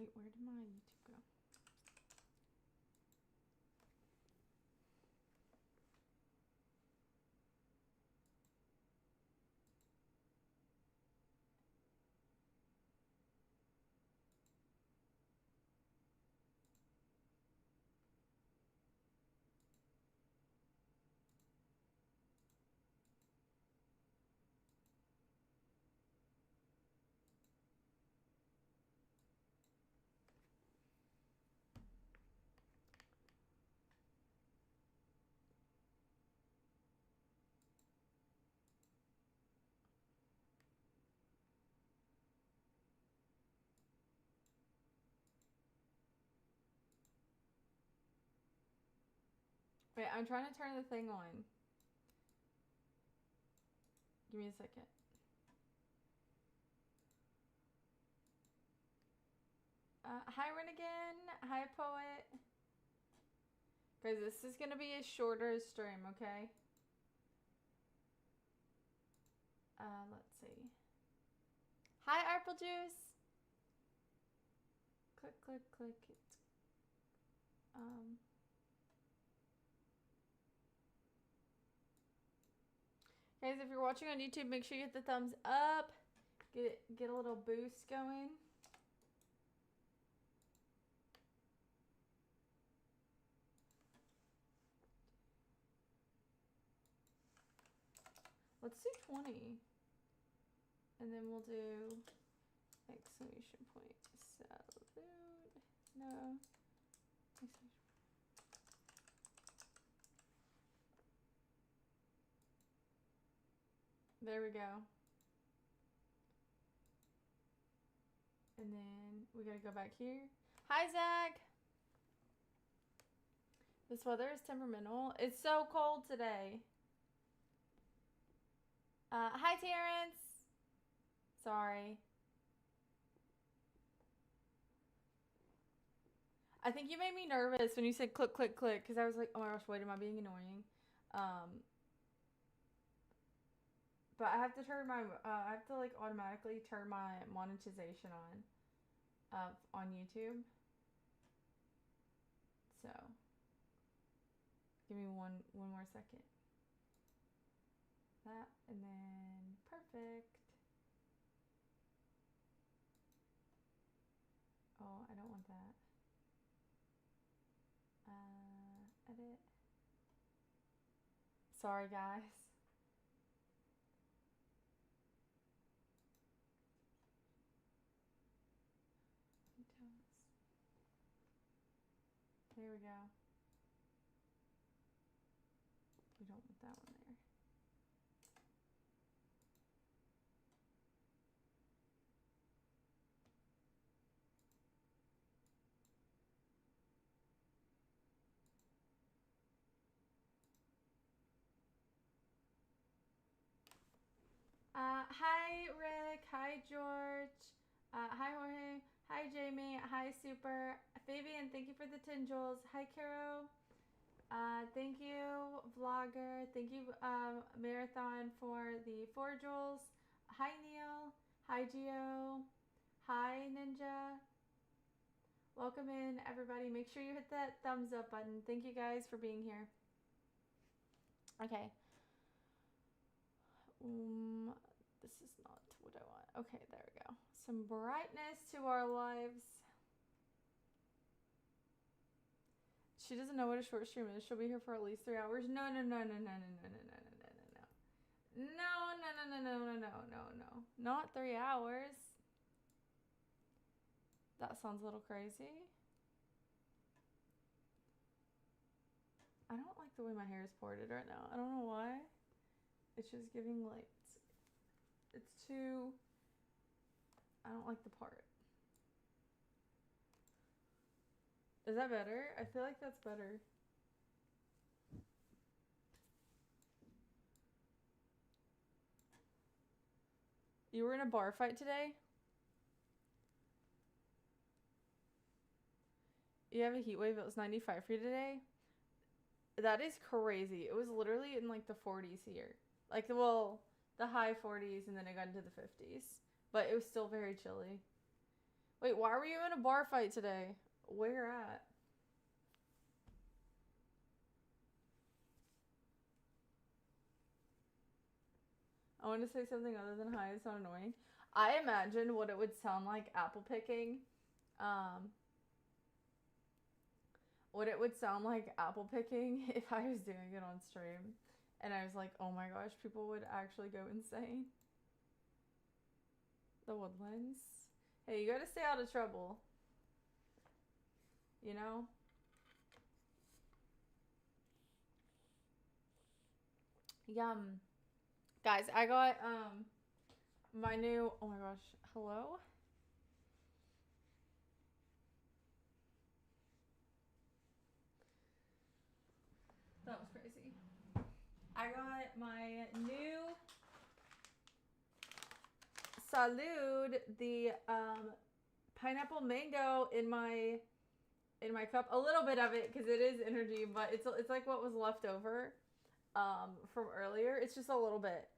Wait, where did my YouTube go? Wait, I'm trying to turn the thing on. Give me a second. Hi, Renegin. Hi, Poet. Guys, this is gonna be a shorter stream, okay? Let's see. Hi, Apple Juice. Click, click, click. Guys, if you're watching on YouTube, make sure you hit the thumbs up. Get a little boost going. Let's do 20. And then we'll do exclamation point. Salute. No. Exclamation. There we go. And then we gotta go back here. Hi, Zach. This weather is temperamental. It's so cold today. Hi, Terrence. Sorry. I think you made me nervous when you said click, click, click, because I was like, oh my gosh, wait, am I being annoying? But I have to turn my, I have to like automatically turn my monetization on YouTube. So, give me one more second. That, and then, perfect. Oh, I don't want that. Edit. Sorry, guys. There we go. We don't want that one there. Hi, Rick. Hi, George. Hi, Jorge. Hi, Jamie. Hi, Super. Fabian, thank you for the 10 jewels. Hi, Caro. Thank you, Vlogger. Thank you, Marathon, for the 4 jewels. Hi, Neil. Hi, Gio. Hi, Ninja. Welcome in, everybody. Make sure you hit that thumbs up button. Thank you guys for being here. Okay. This is not what I want. Okay, there we go. Some brightness to our lives. She doesn't know what a short stream is. She'll be here for at least 3 hours. No. No. Not 3 hours. That sounds a little crazy. I don't like the way my hair is parted right now. I don't know why. It's just giving like, it's too, I don't like the part. Is that better? I feel like that's better. You were in a bar fight today? You have a heat wave. It was 95 for you today? That is crazy. It was literally in like the 40s here. Like, well, the high 40s and then it got into the 50s. But it was still very chilly. Wait, why were you in a bar fight today? Where at? I want to say something other than hi. It's not annoying. I imagine what it would sound like apple picking. What it would sound like apple picking if I was doing it on stream. And I was like, oh my gosh, people would actually go insane. The Woodlands. Hey, you gotta stay out of trouble. You know? Yum. Guys, I got my new, oh my gosh, hello? That was crazy. I got my new Salud, the pineapple mango in my cup. A little bit of it because it is energy, but it's like what was left over from earlier. It's just a little bit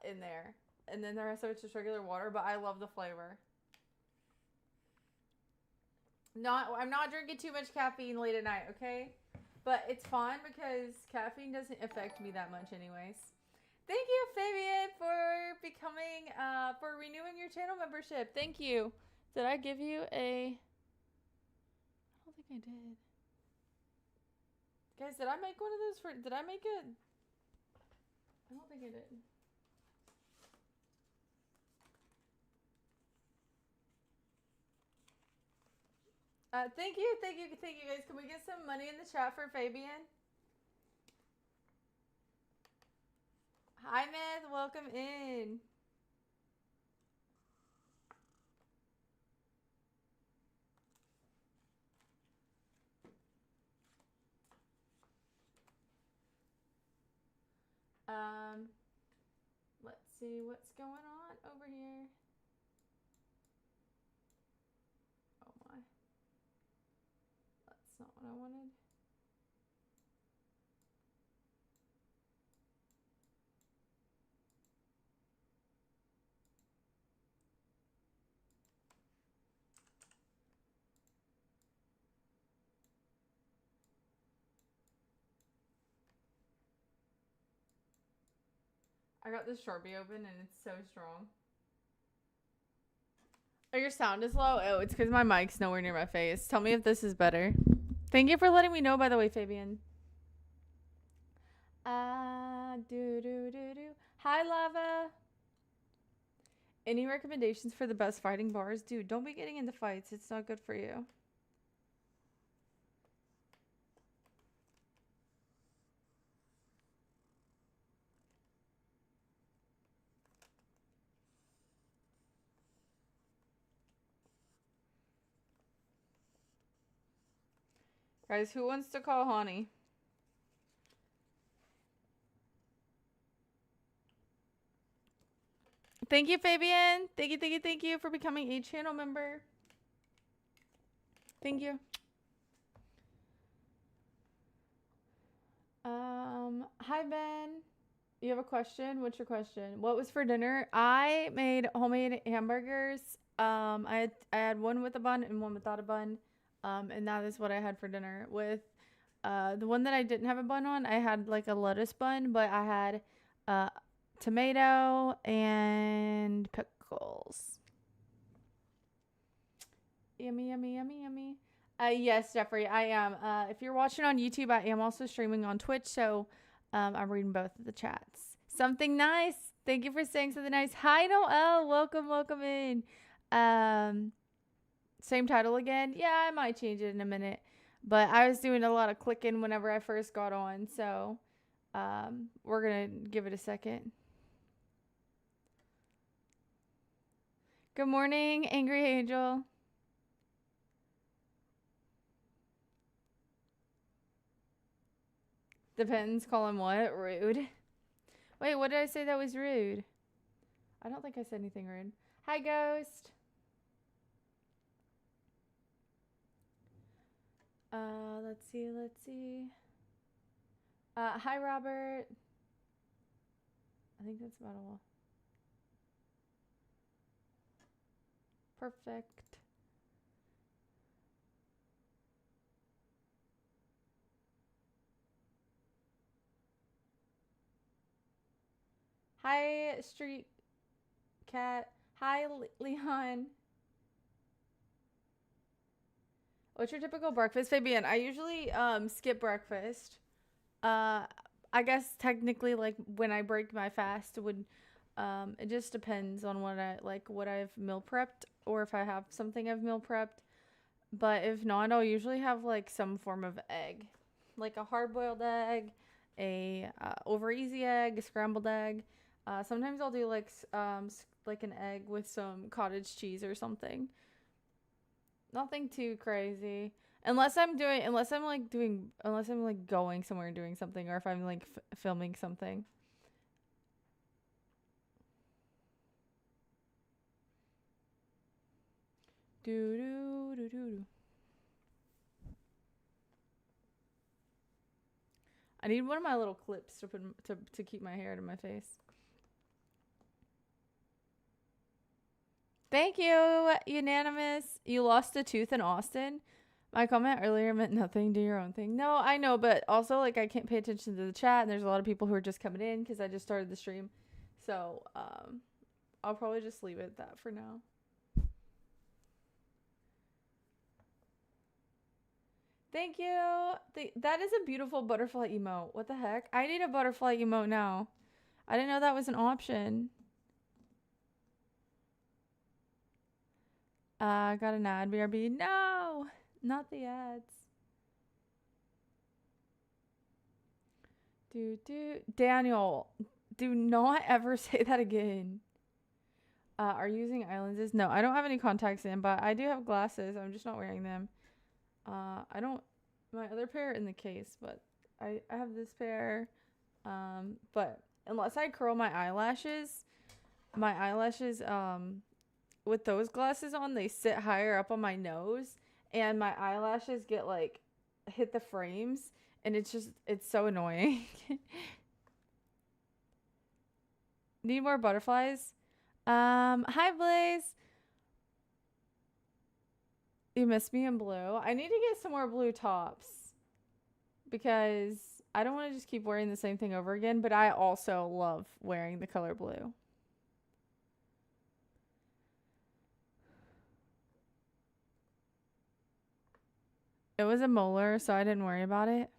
in there, and then the rest of it's just regular water. But I love the flavor. I'm not drinking too much caffeine late at night, okay? But it's fun because caffeine doesn't affect me that much anyways. Thank you, Fabian, for becoming, for renewing your channel membership. Thank you. Did I give you a... I don't think I did. Guys, did I make one of those for... Did I make it? I don't think I did. Thank you guys. Can we get some money in the chat for Fabian? Hi, Myth. Welcome in. Let's see what's going on over here. Oh my. That's not what I wanted. I got this Sharpie open and it's so strong. Oh, your sound is low? Oh, it's because my mic's nowhere near my face. Tell me if this is better. Thank you for letting me know, by the way, Fabian. Hi, Lava. Any recommendations for the best fighting bars? Dude, don't be getting into fights. It's not good for you. Guys, who wants to call Honey? Thank you, Fabian. Thank you for becoming a channel member. Thank you. Hi, Ben. You have a question? What's your question? What was for dinner? I made homemade hamburgers. I had one with a bun and one without a bun. And that is what I had for dinner. With the one that I didn't have a bun on, I had like a lettuce bun, but I had tomato and pickles. Yummy, yummy, yummy, yummy. Yes, Jeffrey, I am. If you're watching on YouTube, I am also streaming on Twitch, so I'm reading both of the chats. Something nice. Thank you for saying something nice. Hi, Noel. Welcome in. Same title again? Yeah, I might change it in a minute. But I was doing a lot of clicking whenever I first got on, so we're going to give it a second. Good morning, Angry Angel. Depends. Call him what? Rude. Wait, what did I say that was rude? I don't think I said anything rude. Hi, Ghost. Let's see. Hi, Robert. I think that's about all. Perfect. Hi, Street Cat. Hi, Leon. What's your typical breakfast, Fabian? I usually skip breakfast. Uh, I guess technically, like when I break my fast, would it just depends on what I like, what I've meal prepped, or if I have something I've meal prepped. But if not, I'll usually have like some form of egg, like a hard boiled egg, a over easy egg, a scrambled egg. Sometimes I'll do like an egg with some cottage cheese or something. Nothing too crazy. Unless I'm like going somewhere and doing something, or if I'm like filming something. Do do do do. I need one of my little clips to put to keep my hair to my face. Thank you, unanimous. You lost a tooth in Austin. My comment earlier meant nothing. Do your own thing. No, I know, but also like I can't pay attention to the chat, and there's a lot of people who are just coming in because I just started the stream. So I'll probably just leave it at that for now. Thank you. That is a beautiful butterfly emote. What the heck? I need a butterfly emote now. I didn't know that was an option. Got an ad, BRB. No, not the ads. Daniel, do not ever say that again. Are you using eye lenses? No, I don't have any contacts in, but I do have glasses. I'm just not wearing them. I don't. My other pair are in the case, but I have this pair. But unless I curl my eyelashes, with those glasses on, they sit higher up on my nose, and my eyelashes get like hit the frames, and it's so annoying. Need more butterflies? Hi Blaze. You missed me in blue. I need to get some more blue tops because I don't want to just keep wearing the same thing over again, but I also love wearing the color blue. It was a molar, so I didn't worry about it.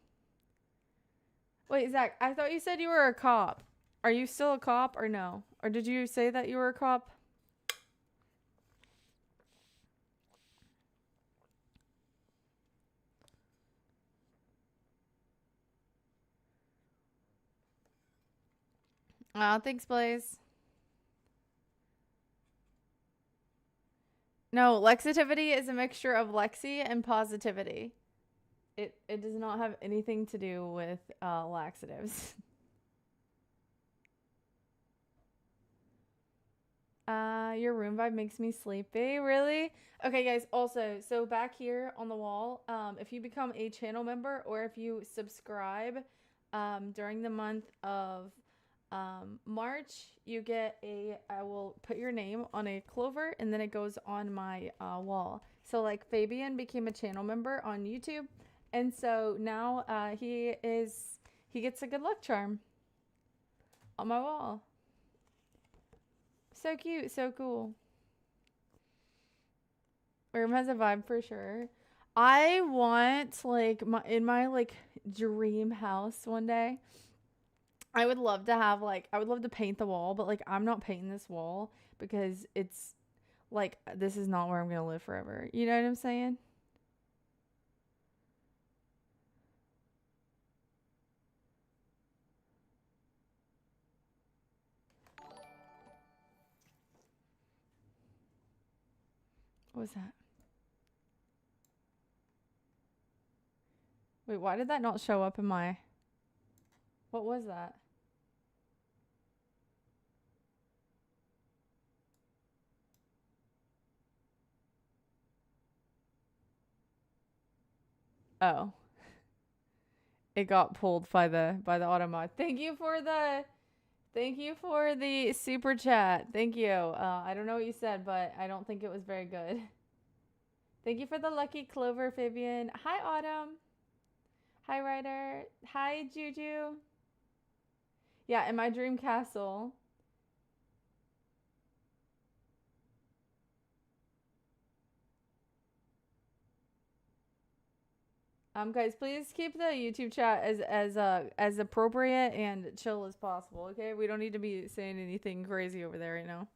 Wait, Zach, I thought you said you were a cop. Are you still a cop or no? Or did you say that you were a cop? Thanks, Blaze. No, Lexitivity is a mixture of Lexi and positivity. It does not have anything to do with laxatives. Your room vibe makes me sleepy. Really? Okay, guys. Also, so back here on the wall, if you become a channel member or if you subscribe, during the month of March, you get I will put your name on a clover, and then it goes on my wall. So like Fabian became a channel member on YouTube, and so now he gets a good luck charm on my wall. So cute, so cool. Room has a vibe for sure. I want like my like dream house one day. I would love to have like I would love to paint the wall, but like I'm not painting this wall because it's like this is not where I'm gonna live forever. You know what I'm saying? What was that? Wait, why did that not show up in my... What was that? Oh. It got pulled by the auto mod. Thank you for the super chat. Thank you. I don't know what you said, but I don't think it was very good. Thank you for the lucky clover, Fabian. Hi, Autumn. Hi, Ryder. Hi, Juju. Yeah, in my dream castle, Guys, please keep the YouTube chat as appropriate and chill as possible, okay? We don't need to be saying anything crazy over there right now.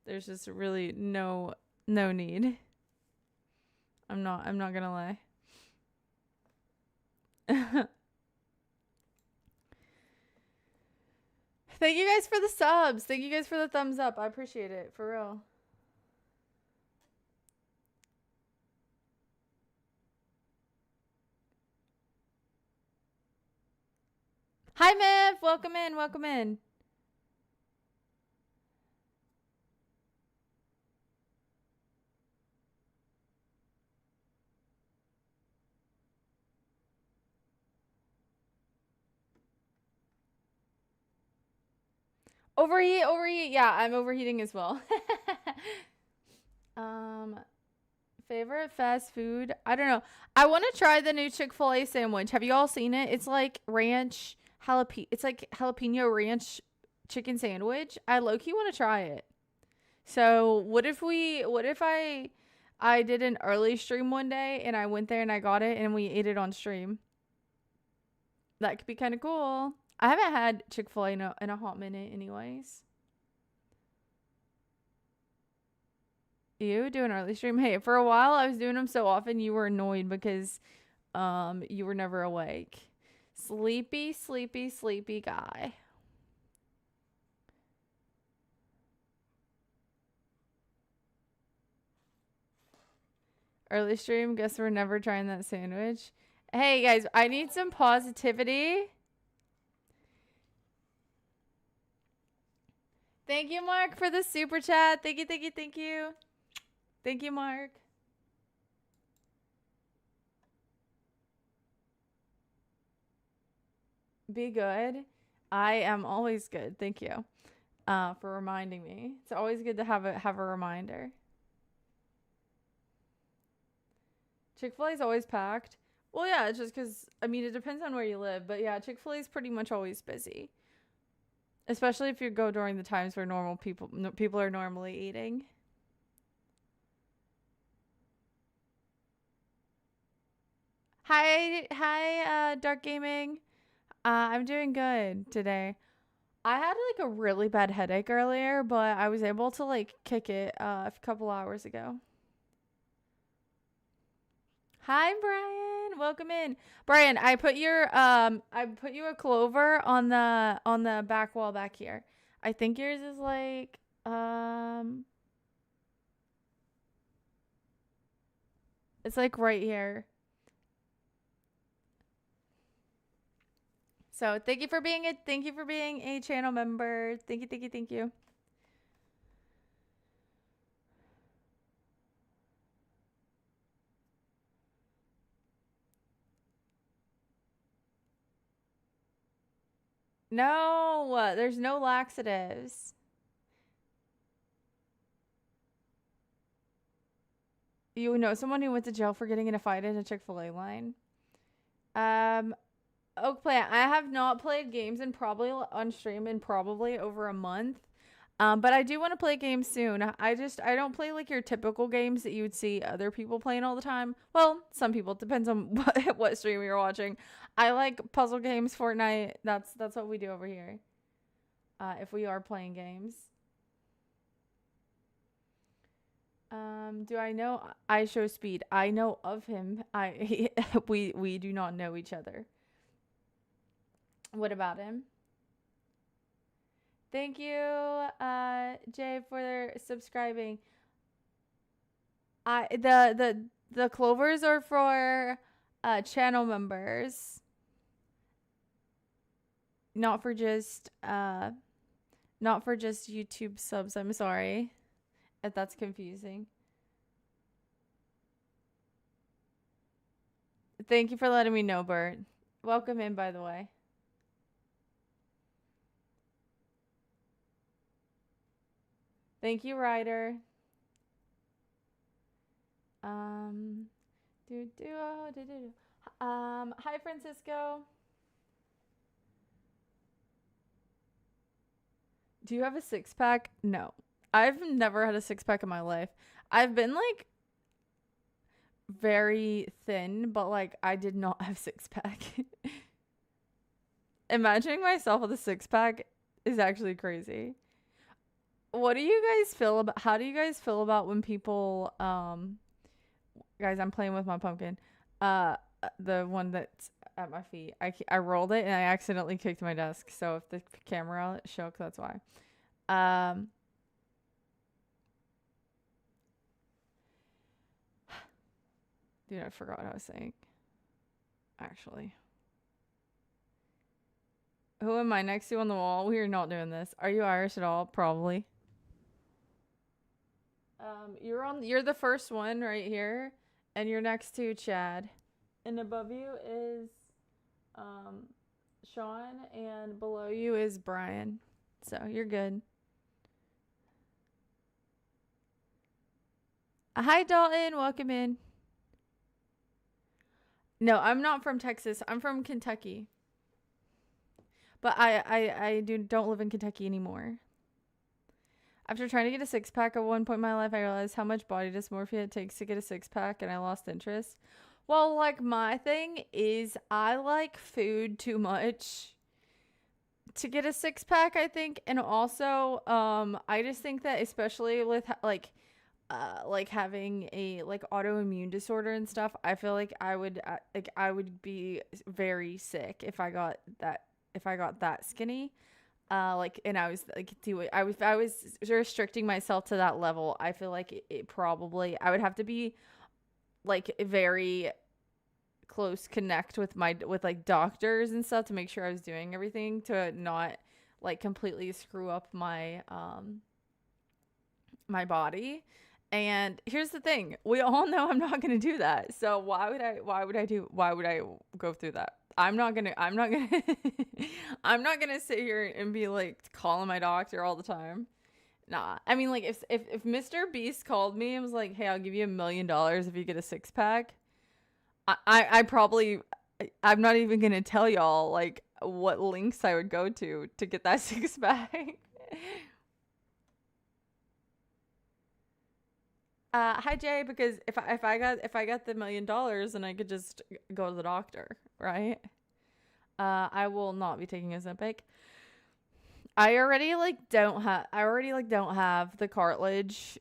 There's just really no need. I'm not gonna lie. Thank you guys for the subs. Thank you guys for the thumbs up. I appreciate it, for real. Hi, Miff. Welcome in. Welcome in. Overheat. Yeah, I'm overheating as well. Favorite fast food? I don't know. I want to try the new Chick-fil-A sandwich. Have you all seen it? It's like ranch jalapeno. It's like jalapeno ranch chicken sandwich. I low-key want to try it. So what if I did an early stream one day and I went there and I got it and we ate it on stream? That could be kind of cool. I haven't had Chick-fil-A in a hot minute anyways. You do an early stream? Hey, for a while I was doing them so often you were annoyed because you were never awake. Sleepy guy. Early stream, guess we're never trying that sandwich. Hey guys, I need some positivity. Thank you, Mark, for the super chat. Thank you. Thank you, Mark. Be good. I am always good. Thank you for reminding me. It's always good to have a reminder. Chick-fil-A is always packed. Well, yeah, it's just because, I mean, it depends on where you live. But yeah, Chick-fil-A is pretty much always busy. Especially if you go during the times where normal people are normally eating. Hi, Dark Gaming. I'm doing good today. I had like a really bad headache earlier, but I was able to like kick it a couple hours ago. Hi, Brian. Welcome in. Brian, I put you a clover on the back wall back here. I think yours is like it's like right here. So thank you for being a channel member. Thank you. No, there's no laxatives. You know someone who went to jail for getting in a fight in a Chick-fil-A line? Oak Plant, I have not played games on stream in probably over a month. But I do want to play games soon. I don't play like your typical games that you would see other people playing all the time. Well, some people. It depends on what stream you're watching. I like puzzle games, Fortnite. That's what we do over here. If we are playing games. Do I know I show speed? I know of him. We do not know each other. What about him? Thank you, Jay, for subscribing. The clovers are for channel members, not for just YouTube subs. I'm sorry if that's confusing. Thank you for letting me know, Bert. Welcome in, by the way. Thank you, Ryder. Hi, Francisco. Do you have a six-pack? No. I've never had a six-pack in my life. I've been like very thin, but like I did not have six pack. Imagining myself with a six pack is actually crazy. What do you guys feel about, how do you guys feel about when people, guys, I'm playing with my pumpkin. The one that's at my feet. I rolled it and I accidentally kicked my desk. So if the camera shook, that's why. Dude, I forgot what I was saying. Actually. Who am I next to on the wall? We are not doing this. Are you Irish at all? Probably. You're the first one right here, and you're next to Chad. And above you is Sean, and below you is Brian. So you're good. Hi Dalton, welcome in. No, I'm not from Texas. I'm from Kentucky. But I don't live in Kentucky anymore. After trying to get a six pack at one point in my life, I realized how much body dysmorphia it takes to get a six pack, and I lost interest. Well, like, my thing is I like food too much to get a six pack, I think. And also, I just think that especially with like having a like autoimmune disorder and stuff, I feel like I would be very sick if I got that skinny. And I was like I was restricting myself to that level. I feel like it probably, I would have to be like a very close connect with like doctors and stuff to make sure I was doing everything to not like completely screw up my my body. And here's the thing, we all know I'm not going to do that. So why would I go through that? I'm not gonna I'm not gonna sit here and be like calling my doctor all the time. Nah. I mean, like if Mr. Beast called me and was like, hey, I'll give you $1 million if you get a six pack, I probably, I'm not even gonna tell y'all like what links I would go to get that six pack. Hi Jay, because if I got the $1 million, then I could just go to the doctor, right? I will not be taking Ozempic. I already don't have the cartilage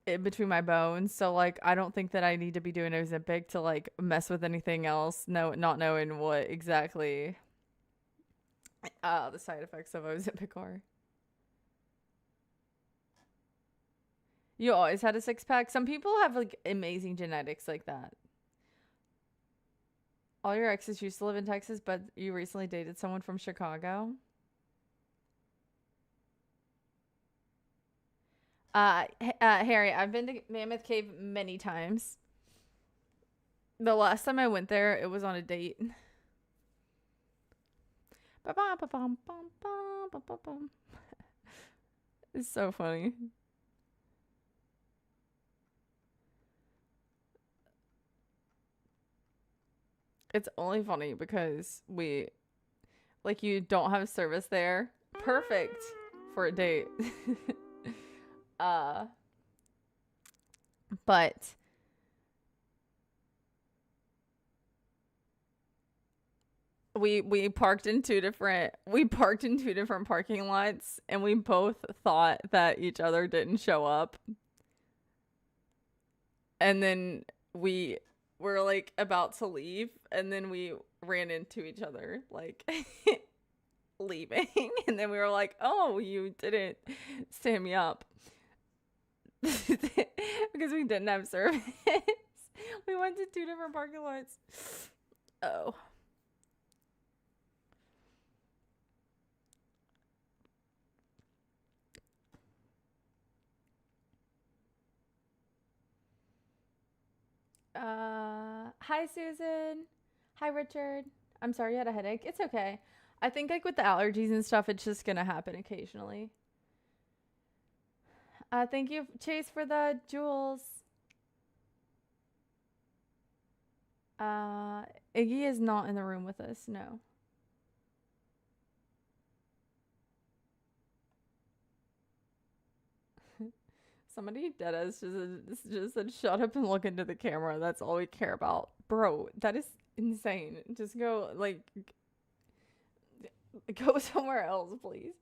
in between my bones, so like I don't think that I need to be doing Ozempic to like mess with anything else. No, not knowing what exactly the side effects of Ozempic are. You always had a six pack? Some people have like amazing genetics like that. All your exes used to live in Texas, but you recently dated someone from Chicago. Harry, I've been to Mammoth Cave many times. The last time I went there, it was on a date. It's so funny. It's only funny because you don't have service there. Perfect for a date. But we parked in two different parking lots, and we both thought that each other didn't show up. And then we were like about to leave, and then we ran into each other like leaving, and then we were like, oh, you didn't stand me up. Because we didn't have service. We went to two different parking lots. Oh. Hi Susan. Hi Richard. I'm sorry you had a headache. It's okay. I think like with the allergies and stuff, it's just gonna happen occasionally. Thank you, Chase, for the jewels. Iggy is not in the room with us, no. Somebody dead us just said, shut up and look into the camera. That's all we care about. Bro, that is insane. Just go, like, go somewhere else, please.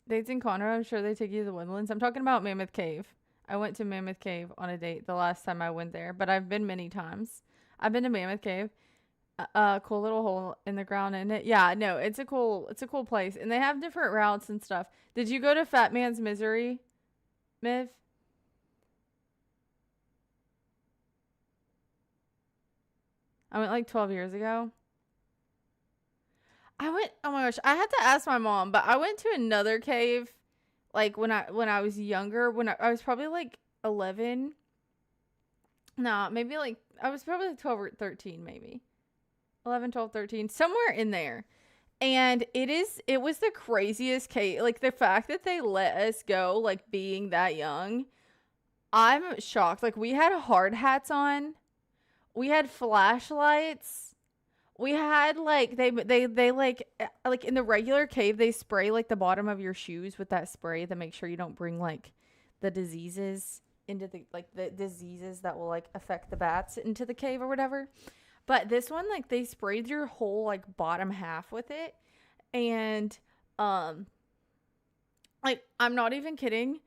Dates in Conroe, I'm sure they take you to the Woodlands. I'm talking about Mammoth Cave. I went to Mammoth Cave on a date the last time I went there, but I've been many times. I've been to Mammoth Cave. Cool little hole in the ground in it. Yeah, no, it's a cool place, and they have different routes and stuff. Did you go to Fat Man's Misery, Miv? I went like 12 years ago. Oh my gosh, I had to ask my mom, but I went to another cave like when I was younger, when I was probably like 11. No, maybe like I was probably like 12 or 13 maybe. 11, 12, 13, somewhere in there. And it was the craziest case. Like, the fact that they let us go, like, being that young, I'm shocked. Like, we had hard hats on. We had flashlights. We had, like, they like, in the regular cave, they spray, like, the bottom of your shoes with that spray to make sure you don't bring, like, the diseases into the diseases that will, like, affect the bats into the cave or whatever. But this one, like, they sprayed your whole, like, bottom half with it. And, like, I'm not even kidding.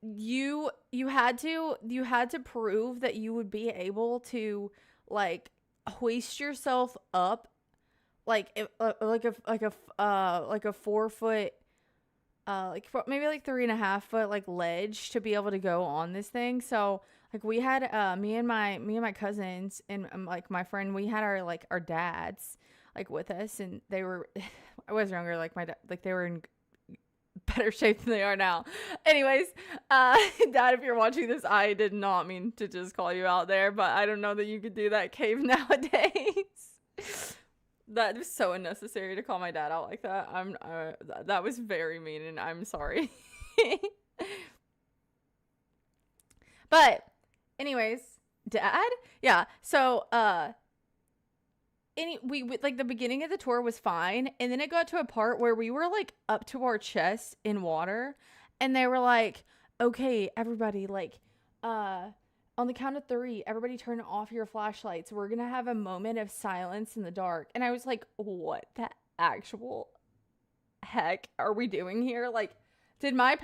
You had to prove that you would be able to, like, hoist yourself up, like a 4 foot, like maybe like 3.5 foot, like, ledge to be able to go on this thing. So, like, we had me and my cousins and like my friend, we had our dads like with us, and they were I was younger, like my dad, like they were in better shape than they are now. Anyways, Dad, if you're watching this, I did not mean to just call you out there, but I don't know that you could do that cave nowadays. That was so unnecessary to call my dad out like that. That was very mean, and I'm sorry. But anyways, Dad, yeah. So we like, the beginning of the tour was fine, and then it got to a part where we were like up to our chest in water, and they were like, okay, everybody, like, on the count of 3, everybody turn off your flashlights. We're gonna have a moment of silence in the dark. And I was like, what the actual heck are we doing here? Like, did our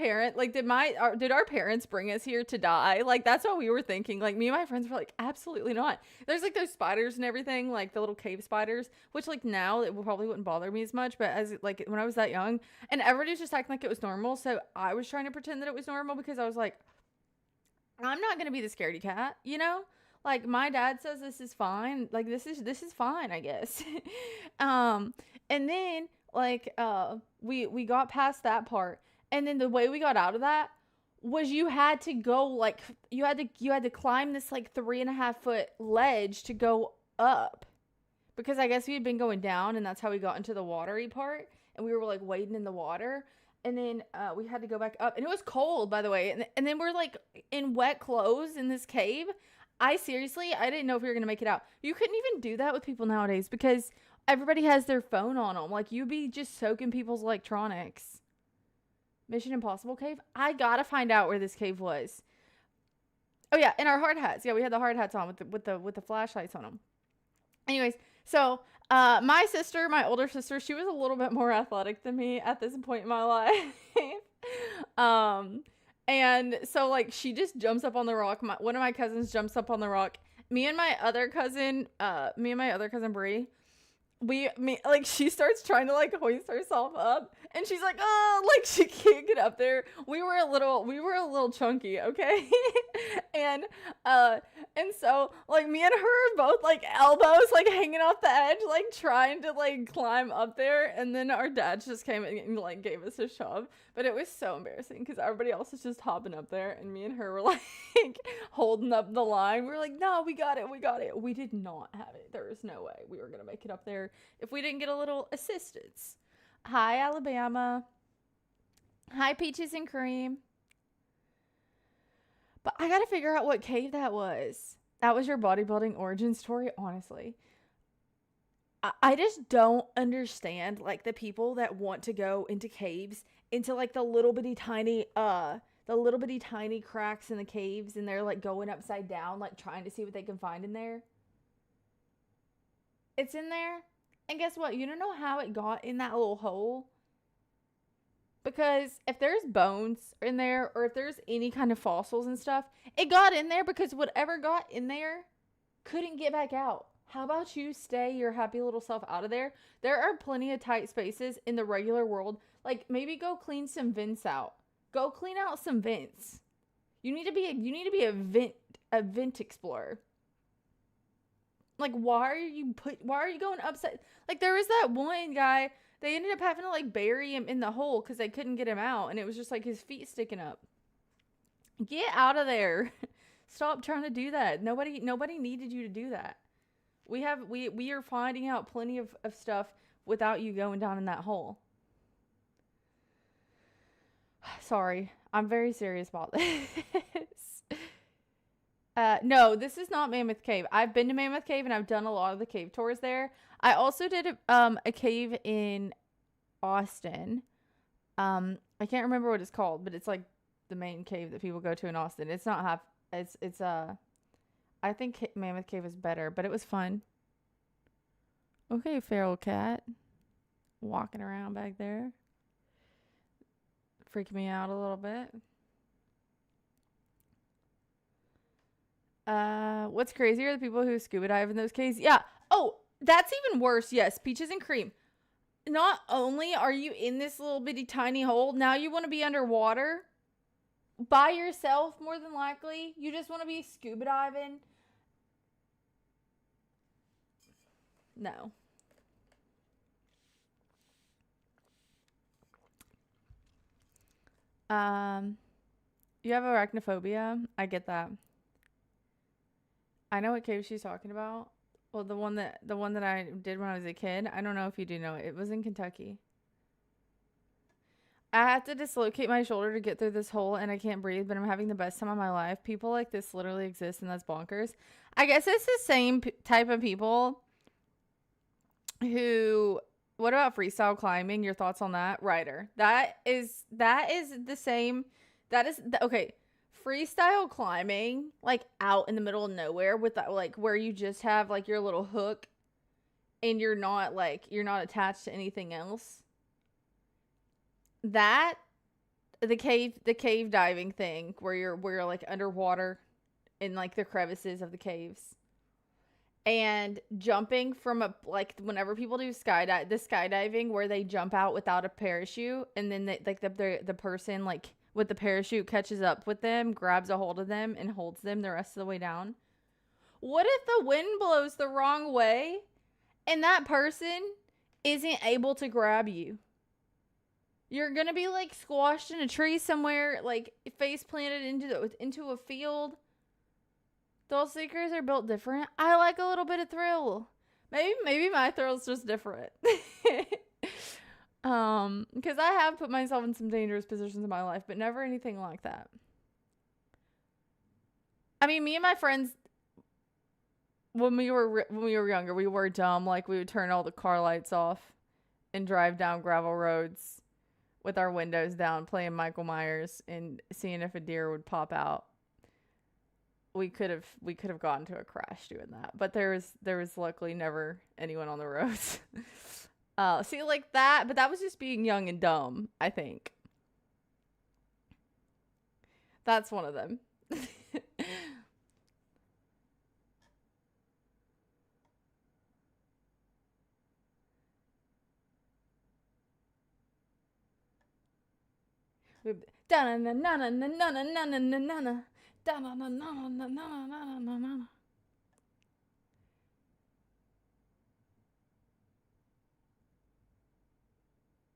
parents bring us here to die? Like, that's what we were thinking. Like, me and my friends were like, absolutely not. There's like those spiders and everything, like the little cave spiders, which like now it probably wouldn't bother me as much, but as like when I was that young, and everybody was just acting like it was normal. So I was trying to pretend that it was normal, because I was like, I'm not gonna be the scaredy cat, you know? Like, my dad says this is fine. Like, this is fine, I guess. And then like we got past that part. And then the way we got out of that was you had to go, like, you had to climb this, like, 3.5 foot ledge to go up. Because I guess we had been going down, and that's how we got into the watery part. And we were, like, wading in the water. And then we had to go back up. And it was cold, by the way. And then we're, like, in wet clothes in this cave. I didn't know if we were going to make it out. You couldn't even do that with people nowadays, because everybody has their phone on them. Like, you'd be just soaking people's electronics. Mission Impossible cave? I gotta find out where this cave was. Oh yeah, and our hard hats. Yeah, we had the hard hats on with the flashlights on them. Anyways, so my older sister, she was a little bit more athletic than me at this point in my life. And so, like, she just jumps up on the rock. One of my cousins jumps up on the rock. Me and my other cousin Brie, like, she starts trying to, like, hoist herself up, and she's like, oh, like, she can't get up there. We were a little chunky, okay? and so, like, me and her are both, like, elbows, like, hanging off the edge, like, trying to, like, climb up there. And then our dad just came and, like, gave us a shove. But it was so embarrassing, because everybody else was just hopping up there, and me and her were, like, holding up the line. We were like, no, we got it. We did not have it. There was no way we were gonna make it up there if we didn't get a little assistance. Hi, Alabama. Hi, Peaches and Cream. But I gotta figure out what cave that was. That was your bodybuilding origin story, honestly. I just don't understand, like, the people that want to go into caves, into, like, the little bitty tiny cracks in the caves, and they're, like, going upside down, like, trying to see what they can find in there. It's in there. And guess what? You don't know how it got in that little hole. Because if there's bones in there, or if there's any kind of fossils and stuff, it got in there because whatever got in there couldn't get back out. How about you stay your happy little self out of there? There are plenty of tight spaces in the regular world. Like, maybe go clean some vents out. Go clean out some vents. You need to be a vent explorer. Like, why are you going upside? Like, there was that one guy, they ended up having to, like, bury him in the hole because they couldn't get him out, and it was just like his feet sticking up. Get out of there. Stop trying to do that. Nobody needed you to do that. We are finding out plenty of stuff without you going down in that hole. Sorry. I'm very serious about this. No, this is not Mammoth Cave. I've been to Mammoth Cave and I've done a lot of the cave tours there. I also did a cave in Austin. I can't remember what it's called, but it's like the main cave that people go to in Austin. It's not I think Mammoth Cave is better, but it was fun. Okay, feral cat. Walking around back there. Freaking me out a little bit. What's crazier? The people who scuba dive in those caves? Yeah. Oh, that's even worse. Yes, peaches and cream. Not only are you in this little bitty tiny hole, now you want to be underwater by yourself, more than likely. You just want to be scuba diving. No. You have arachnophobia. I get that. I know what cave she's talking about. Well, the one that I did when I was a kid. I don't know if you do know it. It was in Kentucky. I had to dislocate my shoulder to get through this hole, and I can't breathe, but I'm having the best time of my life. People like this literally exist, and that's bonkers. I guess it's the same type of people who... What about freestyle climbing? Your thoughts on that? Ryder. That is the same... Okay. Freestyle climbing, like, out in the middle of nowhere with that, like, where you just have, like, your little hook and you're not attached to anything else. That, the cave diving thing where you're like underwater in, like, the crevices of the caves, and jumping from whenever people do skydiving where they jump out without a parachute, and then the person, like, with the parachute catches up with them, grabs a hold of them, and holds them the rest of the way down. What if the wind blows the wrong way and that person isn't able to grab you? You're gonna be, like, squashed in a tree somewhere, like, face planted into a field. Thrill seekers are built different. I like a little bit of thrill. Maybe my thrill's just different. Because I have put myself in some dangerous positions in my life, but never anything like that. I mean, me and my friends, when we were younger, we were dumb. Like, we would turn all the car lights off and drive down gravel roads with our windows down, playing Michael Myers and seeing if a deer would pop out. We could have gotten to a crash doing that, but there was luckily never anyone on the roads. See, like that, but that was just being young and dumb, I think. That's one of them.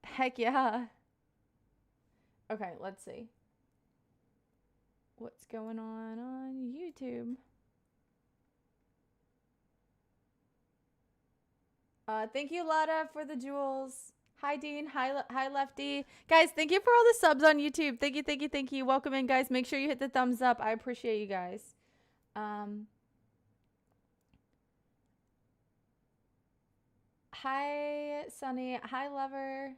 Heck yeah. Okay, let's see. What's going on YouTube? Thank you, Lada, for the jewels. Hi, Dean. Hi, Lefty. Guys, thank you for all the subs on YouTube. Thank you. Welcome in, guys. Make sure you hit the thumbs up. I appreciate you guys. Hi, Sunny. Hi, Lover.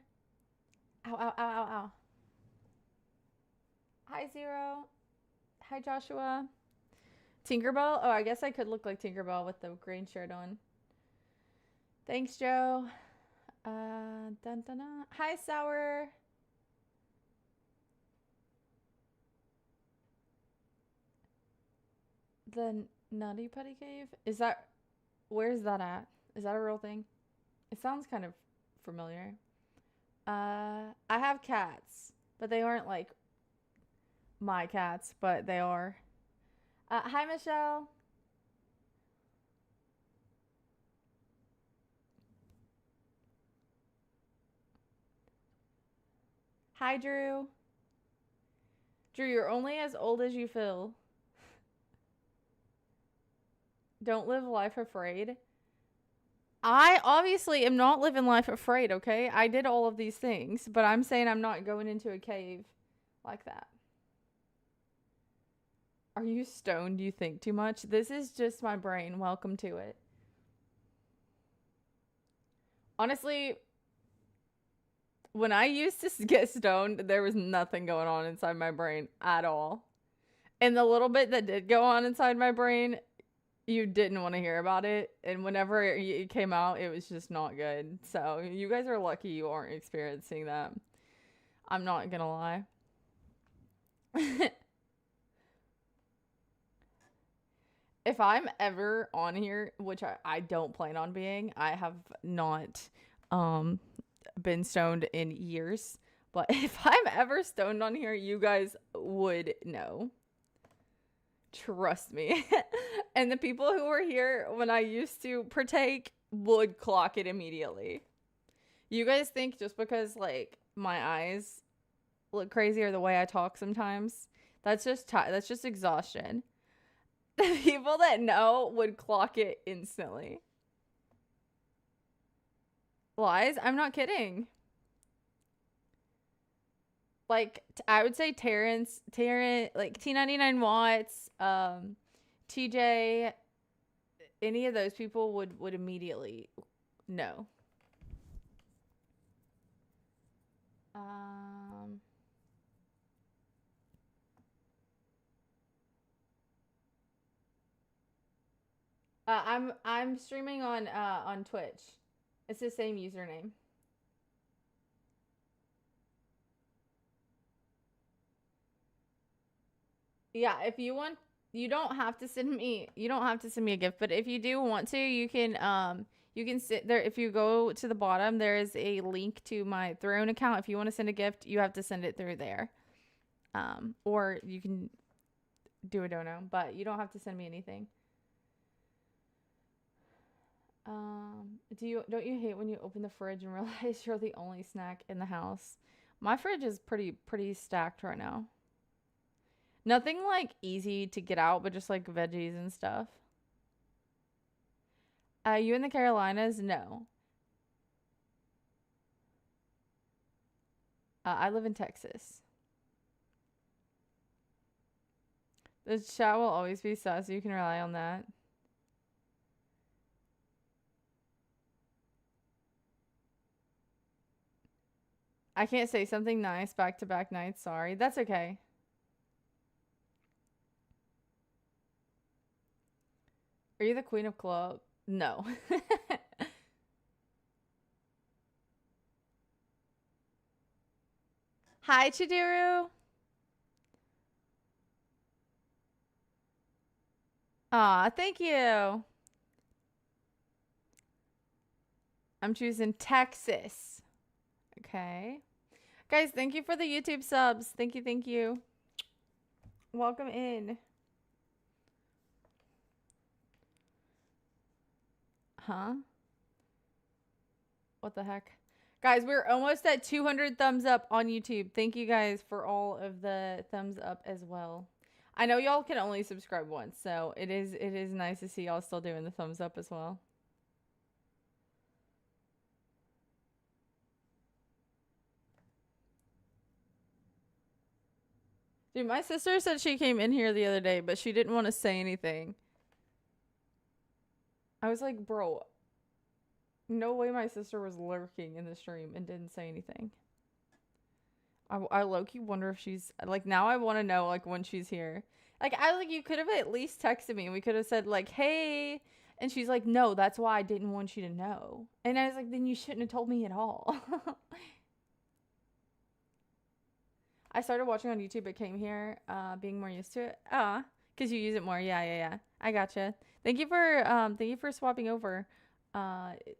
Ow, ow, ow, ow, ow. Hi, Zero. Hi, Joshua. Tinkerbell? Oh, I guess I could look like Tinkerbell with the green shirt on. Thanks, Joe. Dun, dun, dun. Hi, Sour. The Nutty Putty Cave? Is that... Where's that at? Is that a real thing? It sounds kind of familiar. I have cats, but they aren't like my cats, but they are. Hi, Michelle. Hi, Drew. Drew, you're only as old as you feel. Don't live life afraid. I obviously am not living life afraid, okay? I did all of these things, but I'm saying I'm not going into a cave like that. Are you stoned? You think too much? This is just my brain. Welcome to it. Honestly, when I used to get stoned, there was nothing going on inside my brain at all. And the little bit that did go on inside my brain, you didn't want to hear about it. And whenever it came out, it was just not good. So you guys are lucky you aren't experiencing that. I'm not gonna lie. If I'm ever on here, which I don't plan on being, I have not been stoned in years. But if I'm ever stoned on here, you guys would know. Trust me. And the people who were here when I used to partake would clock it immediately. You guys think just because like my eyes look crazy or the way I talk sometimes, that's just exhaustion. The people that know would clock it instantly. Lies? I'm not kidding. Like, I would say Terrence, like T99 Watts, TJ, any of those people would immediately know. I'm streaming on Twitch. It's the same username. Yeah, if you want, you don't have to send me a gift, but if you do want to, you can sit there. If you go to the bottom, there is a link to my Throne account. If you want to send a gift, you have to send it through there. Or you can do a dono, but you don't have to send me anything. Don't you hate when you open the fridge and realize you're the only snack in the house? My fridge is pretty stacked right now. Nothing like easy to get out, but just like veggies and stuff. You in the Carolinas? No. I live in Texas. The chat will always be sus, so you can rely on that. I can't say something nice back-to-back nights. Sorry. That's okay. Are you the queen of club? No. Hi, Chidiru. Aw, thank you. I'm choosing Texas. Okay. Guys, thank you for the YouTube subs. Thank you, thank you. Welcome in. Huh? What the heck? Guys, we're almost at 200 thumbs up on YouTube. Thank you guys for all of the thumbs up as well. I know y'all can only subscribe once, so it is nice to see y'all still doing the thumbs up as well. Dude, my sister said she came in here the other day, but she didn't want to say anything. I was like, bro, No way my sister was lurking in the stream and didn't say anything. I low-key wonder if she's, like, now I want to know, like, when she's here. Like, you could have at least texted me and we could have said, like, hey. And she's like, no, that's why I didn't want you to know. And I was like, then you shouldn't have told me at all. I started watching on YouTube, but came here, being more used to it. Because you use it more. Yeah. I gotcha. Thank you for swapping over.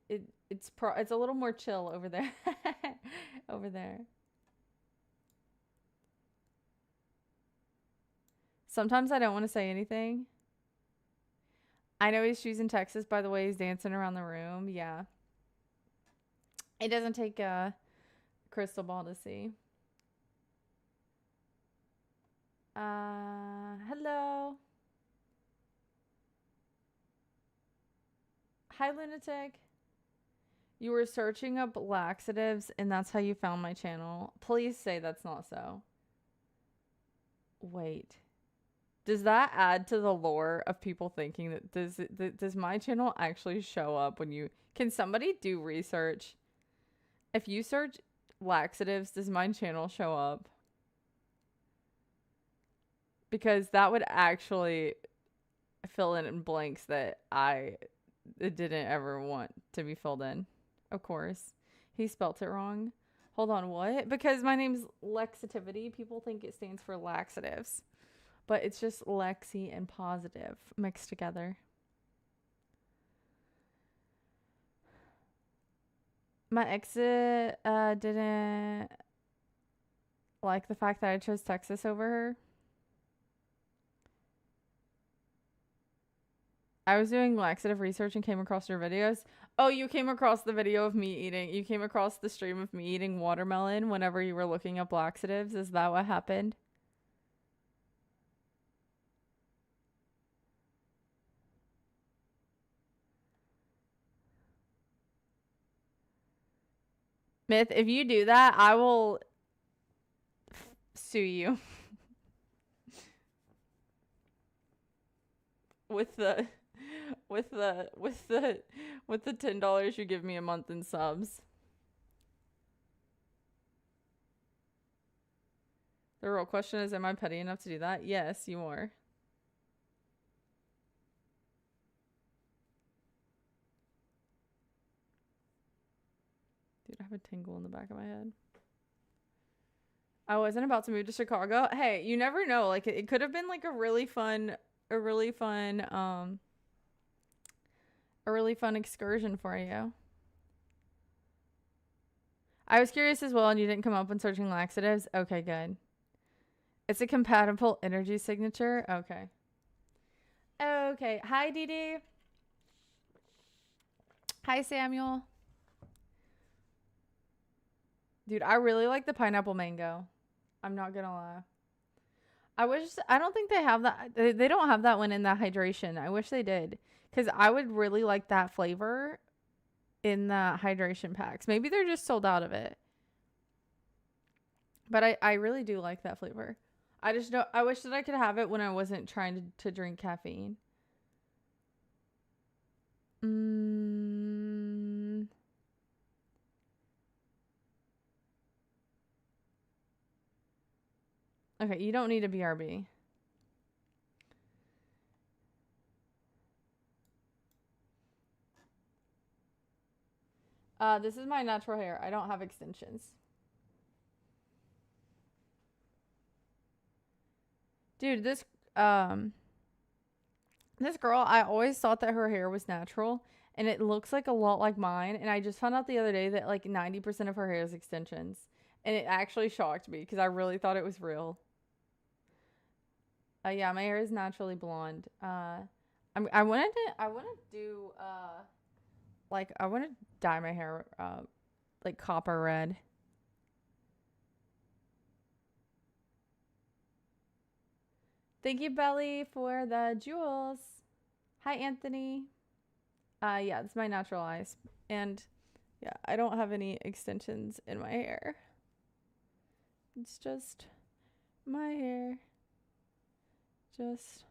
It's a little more chill over there. Over there. Sometimes I don't want to say anything. I know she's in Texas, by the way. He's dancing around the room. Yeah. It doesn't take a crystal ball to see. Hello. Hi, Lunatic. You were searching up laxatives, and that's how you found my channel. Please say that's not so. Wait. Does that add to the lore of people thinking that does my channel actually show up when you... Can somebody do research? If you search laxatives, does my channel show up? Because that would actually fill in blanks that I didn't ever want to be filled in. Of course. He spelt it wrong. Hold on, what? Because my name's Lexitivity. People think it stands for laxatives. But it's just Lexi and positive mixed together. My ex didn't like the fact that I chose Texas over her. I was doing laxative research and came across your videos. Oh, you came across the video of me eating. You came across the stream of me eating watermelon whenever you were looking up laxatives. Is that what happened? Myth, if you do that, I will sue you. with the $10 you give me a month in subs. The real question is, am I petty enough to do that? Yes, you are. Dude, I have a tingle in the back of my head. I wasn't about to move to Chicago. Hey, you never know. Like, it could have been like a really fun excursion for you. I was curious as well, and you didn't come up when searching laxatives. Okay, good. It's a compatible energy signature. Okay. Okay. Hi, Dee Dee. Hi, Samuel. Dude, I really like the pineapple mango. I'm not gonna lie. I don't think they have that. They don't have that one in that hydration. I wish they did. Because I would really like that flavor in the hydration packs. Maybe they're just sold out of it. But I really do like that flavor. I just don't. I wish that I could have it when I wasn't trying to drink caffeine. Okay, you don't need a BRB. This is my natural hair. I don't have extensions. Dude, this girl, I always thought that her hair was natural, and it looks like a lot like mine, and I just found out the other day that like 90% of her hair is extensions, and it actually shocked me because I really thought it was real. Yeah, my hair is naturally blonde. I want to do like I want to dye my hair like copper red. Thank you, Belly, for the jewels. Hi, Anthony. Yeah, it's my natural eyes. And yeah, I don't have any extensions in my hair. It's just my hair. Just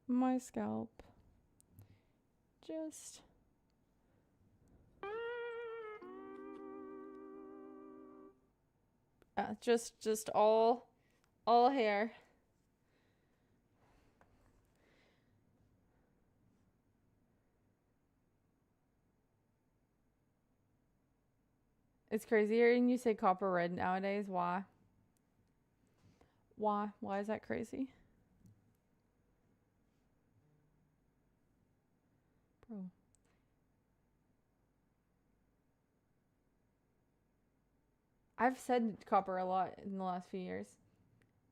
my scalp. Just Just all hair. It's crazy hearing you say copper red nowadays. Why? Why? Why is that crazy? Bro. I've said copper a lot in the last few years.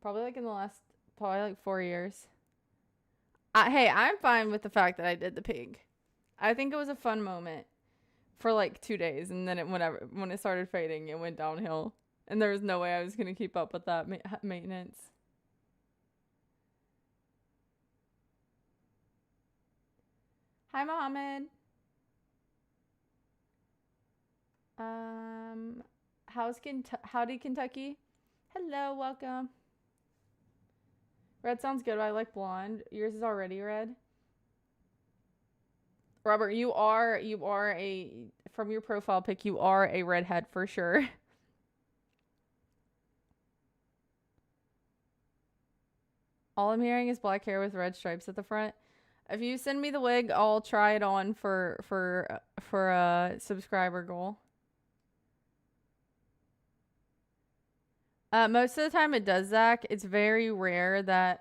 Probably like in the last, probably like 4 years. Hey, I'm fine with the fact that I did the pig. I think it was a fun moment for like 2 days, and then when it started fading, it went downhill, and there was no way I was gonna keep up with that maintenance. Hi, Mohammed. Howdy, Kentucky. Hello, welcome. Red sounds good, but I like blonde. Yours is already red. Robert, you are from your profile pic, you are a redhead for sure. All I'm hearing is black hair with red stripes at the front. If you send me the wig, I'll try it on for a subscriber goal. Most of the time it does, Zach. It's very rare that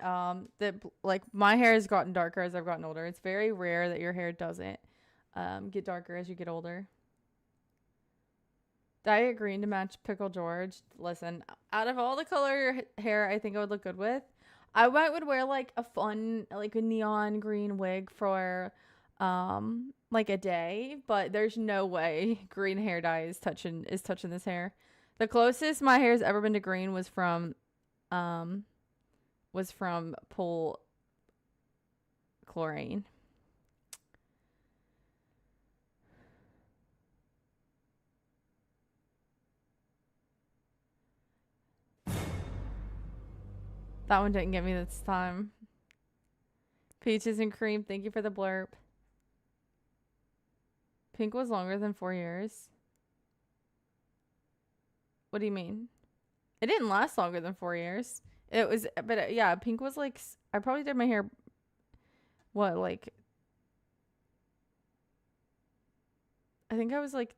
like my hair has gotten darker as I've gotten older. It's very rare that your hair doesn't get darker as you get older. Dye it green to match Pickle George. Listen, out of all the color hair I think I would look good with, I would wear like a fun, like a neon green wig for like a day, but there's no way green hair dye is touching this hair. The closest my hair's ever been to green was from pool chlorine. That one didn't get me this time. Peaches and cream, thank you for the blurb. Pink was longer than 4 years. What do you mean? It didn't last longer than 4 years. It was, but yeah, pink was like, I probably did my hair, what, like, I think I was like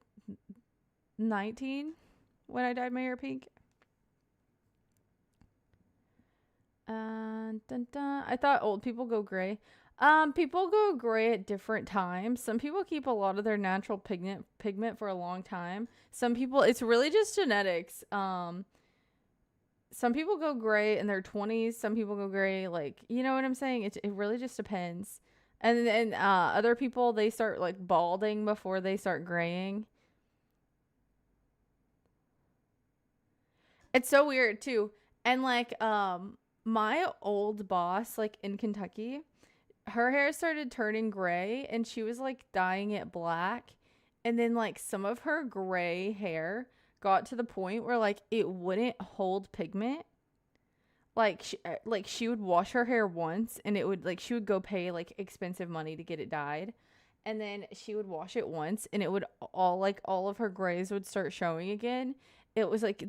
19 when I dyed my hair pink. Dun, dun. I thought old people go gray. People go gray at different times. Some people keep a lot of their natural pigment for a long time. Some people, it's really just genetics. Some people go gray in their 20s. Some people go gray, like, you know what I'm saying? It really just depends. And then other people, they start like balding before they start graying. It's so weird too. And like my old boss, like in Kentucky, her hair started turning gray and she was like dyeing it black, and then like some of her gray hair got to the point where like it wouldn't hold pigment. Like she would wash her hair once and it would, like, she would go pay like expensive money to get it dyed, and then she would wash it once and it would all of her grays would start showing again. It was like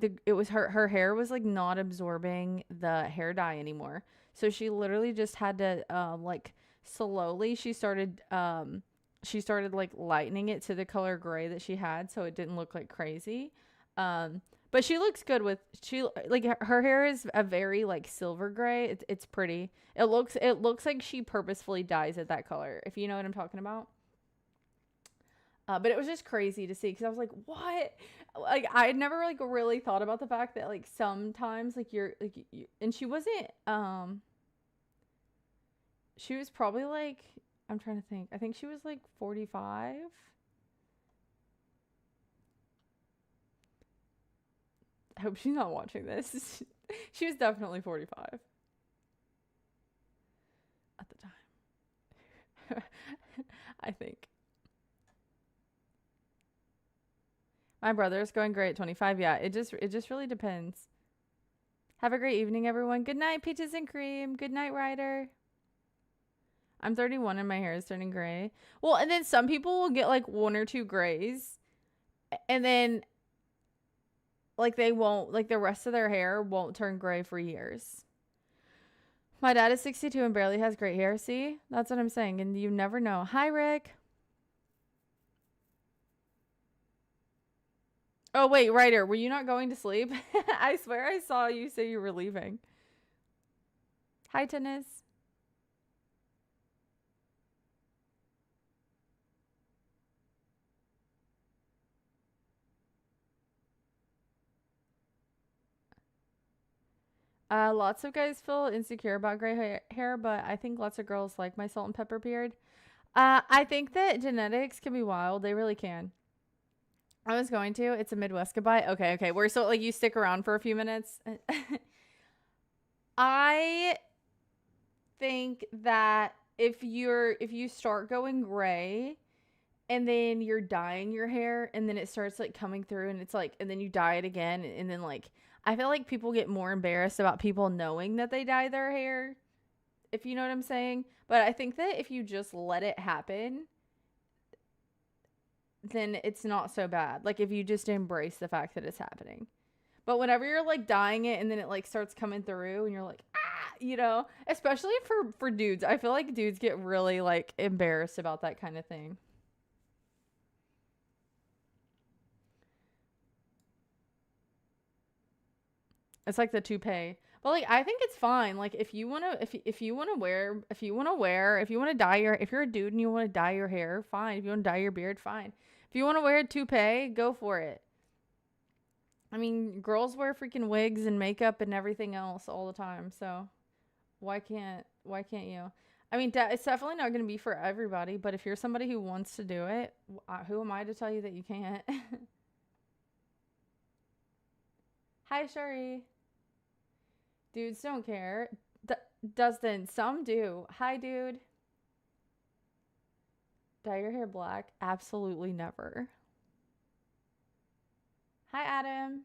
her hair was like not absorbing the hair dye anymore. So she literally just had to like slowly she started like lightening it to the color gray that she had, so it didn't look like crazy. But she looks good with, she like her hair is a very like silver gray. It's pretty. It looks like she purposefully dyes it that color, if you know what I'm talking about. But it was just crazy to see, because I was like, what? Like, I had never like really thought about the fact that like sometimes like you're like and she wasn't she was probably like, I'm trying to think, I think she was like 45. I hope she's not watching this. She was definitely 45 at the time. I think. My brother's going great at 25. Yeah, it just really depends. Have a great evening, everyone. Good night, Peaches and Cream. Good night, Ryder. I'm 31 and my hair is turning gray. Well, and then some people will get like 1 or 2 grays. And then like they won't, like the rest of their hair won't turn gray for years. My dad is 62 and barely has gray hair. See, that's what I'm saying. And you never know. Hi, Rick. Oh, wait, Ryder, were you not going to sleep? I swear I saw you say you were leaving. Hi, Tennis. Lots of guys feel insecure about gray hair, but I think lots of girls like my salt and pepper beard. I think that genetics can be wild. They really can. I was going to. It's a Midwest goodbye. Okay. We're so like you stick around for a few minutes. I think that if you start going gray and then you're dyeing your hair and then it starts like coming through and it's like and then you dye it again and then like I feel like people get more embarrassed about people knowing that they dye their hair, if you know what I'm saying. But I think that if you just let it happen, then it's not so bad. Like if you just embrace the fact that it's happening. But whenever you're like dyeing it and then it like starts coming through and you're like, you know, especially for dudes, I feel like dudes get really like embarrassed about that kind of thing. It's like the toupee. But like I think it's fine. Like if you want to if you want to dye your if you're a dude and you want to dye your hair, fine. If you want to dye your beard, fine. If you want to wear a toupee, go for it. I mean, girls wear freaking wigs and makeup and everything else all the time. So why can't you? I mean, it's definitely not going to be for everybody, but if you're somebody who wants to do it, who am I to tell you that you can't? Hi, Shari. Dudes don't care. Dustin, some do. Hi, dude. Dye your hair black? Absolutely never. Hi, Adam.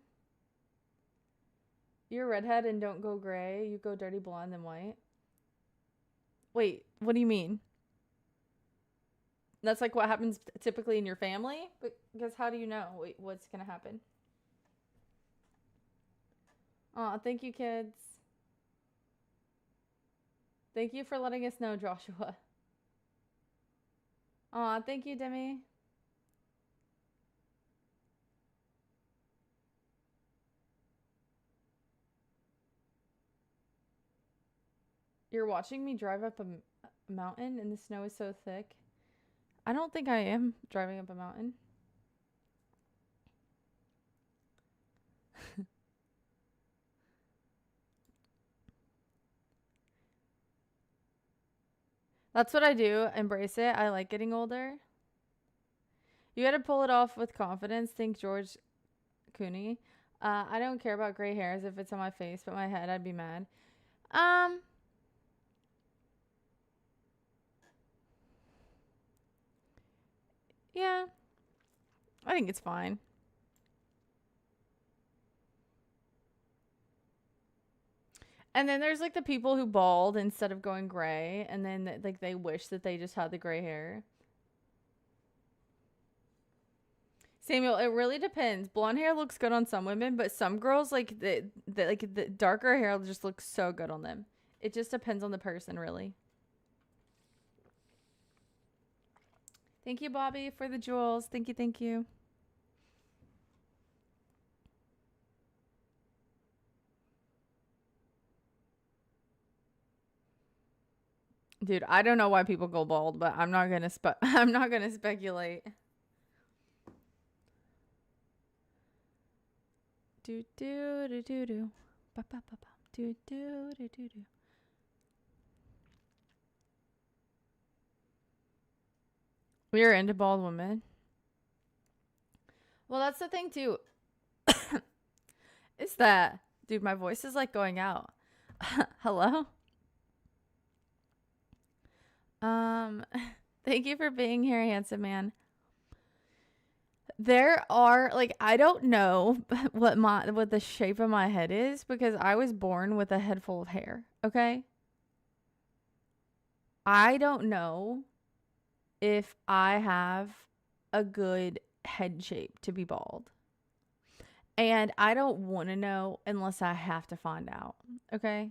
You're redhead and don't go gray. You go dirty blonde and white. Wait, what do you mean? That's like what happens typically in your family? Because how do you know what's going to happen? Aw, thank you, kids. Thank you for letting us know, Joshua. Aw, thank you, Demi. You're watching me drive up a mountain and the snow is so thick. I don't think I am driving up a mountain. That's what I do. Embrace it. I like getting older. You gotta pull it off with confidence. Think George Clooney. I don't care about gray hairs if it's on my face, but my head, I'd be mad. Yeah. I think it's fine. And then there's like the people who bald instead of going gray, and then like they wish that they just had the gray hair. Samuel, it really depends. Blonde hair looks good on some women, but some girls like the darker hair just looks so good on them. It just depends on the person, really. Thank you, Bobby, for the jewels. Thank you, thank you. Dude, I don't know why people go bald, but I'm not gonna speculate. Do do do do do, ba ba ba ba, do do do do do. We are into bald women. Well, that's the thing too. Is that, dude? My voice is like going out. Hello. Thank you for being here, handsome man. There are like I don't know what the shape of my head is because I was born with a head full of hair, okay? I don't know if I have a good head shape to be bald. And I don't want to know unless I have to find out. Okay?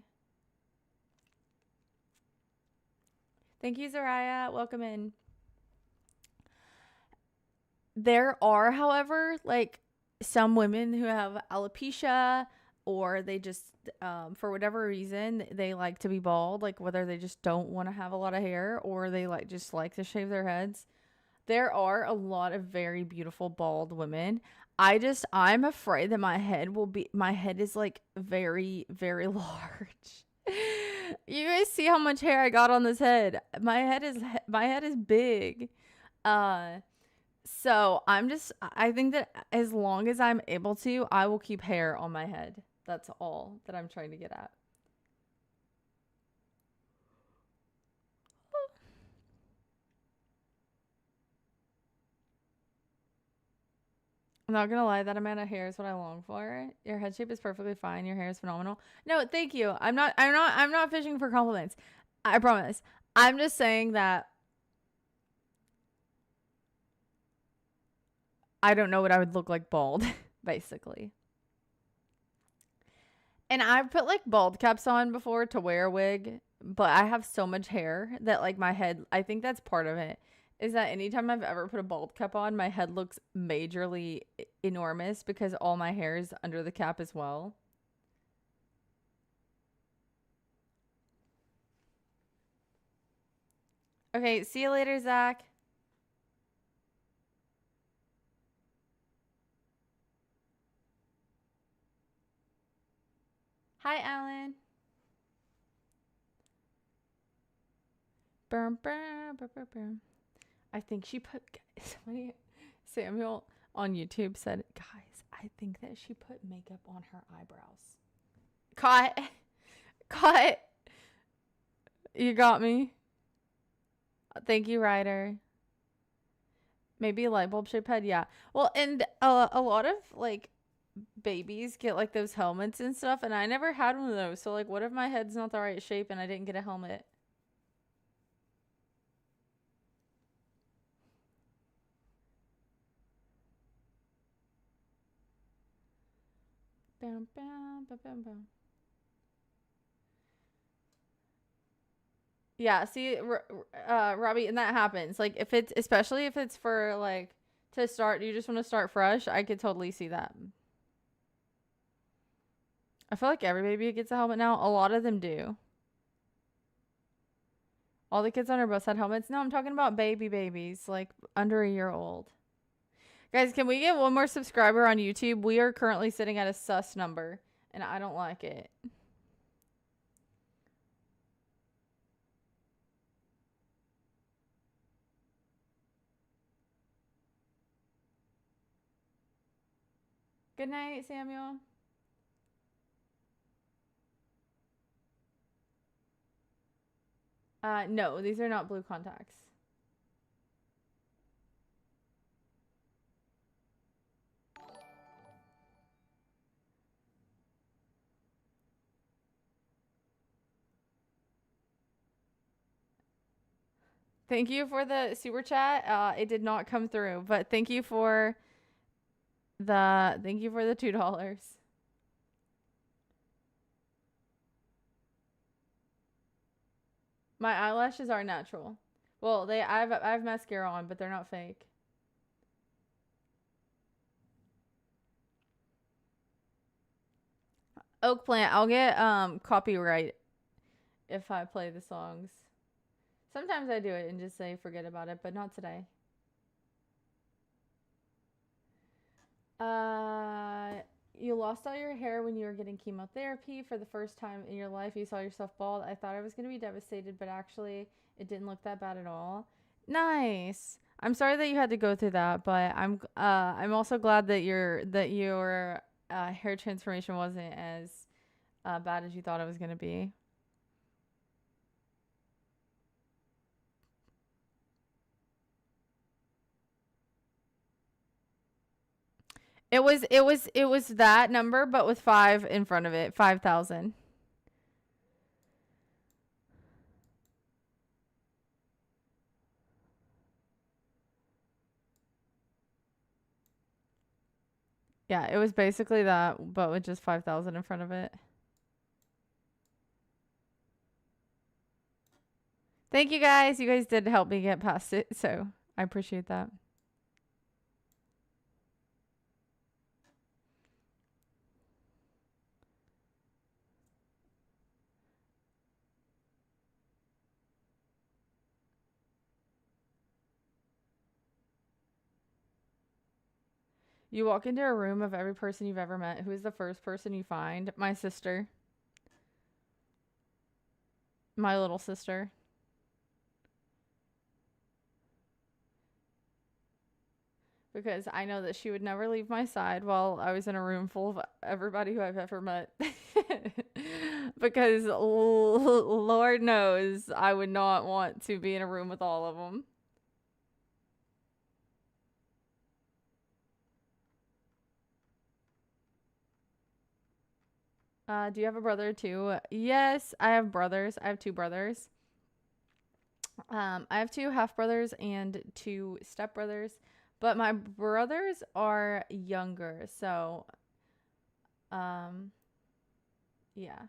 Thank you, Zariah. Welcome in. There are, however, like some women who have alopecia or they just, for whatever reason, they like to be bald, like whether they just don't want to have a lot of hair or they just like to shave their heads. There are a lot of very beautiful bald women. I'm afraid that my head is like very, very large. You guys see how much hair I got on this head? My head is big. Uh, so I think that as long as I'm able to, I will keep hair on my head. That's all that I'm trying to get at. I'm not gonna lie, that amount of hair is what I long for. Your head shape is perfectly fine. Your hair is phenomenal. No, thank you. I'm not fishing for compliments. I promise. I'm just saying that I don't know what I would look like bald, basically. And I've put like bald caps on before to wear a wig, but I have so much hair that like my head, I think that's part of it. Is that anytime I've ever put a bald cap on, my head looks majorly enormous because all my hair is under the cap as well. Okay, see you later, Zach. Hi, Alan. I think she put somebody Samuel on YouTube said, guys, I think that she put makeup on her eyebrows. Caught. You got me. Thank you, Ryder. Maybe a light bulb shaped head, yeah. Well, and a lot of like babies get like those helmets and stuff, and I never had one of those. So like, what if my head's not the right shape and I didn't get a helmet? Bam, bam, bam, bam, bam. Yeah, see, Robbie, and that happens. Like, if it's, especially if it's for, like, to start, you just want to start fresh, I could totally see that. I feel like every baby gets a helmet now. A lot of them do. All the kids on our bus had helmets. No, I'm talking about babies, like, under a year old. Guys, can we get one more subscriber on YouTube? We are currently sitting at a sus number, and I don't like it. Good night, Samuel. No, these are not blue contacts. Thank you for the super chat. It did not come through, but thank you for the $2. My eyelashes are natural. Well, I have mascara on, but they're not fake. Oak Plant, I'll get copyright if I play the songs. Sometimes I do it and just say forget about it, but not today. You lost all your hair when you were getting chemotherapy for the first time in your life. You saw yourself bald. I thought I was going to be devastated, but actually it didn't look that bad at all. Nice. I'm sorry that you had to go through that, but I'm also glad that your hair transformation wasn't as bad as you thought it was going to be. It was that number, but with 5 in front of it, 5,000. Yeah, it was basically that, but with just 5,000 in front of it. Thank you guys. You guys did help me get past it, so I appreciate that. You walk into a room of every person you've ever met. Who is the first person you find? My sister. My little sister. Because I know that she would never leave my side while I was in a room full of everybody who I've ever met. Because Lord knows I would not want to be in a room with all of them. Do you have a brother too? Yes, I have brothers. I have 2 brothers. I have 2 half brothers and 2 step brothers, but my brothers are younger, so yeah.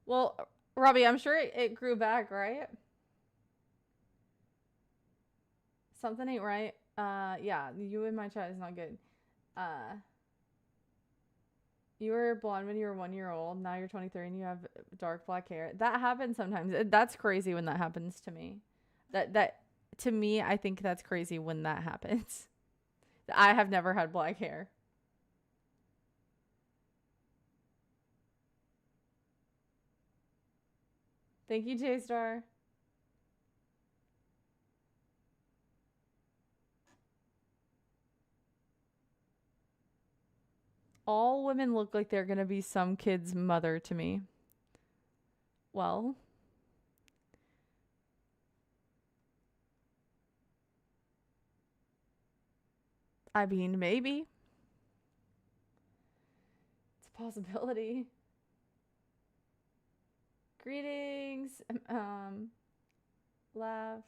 Well, Robbie, I'm sure it grew back, right? Something ain't right. Yeah, you in my chat is not good. You were blonde when you were 1 year old. Now you're 23 and you have dark black hair. That happens sometimes. That's crazy when that happens to me. That to me, I think that's crazy when that happens. I have never had black hair. Thank you, J-Star. All women look like they're going to be some kid's mother to me. Well, I mean, maybe. It's a possibility. Greetings, Lav.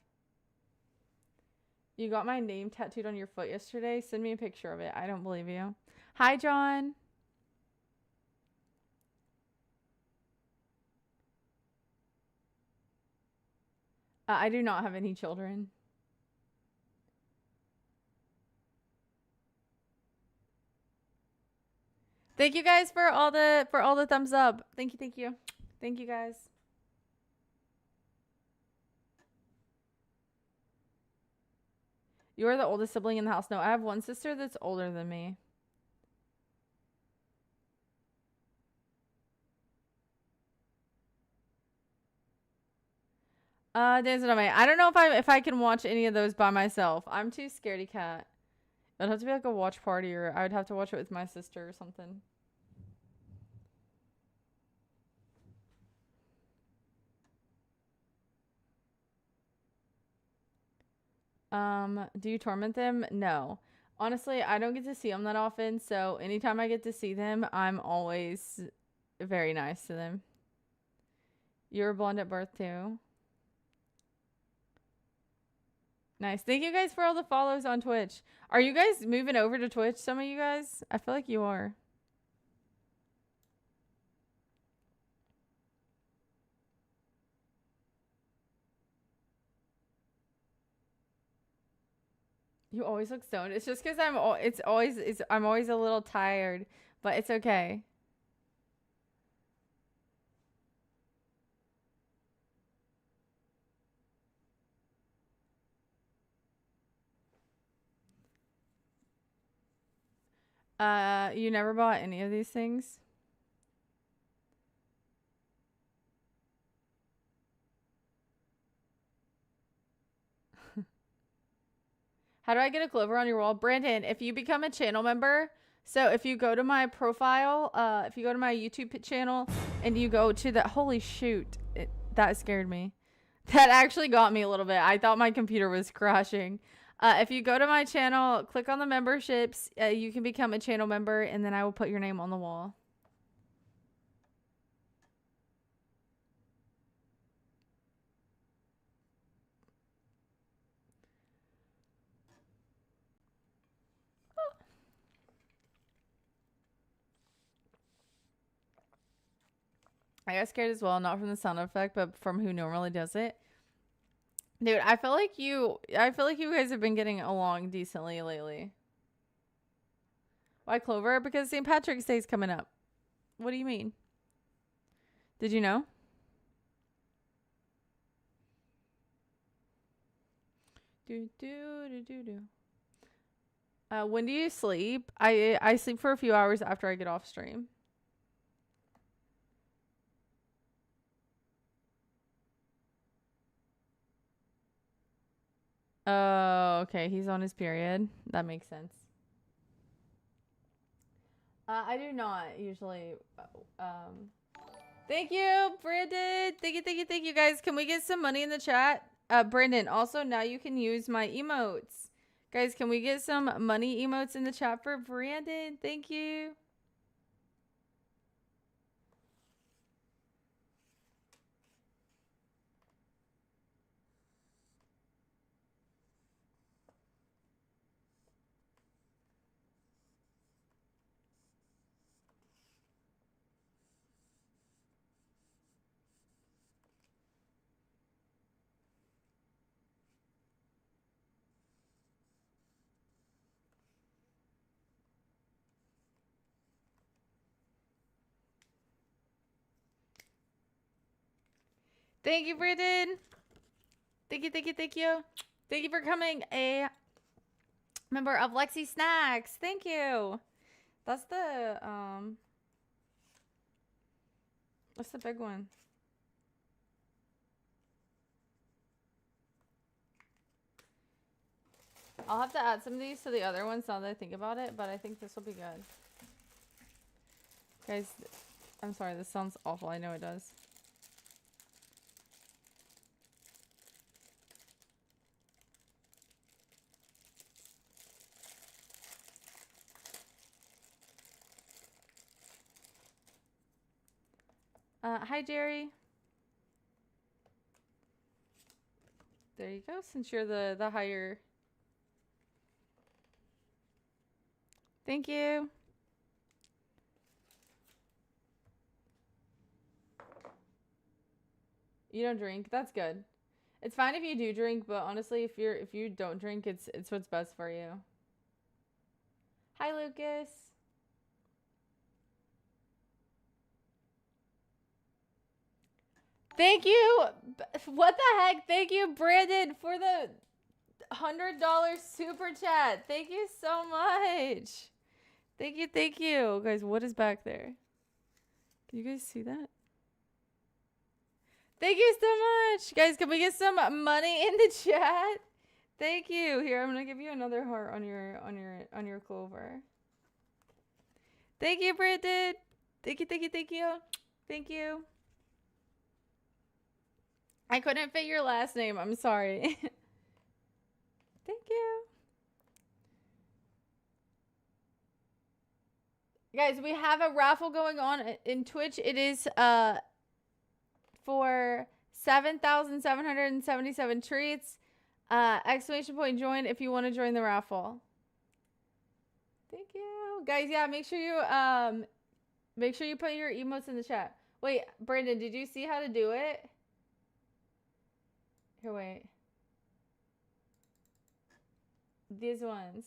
You got my name tattooed on your foot yesterday? Send me a picture of it. I don't believe you. Hi, John. I do not have any children. Thank you guys for all the thumbs up. Thank you. Thank you guys. You are the oldest sibling in the house. No, I have one sister that's older than me. Dancing on Me. I don't know if I can watch any of those by myself. I'm too scaredy cat. It'd have to be like a watch party, or I would have to watch it with my sister or something. Do you torment them? No. Honestly, I don't get to see them that often, so anytime I get to see them, I'm always very nice to them. You were blonde at birth too. Nice. Thank you guys for all the follows on Twitch. Are you guys moving over to Twitch, some of you guys? I feel like you are. You always look stoned. It's just because I'm always a little tired, but it's okay. You never bought any of these things? How do I get a clover on your wall? Brandon, if you become a channel member, so if you go to my profile, if you go to my YouTube channel and you go to the, holy shoot, that scared me. That actually got me a little bit. I thought my computer was crashing. If you go to my channel, click on the memberships, you can become a channel member, and then I will put your name on the wall. I got scared as well, not from the sound effect, but from who normally does it. Dude, I feel like you guys have been getting along decently lately. Why Clover? Because St. Patrick's Day is coming up. What do you mean? Did you know? When do you sleep? I sleep for a few hours after I get off stream. Oh, okay. He's on his period. That makes sense. I do not usually. Thank you, Brandon. Thank you, guys. Can we get some money in the chat? Brandon, also now you can use my emotes. Guys, can we get some money emotes in the chat for Brandon? Thank you. Thank you, Brandon. Thank you. Thank you for coming. A member of Lexi Snacks. Thank you. That's the big one. I'll have to add some of these to the other ones now that I think about it, but I think this will be good. Guys, I'm sorry, this sounds awful. I know it does. Hi, Jerry. There you go, since you're the higher. Thank you. You don't drink? That's good. It's fine if you do drink, but honestly, if you don't drink, it's what's best for you. Hi, Lucas. Thank you. What the heck? Thank you, Brandon, for the $100 super chat. Thank you so much. Thank you. Guys, what is back there? Can you guys see that? Thank you so much. Guys, can we get some money in the chat? Thank you. Here, I'm going to give you another heart on your Clover. Thank you, Brandon. Thank you. Thank you. I couldn't fit your last name. I'm sorry. Thank you. Guys, we have a raffle going on in Twitch. It is for 7,777 treats. Exclamation point join if you want to join the raffle. Thank you. Guys, yeah, make sure you put your emotes in the chat. Wait, Brandon, did you see how to do it? Here, wait. These ones.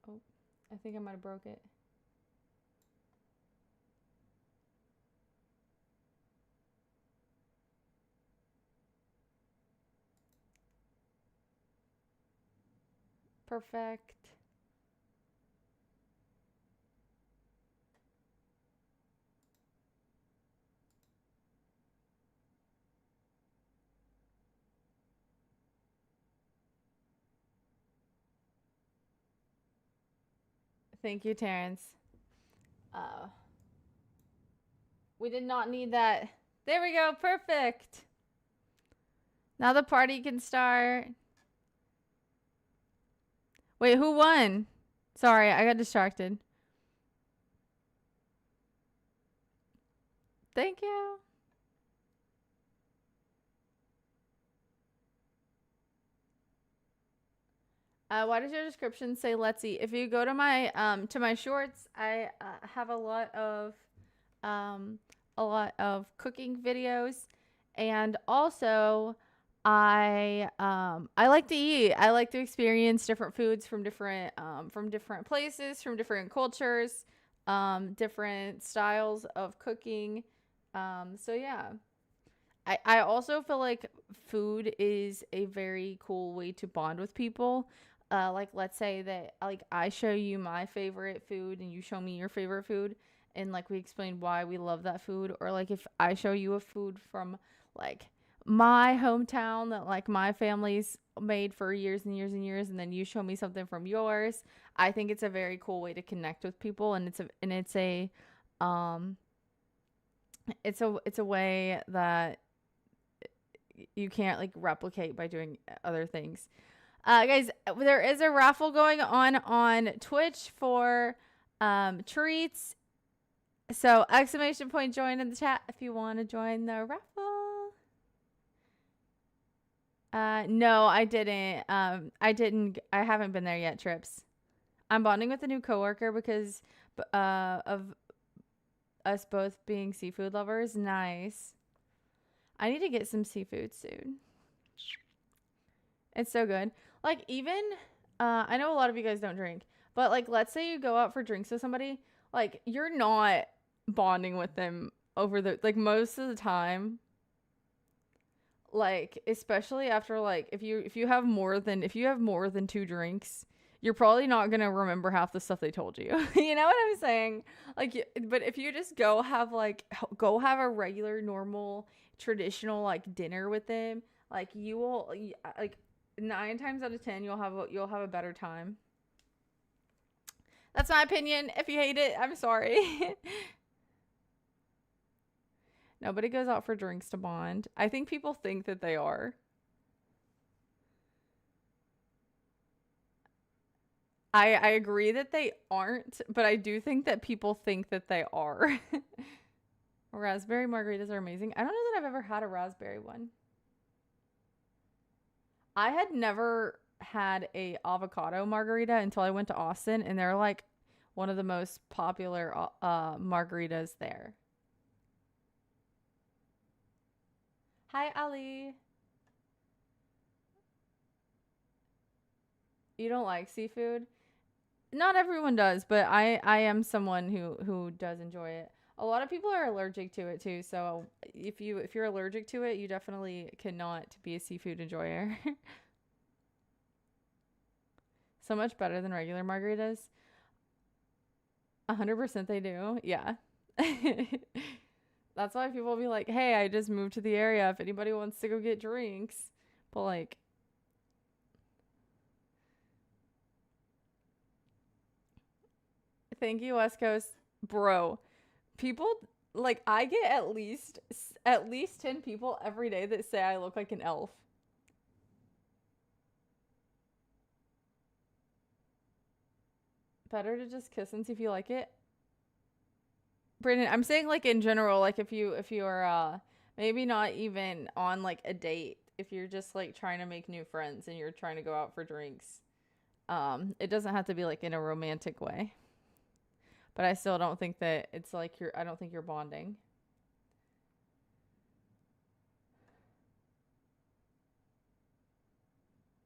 Oh, I think I might have broke it. Perfect. Thank you, Terrence. We did not need that. There we go. Perfect. Now the party can start. Wait, who won? Sorry, I got distracted. Thank you. Why does your description say let's eat? If you go to my shorts, I have a lot of cooking videos, and also I like to eat. I like to experience different foods from different places, from different cultures, different styles of cooking. So yeah. I also feel like food is a very cool way to bond with people. Like let's say that like I show you my favorite food and you show me your favorite food, and like we explain why we love that food, or like if I show you a food from like my hometown that like my family's made for years and years and years, and then you show me something from yours. I think it's a very cool way to connect with people, and it's a way that you can't like replicate by doing other things. Guys, there is a raffle going on Twitch for treats. So exclamation point join in the chat if you want to join the raffle. No, I didn't. I haven't been there yet, Trips. I'm bonding with a new coworker because of us both being seafood lovers. Nice. I need to get some seafood soon. It's so good. Like even, I know a lot of you guys don't drink, but like let's say you go out for drinks with somebody, like you're not bonding with them over the, like most of the time. Like especially after like if you have more than 2 drinks, you're probably not gonna remember half the stuff they told you. You know what I'm saying? Like, but if you just go have a regular, normal, traditional like dinner with them, like you will like 9 times out of 10 you'll have a better time. That's my opinion. If you hate it, I'm sorry. Nobody goes out for drinks to bond. I think people think that they are. I agree that they aren't, but I do think that people think that they are. Raspberry margaritas are amazing. I don't know that I've ever had a raspberry one. I had never had a avocado margarita until I went to Austin, and they're like one of the most popular margaritas there. Hi, Ali. You don't like seafood? Not everyone does, but I am someone who does enjoy it. A lot of people are allergic to it too, so if you're allergic to it, you definitely cannot be a seafood enjoyer. So much better than regular margaritas. 100% they do. Yeah. That's why people be like, "Hey, I just moved to the area. If anybody wants to go get drinks." But like thank you, West Coast. Bro, people like I get at least 10 people every day that say I look like an elf. Better to just kiss and see if you like it. Brandon, I'm saying like in general, like if you're maybe not even on like a date, if you're just like trying to make new friends and you're trying to go out for drinks, it doesn't have to be like in a romantic way. But I still don't think that it's like I don't think you're bonding.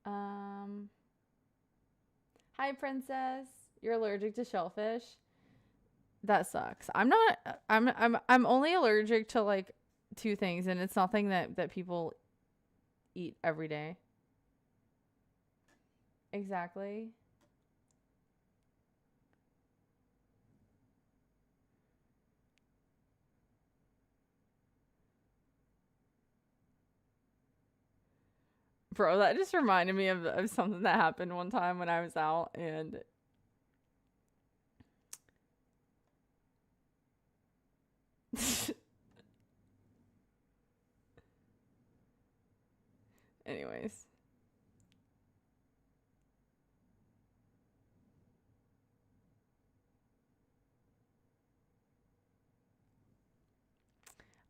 Hi, princess. You're allergic to shellfish? That sucks. I'm not. I'm only allergic to like 2 things, and it's nothing that people eat every day. Exactly. Bro, that just reminded me of something that happened one time when I was out, and Anyways.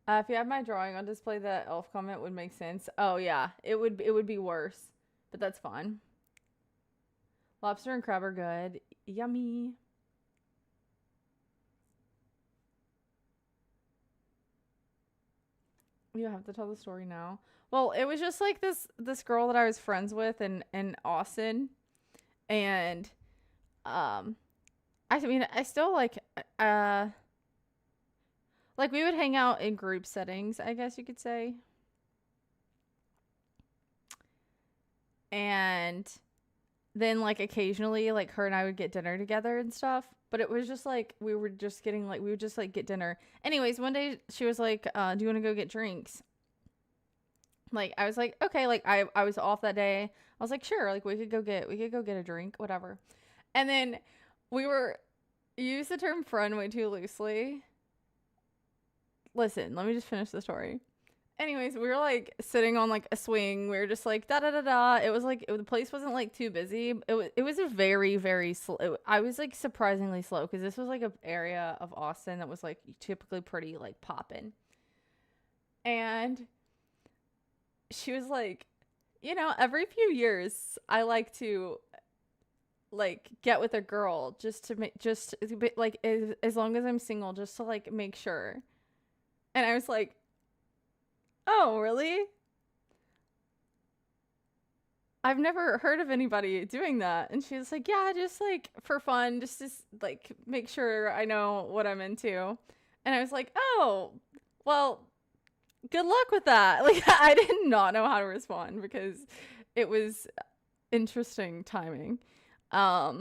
If you have my drawing on display, the elf comment would make sense. Oh yeah, it would be worse, but that's fine. Lobster and crab are good. Yummy. You have to tell the story now. Well, it was just like this girl that I was friends with in Austin, and I mean I still like we would hang out in group settings, I guess you could say. And then like occasionally like her and I would get dinner together and stuff. But it was just like we were just getting like we would just like get dinner. Anyways, one day she was like, do you want to go get drinks? Like I was like, okay, like I was off that day. I was like, sure, like we could go get a drink, whatever. And then we were use the term friend way too loosely. Listen, let me just finish the story. Anyways, we were like sitting on like a swing. We were just like da da da da. It was like the place wasn't like too busy. It was a very very slow. I was like surprisingly slow because this was like an area of Austin that was like typically pretty like poppin'. And she was like, you know, every few years I like to like get with a girl just to make like as long as I'm single, just to like make sure. And I was like, oh, really? I've never heard of anybody doing that. And she was like, yeah, just like for fun, just to like make sure I know what I'm into. And I was like, oh, well, good luck with that. Like I did not know how to respond because it was interesting timing. I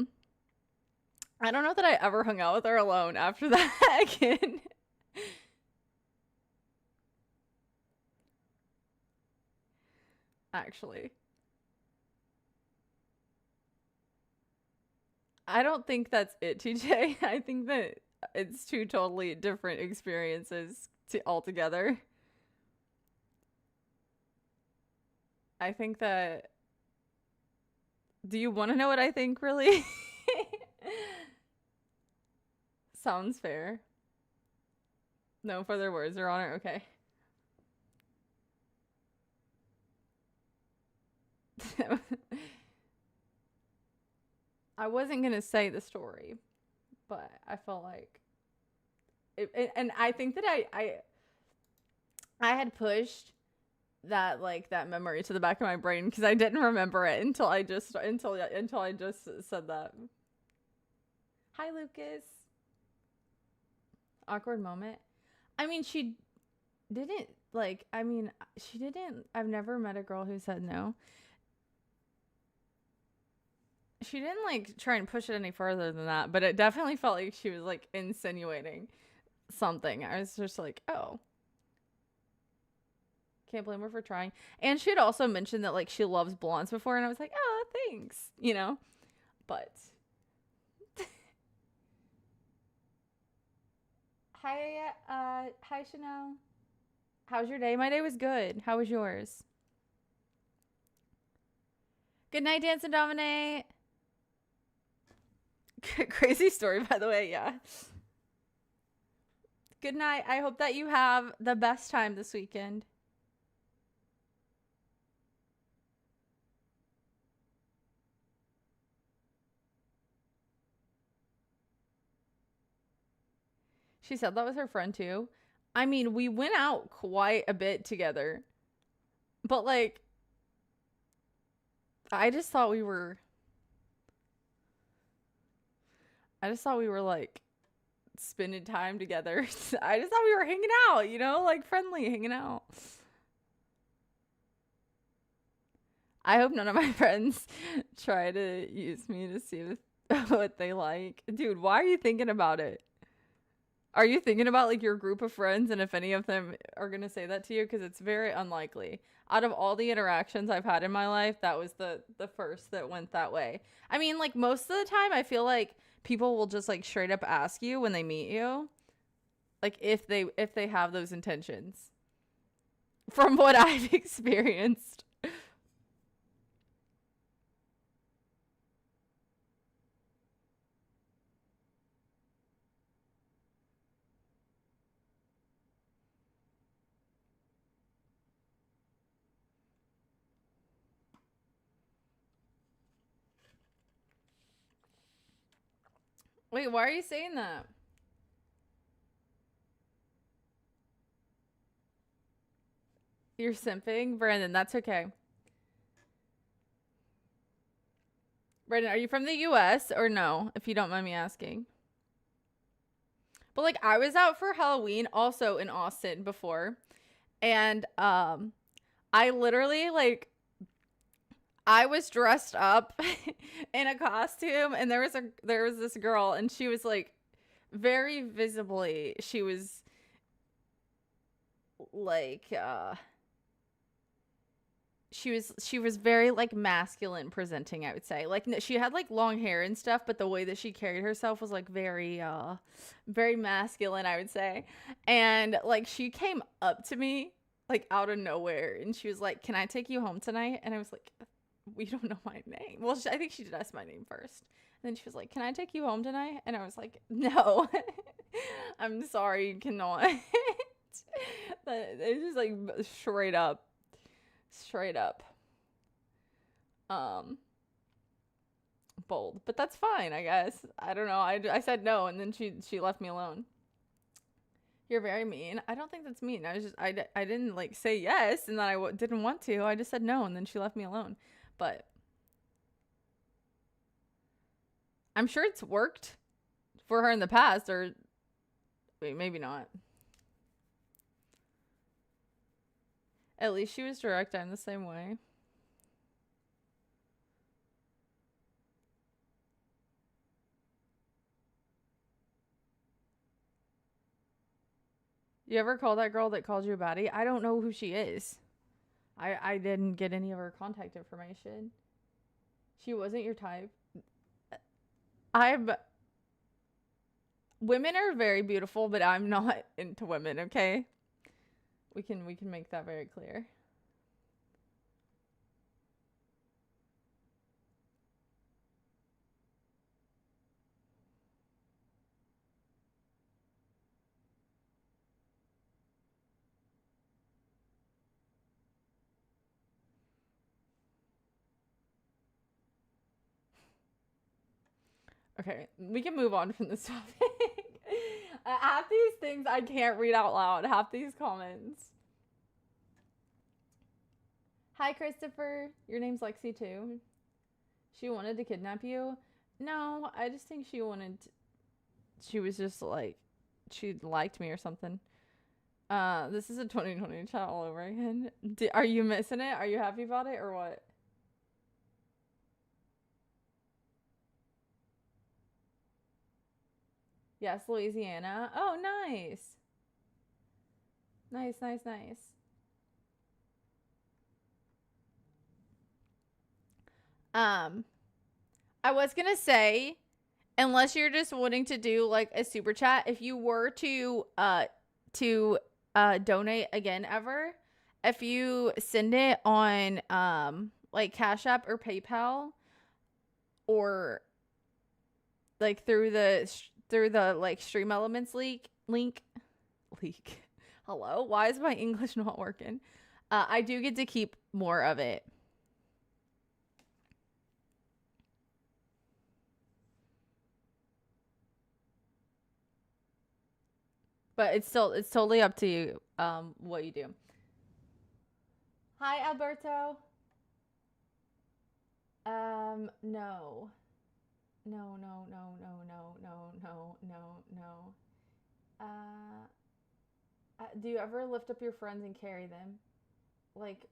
don't know that I ever hung out with her alone after that again. Actually, I don't think that's it, TJ. I think that it's two totally different experiences altogether. I think that. Do you want to know what I think, really? Sounds fair. No further words, Your Honor. Okay. I wasn't gonna say the story, but I felt like and I think that I had pushed that like that memory to the back of my brain because I didn't remember it until I just said that. Hi, Lucas. Awkward moment. I mean, she didn't like. I mean, she didn't. I've never met a girl who said no. She didn't like try and push it any further than that, but it definitely felt like she was like insinuating something. I was just like, oh, can't blame her for trying. And she had also mentioned that like she loves blondes before, and I was like, oh, thanks, you know. But hi Chanel. How's your day? My day was good. How was yours? Good night, Dance and Dominate. Crazy story, by the way. Yeah. Good night. I hope that you have the best time this weekend. She said that was her friend too. I mean, we went out quite a bit together. But like I just thought we were like spending time together. I just thought we were hanging out, you know, like friendly, hanging out. I hope none of my friends try to use me to see what they like. Dude, why are you thinking about it? Are you thinking about like your group of friends and if any of them are going to say that to you? Because it's very unlikely. Out of all the interactions I've had in my life, that was the first that went that way. I mean, like most of the time, I feel like people will just like straight up ask you when they meet you, like if they have those intentions. From what I've experienced. Wait, why are you saying that? You're simping? Brandon, that's okay. Brandon, are you from the US or no? If you don't mind me asking. But like I was out for Halloween also in Austin before. And I literally like I was dressed up in a costume and there was this girl and she was like very visibly she was like she was very like masculine presenting, I would say. Like she had like long hair and stuff, but the way that she carried herself was like very masculine, I would say. And like she came up to me like out of nowhere and she was like, "Can I take you home tonight?" And I was like, "We don't know my name." Well, I think she did ask my name first. And then she was like, "Can I take you home tonight?" And I was like, "No." I'm sorry, you cannot. It's just like straight up bold, but that's fine, I guess. I don't know. I said no and then she left me alone. You're very mean. I don't think that's mean. I was just I didn't like say yes and then didn't want to. I just said no and then she left me alone. But I'm sure it's worked for her in the past, or wait, maybe not. At least she was direct. I'm the same way. You ever call that girl that called you a baddie? I don't know who she is. I didn't get any of her contact information. She wasn't your type. Women are very beautiful, but I'm not into women, okay? We can make that very clear. Okay, we can move on from this topic. Half these things I can't read out loud. Half these comments. Hi, Christopher. Your name's Lexi, too. She wanted to kidnap you? No, I just think she was just like, she liked me or something. This is a 2020 chat all over again. Are you missing it? Are you happy about it or what? Yes, Louisiana. Oh, nice. Nice, nice, nice. Um, I was gonna say, unless you're just wanting to do like a super chat, if you were to donate again ever, if you send it on like Cash App or PayPal or like through the like Stream Elements link. Hello, why is my English not working? I do get to keep more of it. But it's totally up to you what you do. Hi, Alberto. No. No, no, no, no, no, no, no, no, no. Do you ever lift up your friends and carry them? Like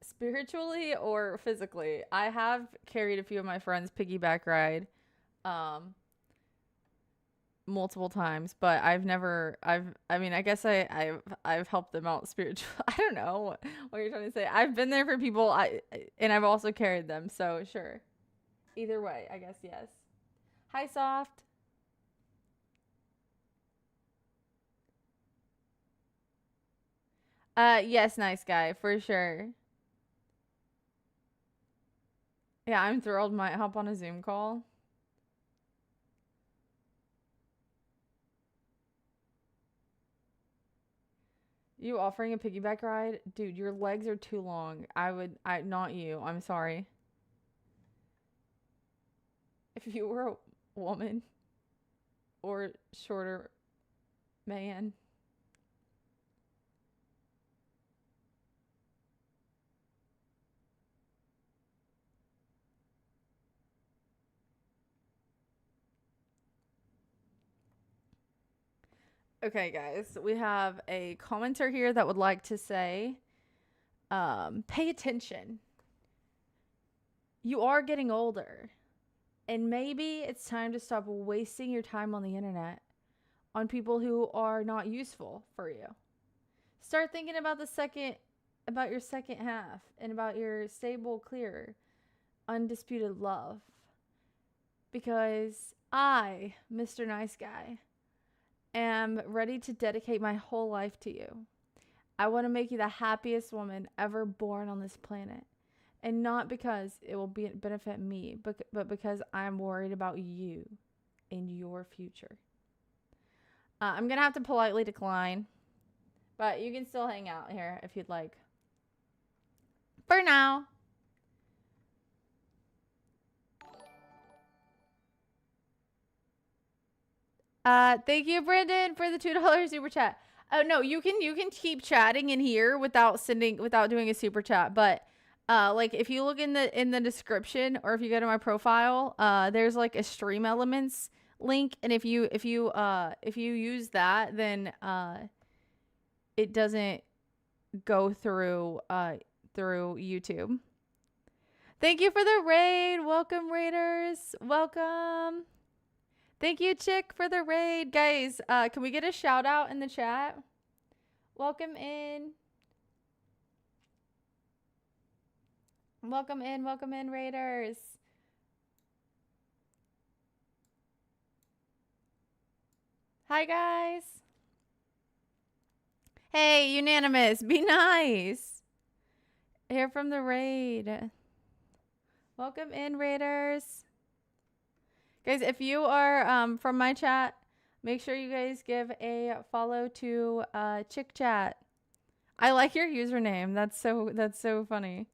spiritually or physically? I have carried a few of my friends piggyback ride multiple times, but I mean, I guess I've helped them out spiritually. I don't know what you're trying to say. I've been there for people and I've also carried them, so sure. Either way, I guess yes. Hi, Soft. Yes, nice guy, for sure. Yeah, I'm thrilled. Might hop on a Zoom call. You offering a piggyback ride? Dude, your legs are too long. Not you. I'm sorry. If you were a woman, or shorter man. Okay, guys, we have a commenter here that would like to say, pay attention. You are getting older, and maybe it's time to stop wasting your time on the internet on people who are not useful for you. Start thinking about your second half and about your stable, clear, undisputed love. Because I, Mr. Nice Guy, am ready to dedicate my whole life to you. I want to make you the happiest woman ever born on this planet. And not because it will benefit me, but because I'm worried about you and your future. I'm going to have to politely decline. But you can still hang out here if you'd like. For now. Thank you, Brandon, for the $2 super chat. Oh no, you can keep chatting in here without doing a super chat. But like if you look in the description, or if you go to my profile, there's like a stream elements link, and if you use that, then it doesn't go through YouTube. Thank you for the raid. Welcome, raiders. Welcome. Thank you, Chick, for the raid. Guys, can we get a shout out in the chat? Welcome in. Welcome in, raiders. Hi, guys. Hey, unanimous. Be nice. Here from the raid. Welcome in, raiders. Guys, if you are from my chat, make sure you guys give a follow to Chick Chat. I like your username. That's so funny.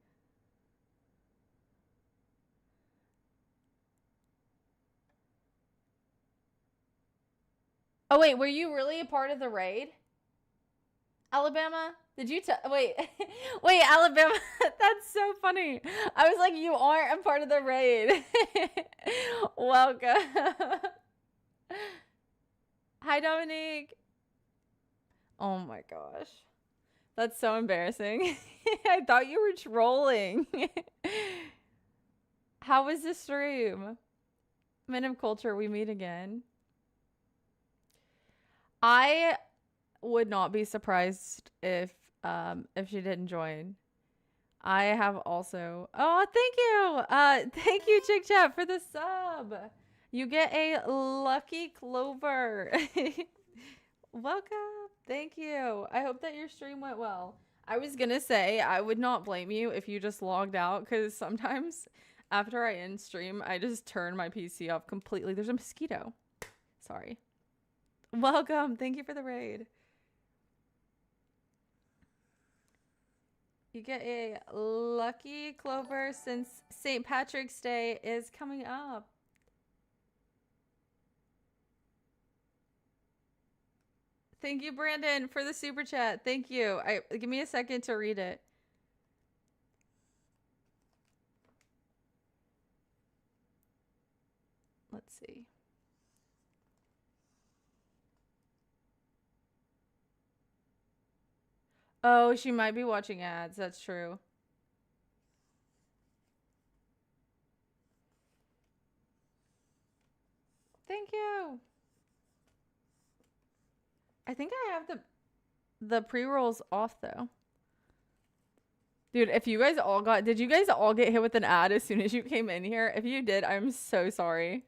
Oh wait, were you really a part of the raid? Alabama? Did you wait, Alabama, that's so funny. I was like, you aren't a part of the raid. Welcome. Hi, Dominique. Oh my gosh. That's so embarrassing. I thought you were trolling. How was the stream? Men of Culture, we meet again. I would not be surprised if she didn't join. I have also. Oh, thank you. Thank you, Chick Chat, for the sub. You get a lucky clover. Welcome. Thank you. I hope that your stream went well. I was gonna say I would not blame you if you just logged out, because sometimes after I end stream, I just turn my PC off completely. There's a mosquito. Sorry. Welcome. Thank you for the raid. You get a lucky clover since St. Patrick's Day is coming up. Thank you, Brandon, for the super chat. Thank you. Give me a second to read it. Let's see. Oh, she might be watching ads. That's true. Thank you. I think I have the pre-rolls off though. Dude, if you guys all did you guys all get hit with an ad as soon as you came in here? If you did, I'm so sorry.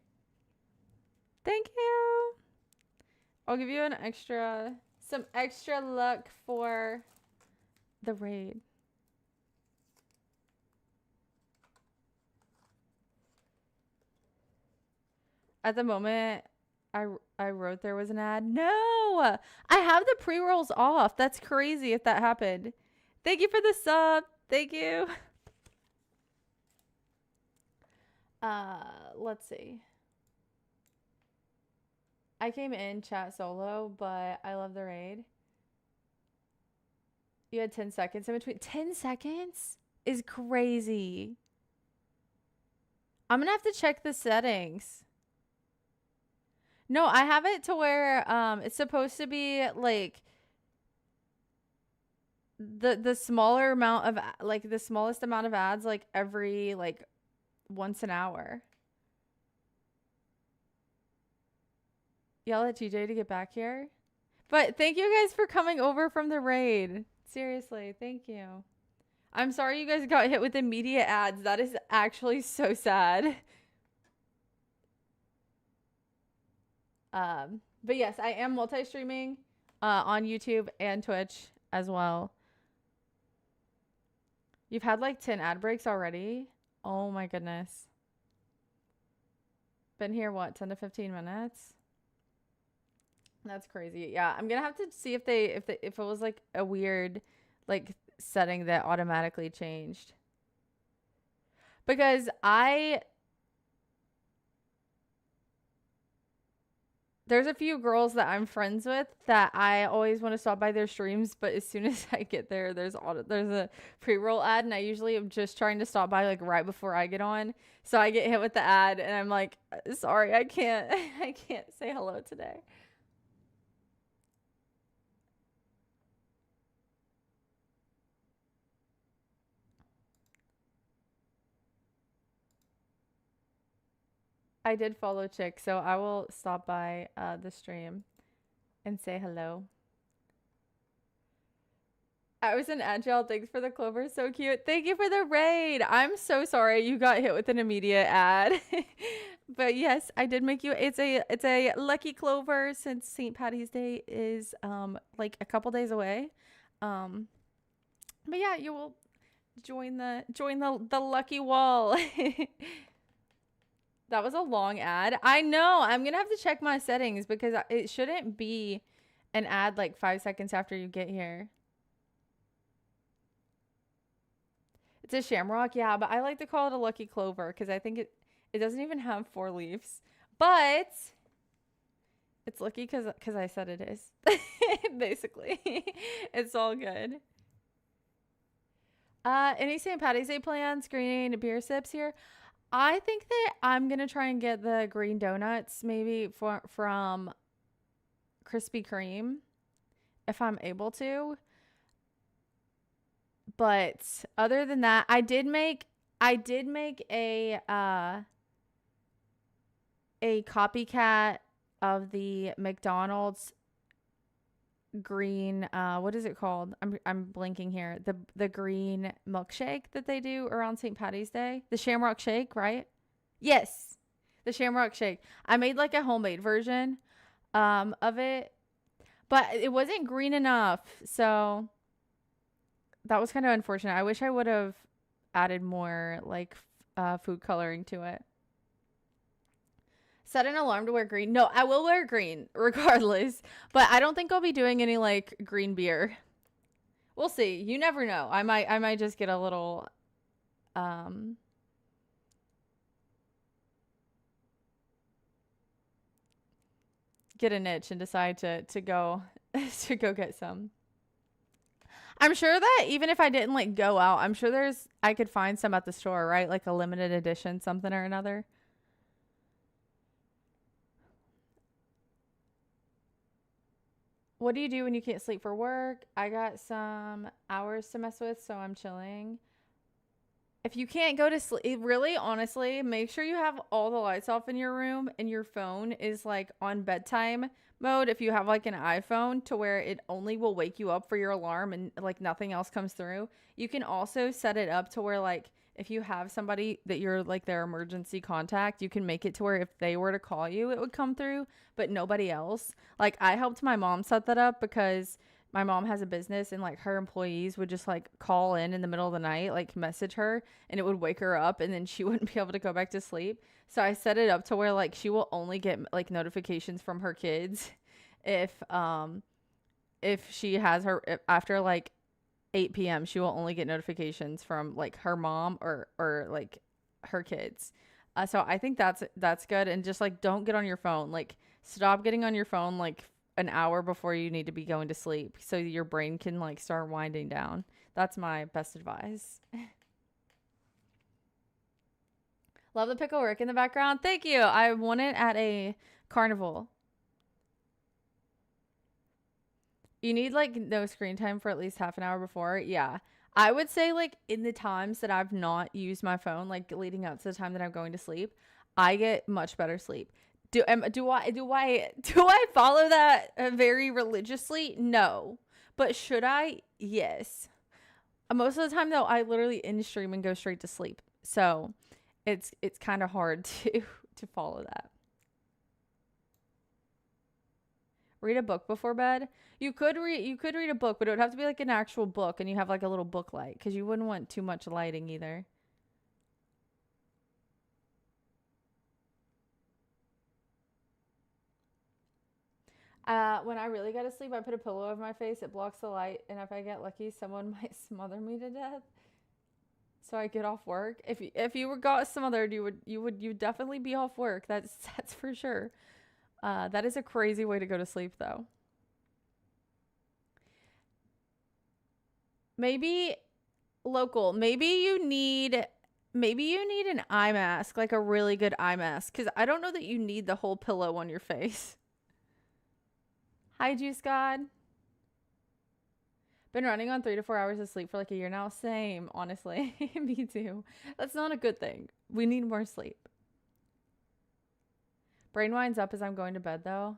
Thank you. I'll give you some extra luck for the raid. At the moment, I wrote there was an ad. No! I have the pre-rolls off. That's crazy if that happened. Thank you for the sub. Thank you. Let's see. I came in chat solo, but I love the raid. You had 10 seconds in between. 10 seconds is crazy. I'm gonna have to check the settings. No, I have it to where it's supposed to be like the smaller amount of like the smallest amount of ads like every like once an hour. Yell at TJ to get back here. But thank you guys for coming over from the raid. Seriously, thank you. I'm sorry you guys got hit with immediate ads. That is actually so sad. But yes, I am multi-streaming on YouTube and Twitch as well. You've had like 10 ad breaks already? Oh my goodness. Been here, what, 10 to 15 minutes? That's crazy. Yeah, I'm gonna have to see if it was like a weird like setting that automatically changed. Because there's a few girls that I'm friends with that I always want to stop by their streams, but as soon as I get there, there's a pre-roll ad, and I usually am just trying to stop by like right before I get on. So I get hit with the ad, and I'm like, sorry, I can't say hello today. I did follow Chick, so I will stop by the stream and say hello. I was in Agile. Thanks for the clover. So cute. Thank you for the raid. I'm so sorry you got hit with an immediate ad. But yes, I did make you. It's a lucky clover since St. Patty's Day is like a couple days away. But yeah, you will join the lucky wall. That was a long ad. I know. I'm gonna have to check my settings because it shouldn't be an ad like 5 seconds after you get here. It's a shamrock, yeah, but I like to call it a lucky clover because I think it doesn't even have 4 leaves. But it's lucky because I said it is. Basically. It's all good. Any St. Patty's Day plans? Green beer sips here? I think that I'm going to try and get the green donuts maybe from Krispy Kreme if I'm able to. But other than that, I did make a copycat of the McDonald's green what is it called? I'm blinking here. The green milkshake that they do around St. Patty's Day. The Shamrock Shake, right? Yes. The Shamrock Shake. I made like a homemade version of it, but it wasn't green enough. So that was kind of unfortunate. I wish I would have added more like food coloring to it. Set an alarm to wear green. No, I will wear green regardless, but I don't think I'll be doing any like green beer. We'll see. You never know. I might just get a little get an itch and decide to go to go get some. I'm sure that even if I didn't like go out, I'm sure I could find some at the store, right? Like a limited edition, something or another. What do you do when you can't sleep for work? I got some hours to mess with, so I'm chilling. If you can't go to sleep, really, honestly, make sure you have all the lights off in your room and your phone is like on bedtime mode. If you have like an iPhone to where it only will wake you up for your alarm and like nothing else comes through. You can also set it up to where like if you have somebody that you're like their emergency contact, you can make it to where if they were to call you, it would come through, but nobody else. Like I helped my mom set that up because my mom has a business and like her employees would just like call in the middle of the night, like message her, and it would wake her up and then she wouldn't be able to go back to sleep. So I set it up to where like she will only get like notifications from her kids if she has her after like 8 p.m. she will only get notifications from like her mom or like her kids. So I think that's good. And just like don't get on your phone. Like stop getting on your phone like an hour before you need to be going to sleep so your brain can like start winding down. That's my best advice. Love the pickle Rick in the background. Thank you. I won it at a carnival. You need like no screen time for at least half an hour before. Yeah. I would say like in the times that I've not used my phone, like leading up to the time that I'm going to sleep, I get much better sleep. Do I follow that very religiously? No. But should I? Yes. Most of the time though, I literally in stream and go straight to sleep. So it's kind of hard to follow that. Read a book before bed. You could read a book, but it would have to be like an actual book, and you have like a little book light because you wouldn't want too much lighting either. When I really gotta sleep, I put a pillow over my face. It blocks the light, and if I get lucky, someone might smother me to death. So I get off work. If you were got smothered, you'd definitely be off work. That's for sure. That is a crazy way to go to sleep, though. Maybe local. Maybe you need an eye mask, like a really good eye mask, because I don't know that you need the whole pillow on your face. Hi, Juice God. Been running on 3 to 4 hours of sleep for like a year now. Same, honestly. Me too. That's not a good thing. We need more sleep. Brain winds up as I'm going to bed, though.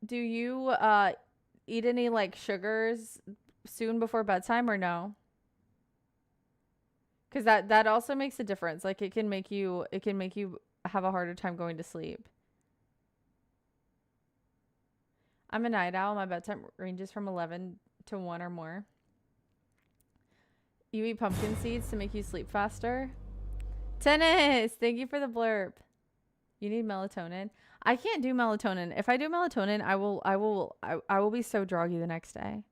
Do you eat any like sugars soon before bedtime or no? Because that also makes a difference. Like it can make you have a harder time going to sleep. I'm a night owl. My bedtime ranges from 11 to 1 or more. You eat pumpkin seeds to make you sleep faster. Tennis, thank you for the blurb. You need melatonin. I can't do melatonin. If I do melatonin, I will be so droggy the next day.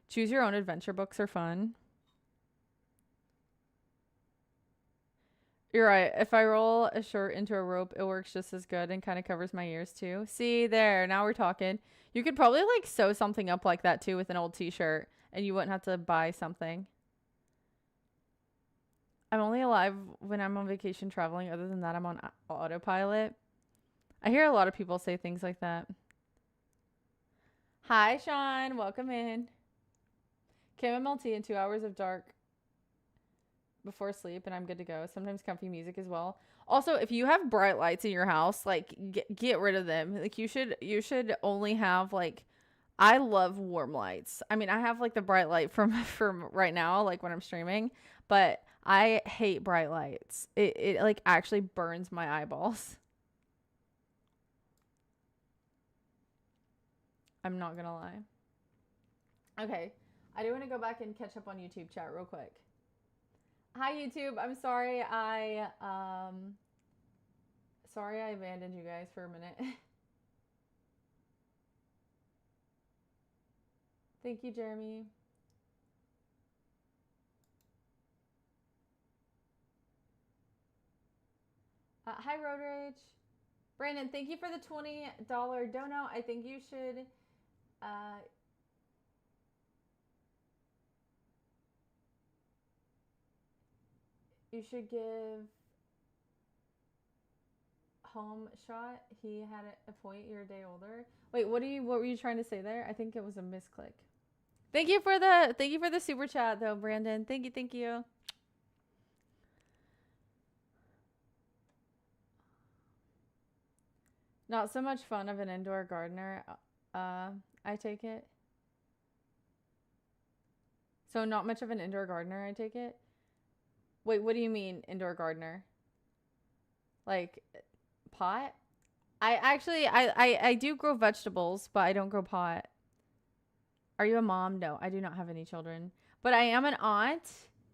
Choose your own adventure books are fun. You're right. If I roll a shirt into a rope, it works just as good and kind of covers my ears too. See there, now we're talking. You could probably like sew something up like that too with an old t-shirt and you wouldn't have to buy something. I'm only alive when I'm on vacation traveling. Other than that, I'm on autopilot. I hear a lot of people say things like that. Hi, Sean. Welcome in. Chamomile tea and 2 hours of dark before sleep, and I'm good to go. Sometimes comfy music as well. Also, if you have bright lights in your house, like get rid of them. Like you should only have like. I love warm lights. I mean, I have like the bright light from right now, like when I'm streaming, but I hate bright lights. It like actually burns my eyeballs. I'm not gonna lie. Okay, I do want to go back and catch up on YouTube chat real quick. Hi YouTube. I'm sorry I abandoned you guys for a minute. Thank you, Jeremy. Hi, Road Rage. Brandon, thank you for the $20 dono. I think you should give Home shot. He had a point. You're a day older. Wait, what were you trying to say there? I think it was a misclick. Thank you for the super chat though, Brandon. Thank you. Not so much fun of an indoor gardener. I take it. So not much of an indoor gardener, I take it. Wait, what do you mean indoor gardener? Like pot? I do grow vegetables, but I don't grow pot. Are you a mom? No, I do not have any children. But I am an aunt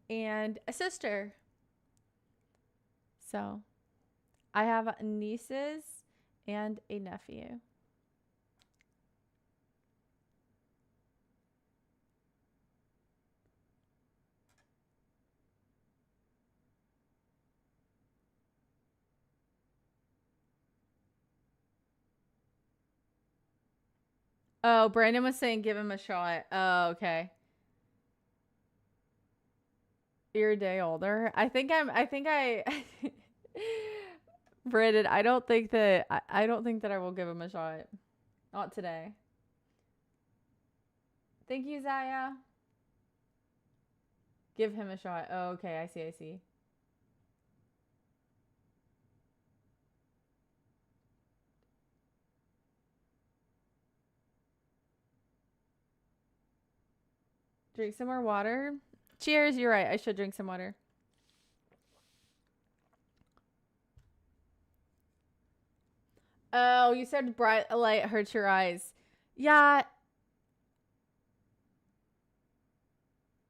and a sister. So I have nieces and a nephew. Oh, Brandon was saying give him a shot. Oh, okay. You're a day older. I think I Brandon, I don't think that I will give him a shot. Not today. Thank you, Zaya. Give him a shot. Oh, okay, I see, I see. Drink some more water. Cheers, you're right. I should drink some water. Oh, you said bright light hurts your eyes. Yeah,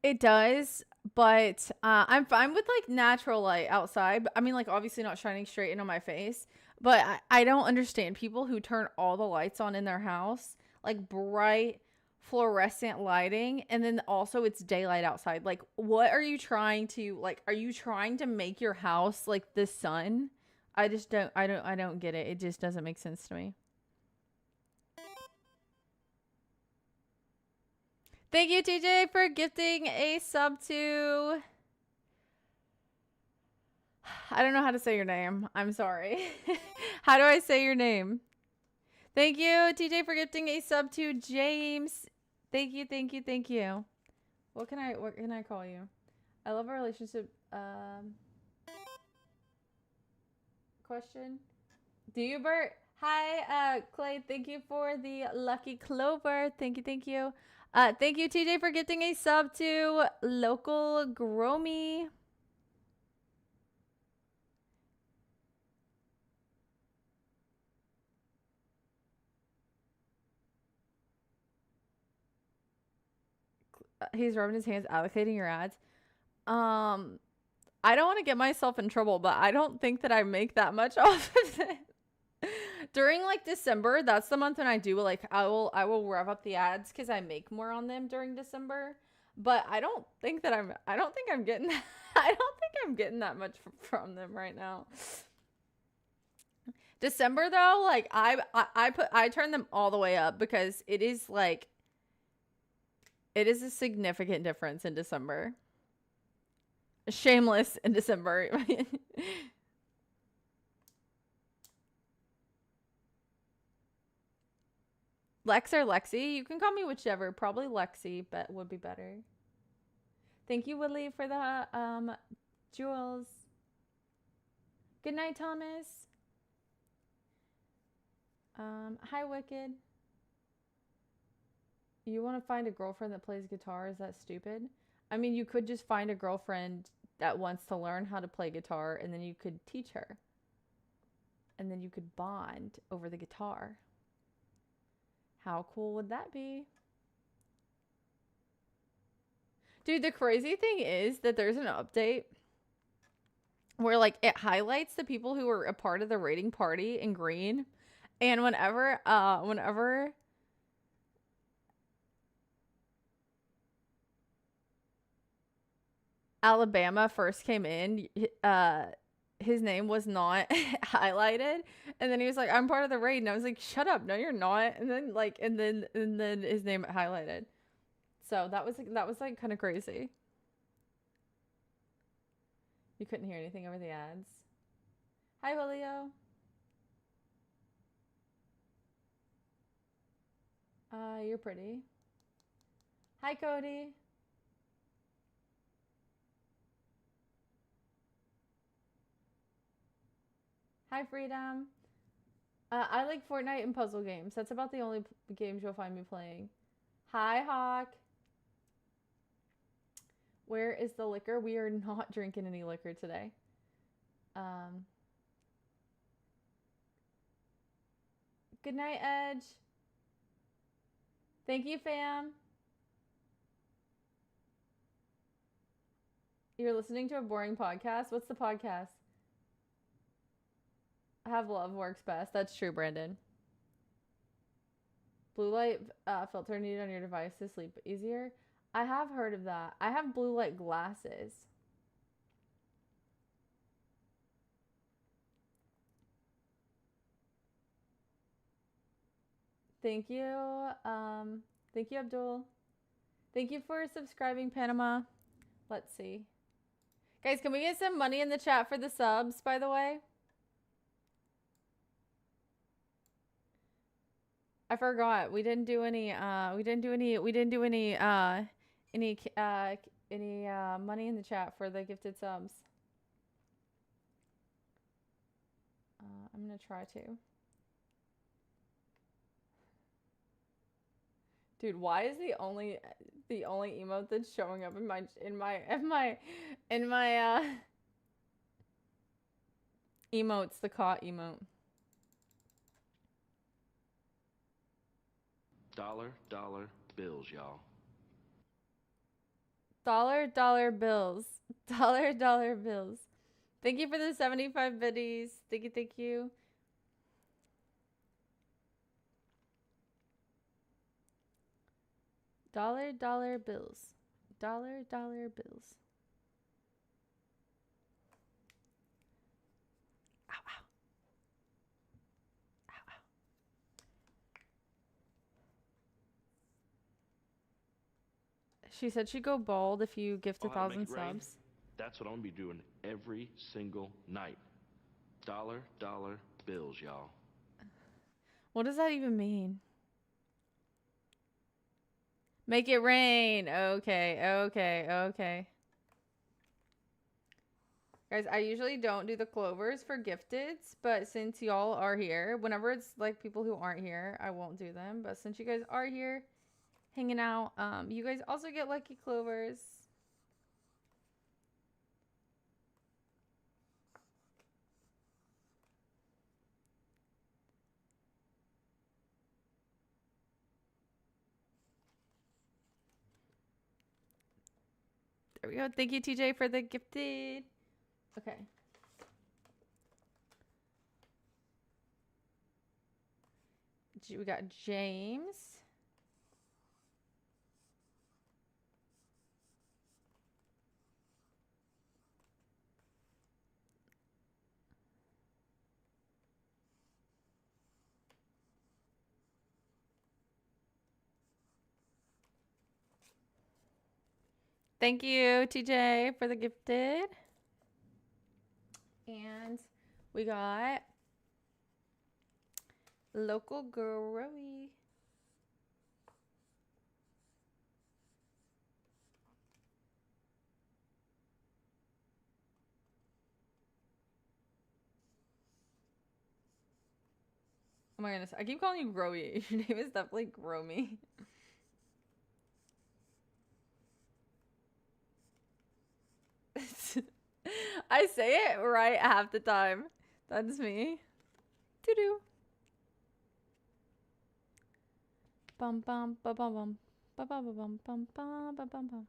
it does, but I'm fine with like natural light outside. I mean, like obviously not shining straight into my face, but I don't understand people who turn all the lights on in their house, like bright fluorescent lighting, and then also it's daylight outside. Like, what are you trying to like? Are you trying to make your house like the sun? I just don't. I don't get it. It just doesn't make sense to me. Thank you, TJ, for gifting a sub to. I don't know how to say your name. I'm sorry. How do I say your name? Thank you, TJ, for gifting a sub to James. Thank you, thank you, thank you. What can I call you? I love our relationship. Question. Do you, Bert? Hi, Clay. Thank you for the lucky clover. Thank you, thank you. Thank you, TJ, for gifting a sub to local Gromy. He's rubbing his hands, allocating your ads. I don't want to get myself in trouble, but I don't think that I make that much off of it. During like December, that's the month when I do like I will rev up the ads because I make more on them during December. But I don't think I'm getting I don't think I'm getting that much from them right now. December though, like I turn them all the way up because it is like it is a significant difference in December. Shameless in December. Lex or Lexi? You can call me whichever. Probably Lexi, but would be better. Thank you, Woodley, for the jewels. Good night, Thomas. Hi, Wicked. You want to find a girlfriend that plays guitar? Is that stupid? I mean, you could just find a girlfriend that wants to learn how to play guitar, and then you could teach her. And then you could bond over the guitar. How cool would that be? Dude, the crazy thing is that there's an update where like it highlights the people who were a part of the raiding party in green. And whenever Alabama first came in, his name was not highlighted, and then he was like, "I'm part of the raid," and I was like, "Shut up, no, you're not." And then his name highlighted. So that was like kind of crazy. You couldn't hear anything over the ads. Hi, Julio. You're pretty. Hi, Cody. Hi, Freedom. I like Fortnite and puzzle games. That's about the only games you'll find me playing. Hi, Hawk. Where is the liquor? We are not drinking any liquor today. Good night, Edge. Thank you, fam. You're listening to a boring podcast? What's the podcast? Have love works best. That's true, Brandon. Blue light filter needed on your device to sleep easier. I have heard of that. I have blue light glasses. Thank you. Thank you, Abdul. Thank you for subscribing, Panama. Let's see. Guys, can we get some money in the chat for the subs, by the way? I forgot. We didn't do any money in the chat for the gifted subs. I'm gonna try to. Dude, why is the only emote that's showing up in my emotes the caught emote? Dollar bills, y'all. Dollar bills. Dollar bills. Thank you for the 75 biddies. Thank you. Dollar bills. Dollar bills. Ow, ow. Ow, ow. She said she'd go bald if you gift 1,000 subs. That's what I'm gonna be doing every single night. Dollar bills, y'all. What does that even mean? Make it rain. Okay. Guys, I usually don't do the clovers for gifteds, but since y'all are here, whenever it's like people who aren't here, I won't do them. But since you guys are here hanging out, you guys also get lucky clovers. There we go. Thank you, TJ, for the gifted. Okay. We got James. Thank you, TJ, for the gifted. And we got Local Growy. Oh my goodness. I keep calling you Growy. Your name is definitely Gromy. I say it right half the time. That's me. Doo-doo. Bum bum bum bum bum bum bum bum bum bum bum bum.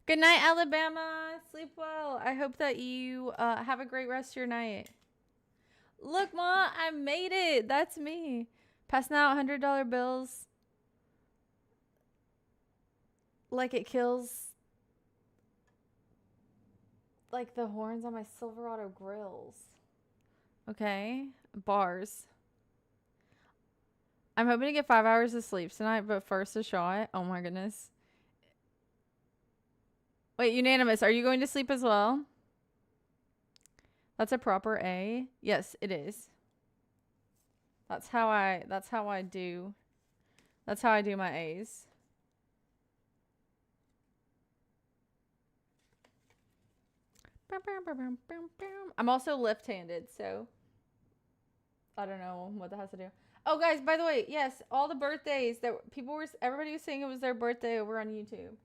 Good night, Alabama. Sleep well. I hope that you have a great rest of your night. Look, Ma, I made it. That's me. Passing out $100 bills. Like it kills like the horns on my Silverado grills. Okay. Bars. I'm hoping to get 5 hours of sleep tonight, but first a shot. Oh my goodness. Wait, unanimous. Are you going to sleep as well? That's a proper A. Yes, it is. That's how I do. That's how I do my A's. I'm also left-handed, so I don't know what that has to do. Oh, guys, by the way, yes, all the birthdays that everybody was saying it was their birthday over on YouTube.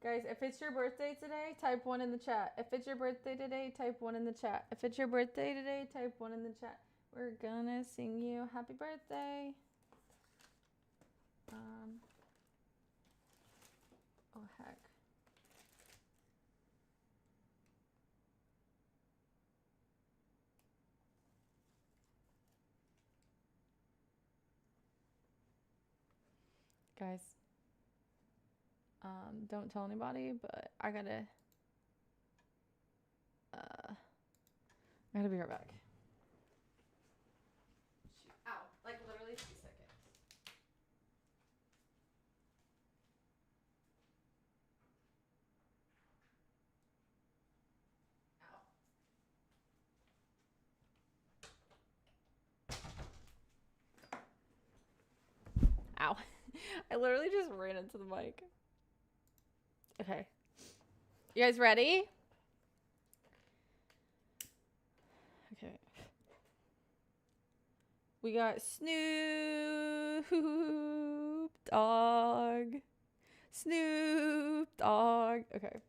Guys, if it's your birthday today, type 1 in the chat. If it's your birthday today, type 1 in the chat. If it's your birthday today, type 1 in the chat. We're gonna sing you happy birthday. Oh, heck. Guys, don't tell anybody, but I gotta be right back. Ow. I literally just ran into the mic. Okay. You guys ready? Okay. We got Snoop Dogg. Snoop Dogg. Okay.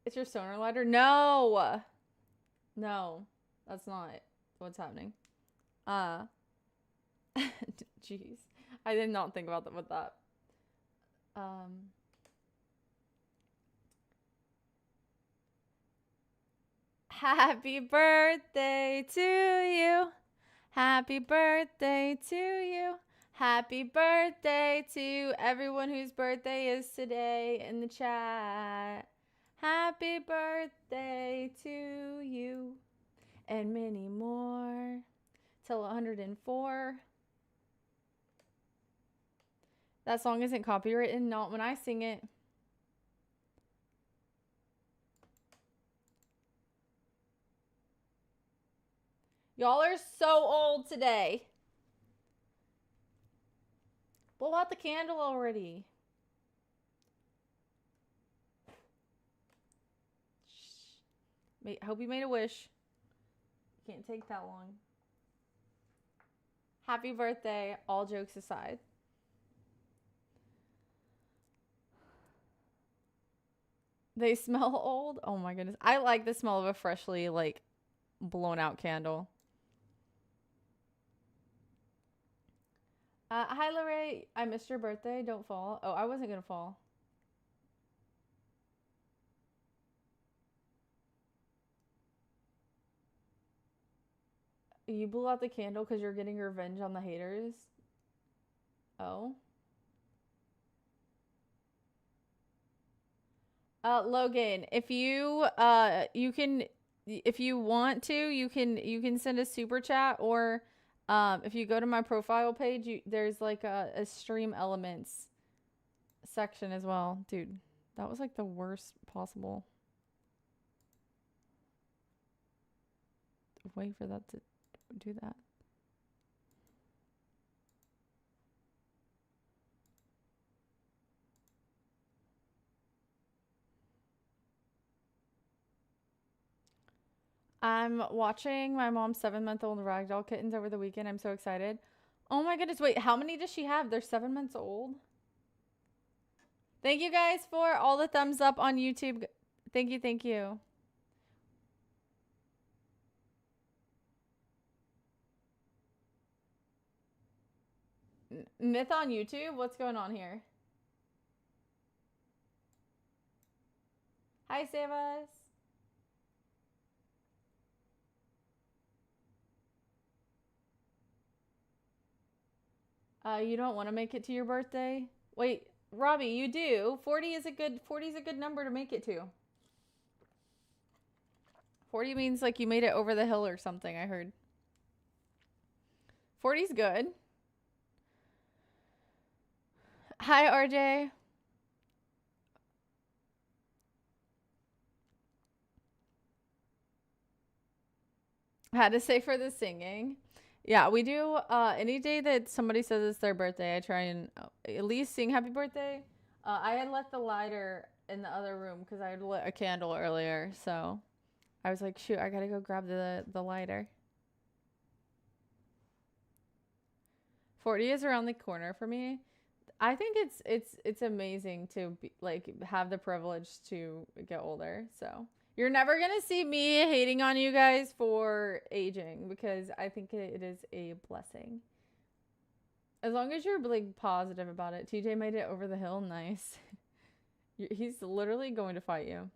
It's your sonar lighter? No. No. That's not what's happening. Jeez. I did not think about that with that. Happy birthday to you. Happy birthday to you. Happy birthday to everyone whose birthday is today in the chat. Happy birthday to you. And many more. Till 104. That song isn't copyrighted, not when I sing it. Y'all are so old today. Blow out the candle already. Hope you made a wish. Can't take that long. Happy birthday, all jokes aside. They smell old? Oh my goodness. I like the smell of a freshly, like, blown out candle. Hi, Lorraine. I missed your birthday. Don't fall. Oh, I wasn't going to fall. You blew out the candle because you're getting revenge on the haters? Oh. Logan, if you if you want to, you can send a super chat, or if you go to my profile page, there's like a stream elements section as well. Dude, that was like the worst possible way for that to do that. I'm watching my mom's 7-month-old ragdoll kittens over the weekend. I'm so excited. Oh my goodness. Wait, how many does she have? They're 7 months old. Thank you guys for all the thumbs up on YouTube. Thank you. Thank you. Myth on YouTube? What's going on here? Hi, Savas. You don't want to make it to your birthday? Wait, Robbie, you do. 40 is a good number to make it to. 40 means like you made it over the hill or something, I heard. 40's good. Hi, RJ. Had to say for the singing. Yeah, we do. Any day that somebody says it's their birthday, I try and at least sing happy birthday. I had left the lighter in the other room because I had lit a candle earlier. So I was like, shoot, I got to go grab the lighter. 40 is around the corner for me. I think it's amazing to be, like, have the privilege to get older. So you're never going to see me hating on you guys for aging because I think it is a blessing. As long as you're like positive about it. TJ made it over the hill. Nice. He's literally going to fight you.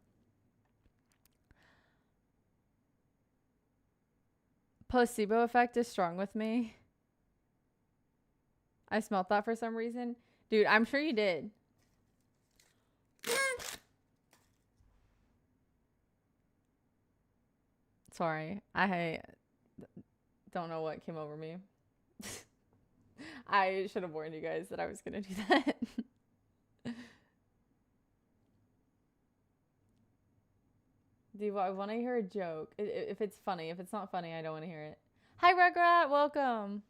Placebo effect is strong with me. I smelt that for some reason. Dude, I'm sure you did. Sorry. I don't know what came over me. I should have warned you guys that I was going to do that. Do I want to hear a joke? If it's funny. If it's not funny, I don't want to hear it. Hi, Rugrat. Welcome.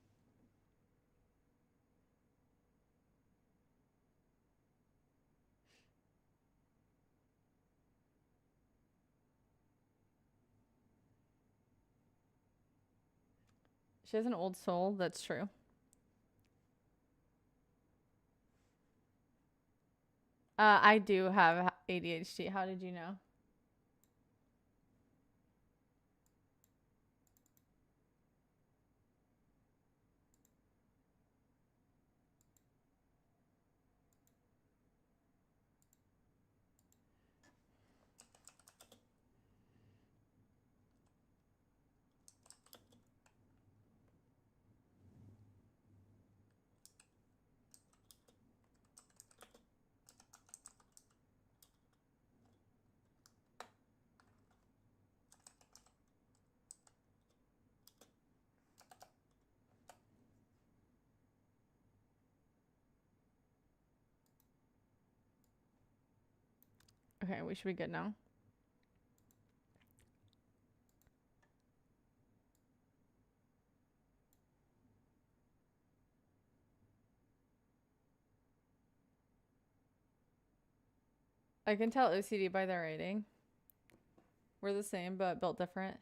She has an old soul. That's true. I do have ADHD. How did you know? Okay, we should be good now. I can tell OCD by their rating. We're the same, but built different.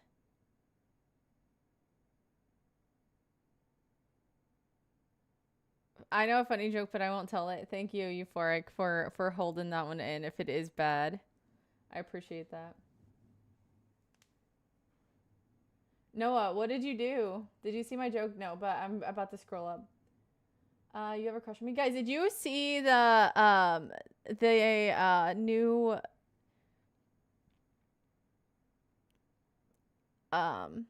I know a funny joke, but I won't tell it. Thank you, Euphoric, for holding that one in. If it is bad, I appreciate that. Noah, what did you do? Did you see my joke? No, but I'm about to scroll up. You have a crush on me, guys? Did you see the new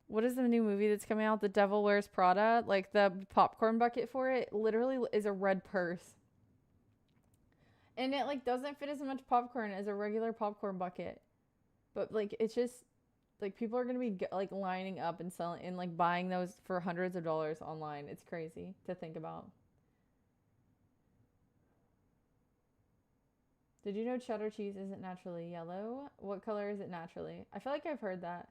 what is the new movie that's coming out? The Devil Wears Prada. Like the popcorn bucket for it literally is a red purse. And it like doesn't fit as much popcorn as a regular popcorn bucket. But like it's just like people are going to be like lining up and selling and like buying those for hundreds of dollars online. It's crazy to think about. Did you know cheddar cheese isn't naturally yellow? What color is it naturally? I feel like I've heard that.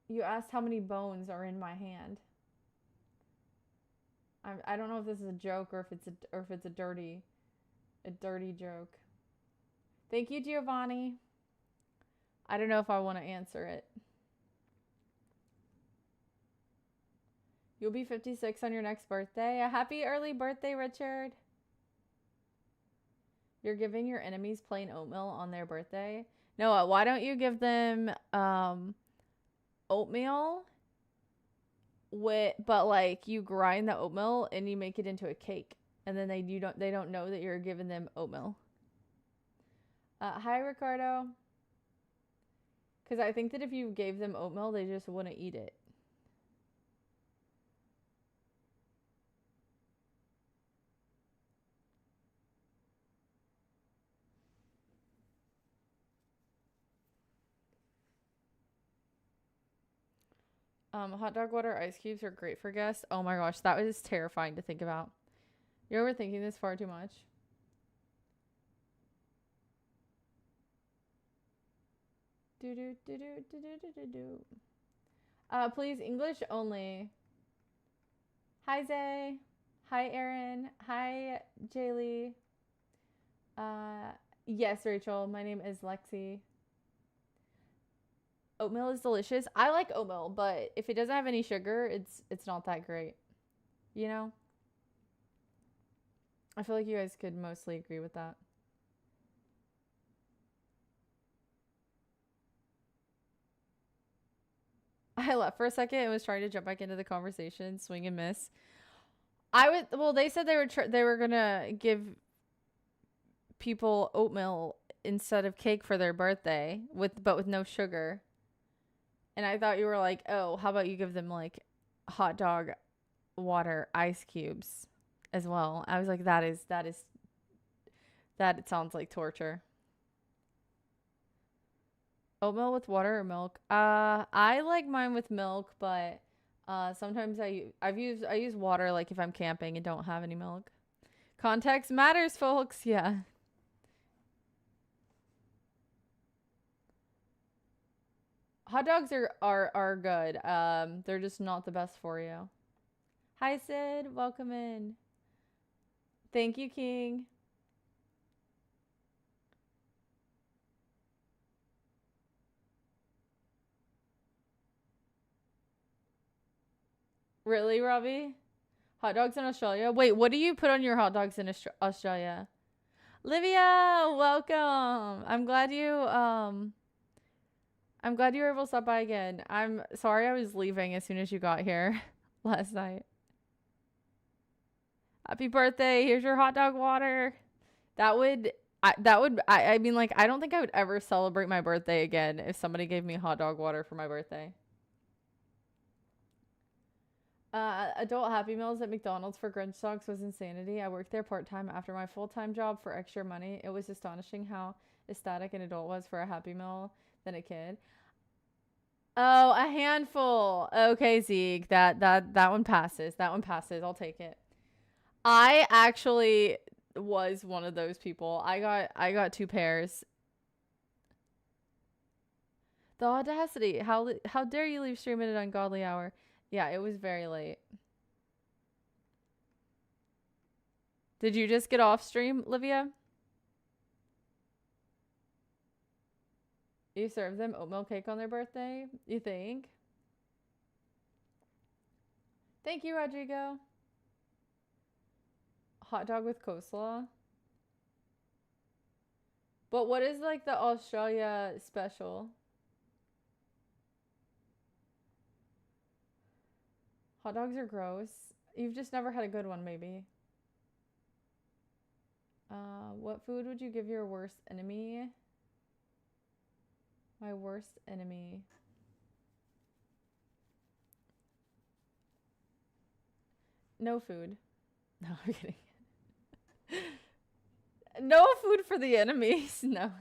You asked how many bones are in my hand. I don't know if this is a joke or if it's a dirty joke. Thank you, Giovanni. I don't know if I want to answer it. You'll be 56 on your next birthday. A happy early birthday, Richard. You're giving your enemies plain oatmeal on their birthday. Noah, why don't you give them oatmeal but like you grind the oatmeal and you make it into a cake, and then they don't know that you're giving them oatmeal. Hi, Ricardo. Because I think that if you gave them oatmeal, they just wouldn't eat it. Hot dog water ice cubes are great for guests. Oh my gosh, that was terrifying to think about. You're overthinking this far too much. Please, English only. Hi, Zay. Hi, Aaron. Hi, Jaylee. Yes, Rachel. My name is Lexi. Oatmeal is delicious. I like oatmeal, but if it doesn't have any sugar, it's not that great. You know? I feel like you guys could mostly agree with that. I left for a second and was trying to jump back into the conversation, swing and miss. They said they were gonna give people oatmeal instead of cake for their birthday with no sugar. And I thought you were like, oh, how about you give them like hot dog water ice cubes as well. I was like, that it sounds like torture. Oatmeal with water or milk? I like mine with milk, but Sometimes I use water like if I'm camping and don't have any milk. Context matters, folks. Yeah. Hot dogs are good. They're just not the best for you. Hi Sid, welcome in. Thank you, King. Really, Robbie? Hot dogs in Australia? Wait, what do you put on your hot dogs in Australia? Livia, welcome. I'm glad you were able to stop by again. I'm sorry I was leaving as soon as you got here last night. Happy birthday. Here's your hot dog water. I mean, like, I don't think I would ever celebrate my birthday again if somebody gave me hot dog water for my birthday. Adult Happy Meals at McDonald's for Grinch Dogs was insanity. I worked there part-time after my full-time job for extra money. It was astonishing how ecstatic an adult was for a Happy Meal than a kid. Oh, a handful. Okay, Zeke. That one passes. That one passes. I'll take it. I actually was one of those people. I got 2 pairs. The audacity. How dare you leave stream at an ungodly hour? Yeah, it was very late. Did you just get off stream, Livia? You served them oatmeal cake on their birthday? You think? Thank you, Rodrigo. Hot dog with coleslaw. But what is like the Australia special? Hot dogs are gross. You've just never had a good one, maybe. What food would you give your worst enemy? My worst enemy. No food. No, I'm kidding. No food for the enemies. No.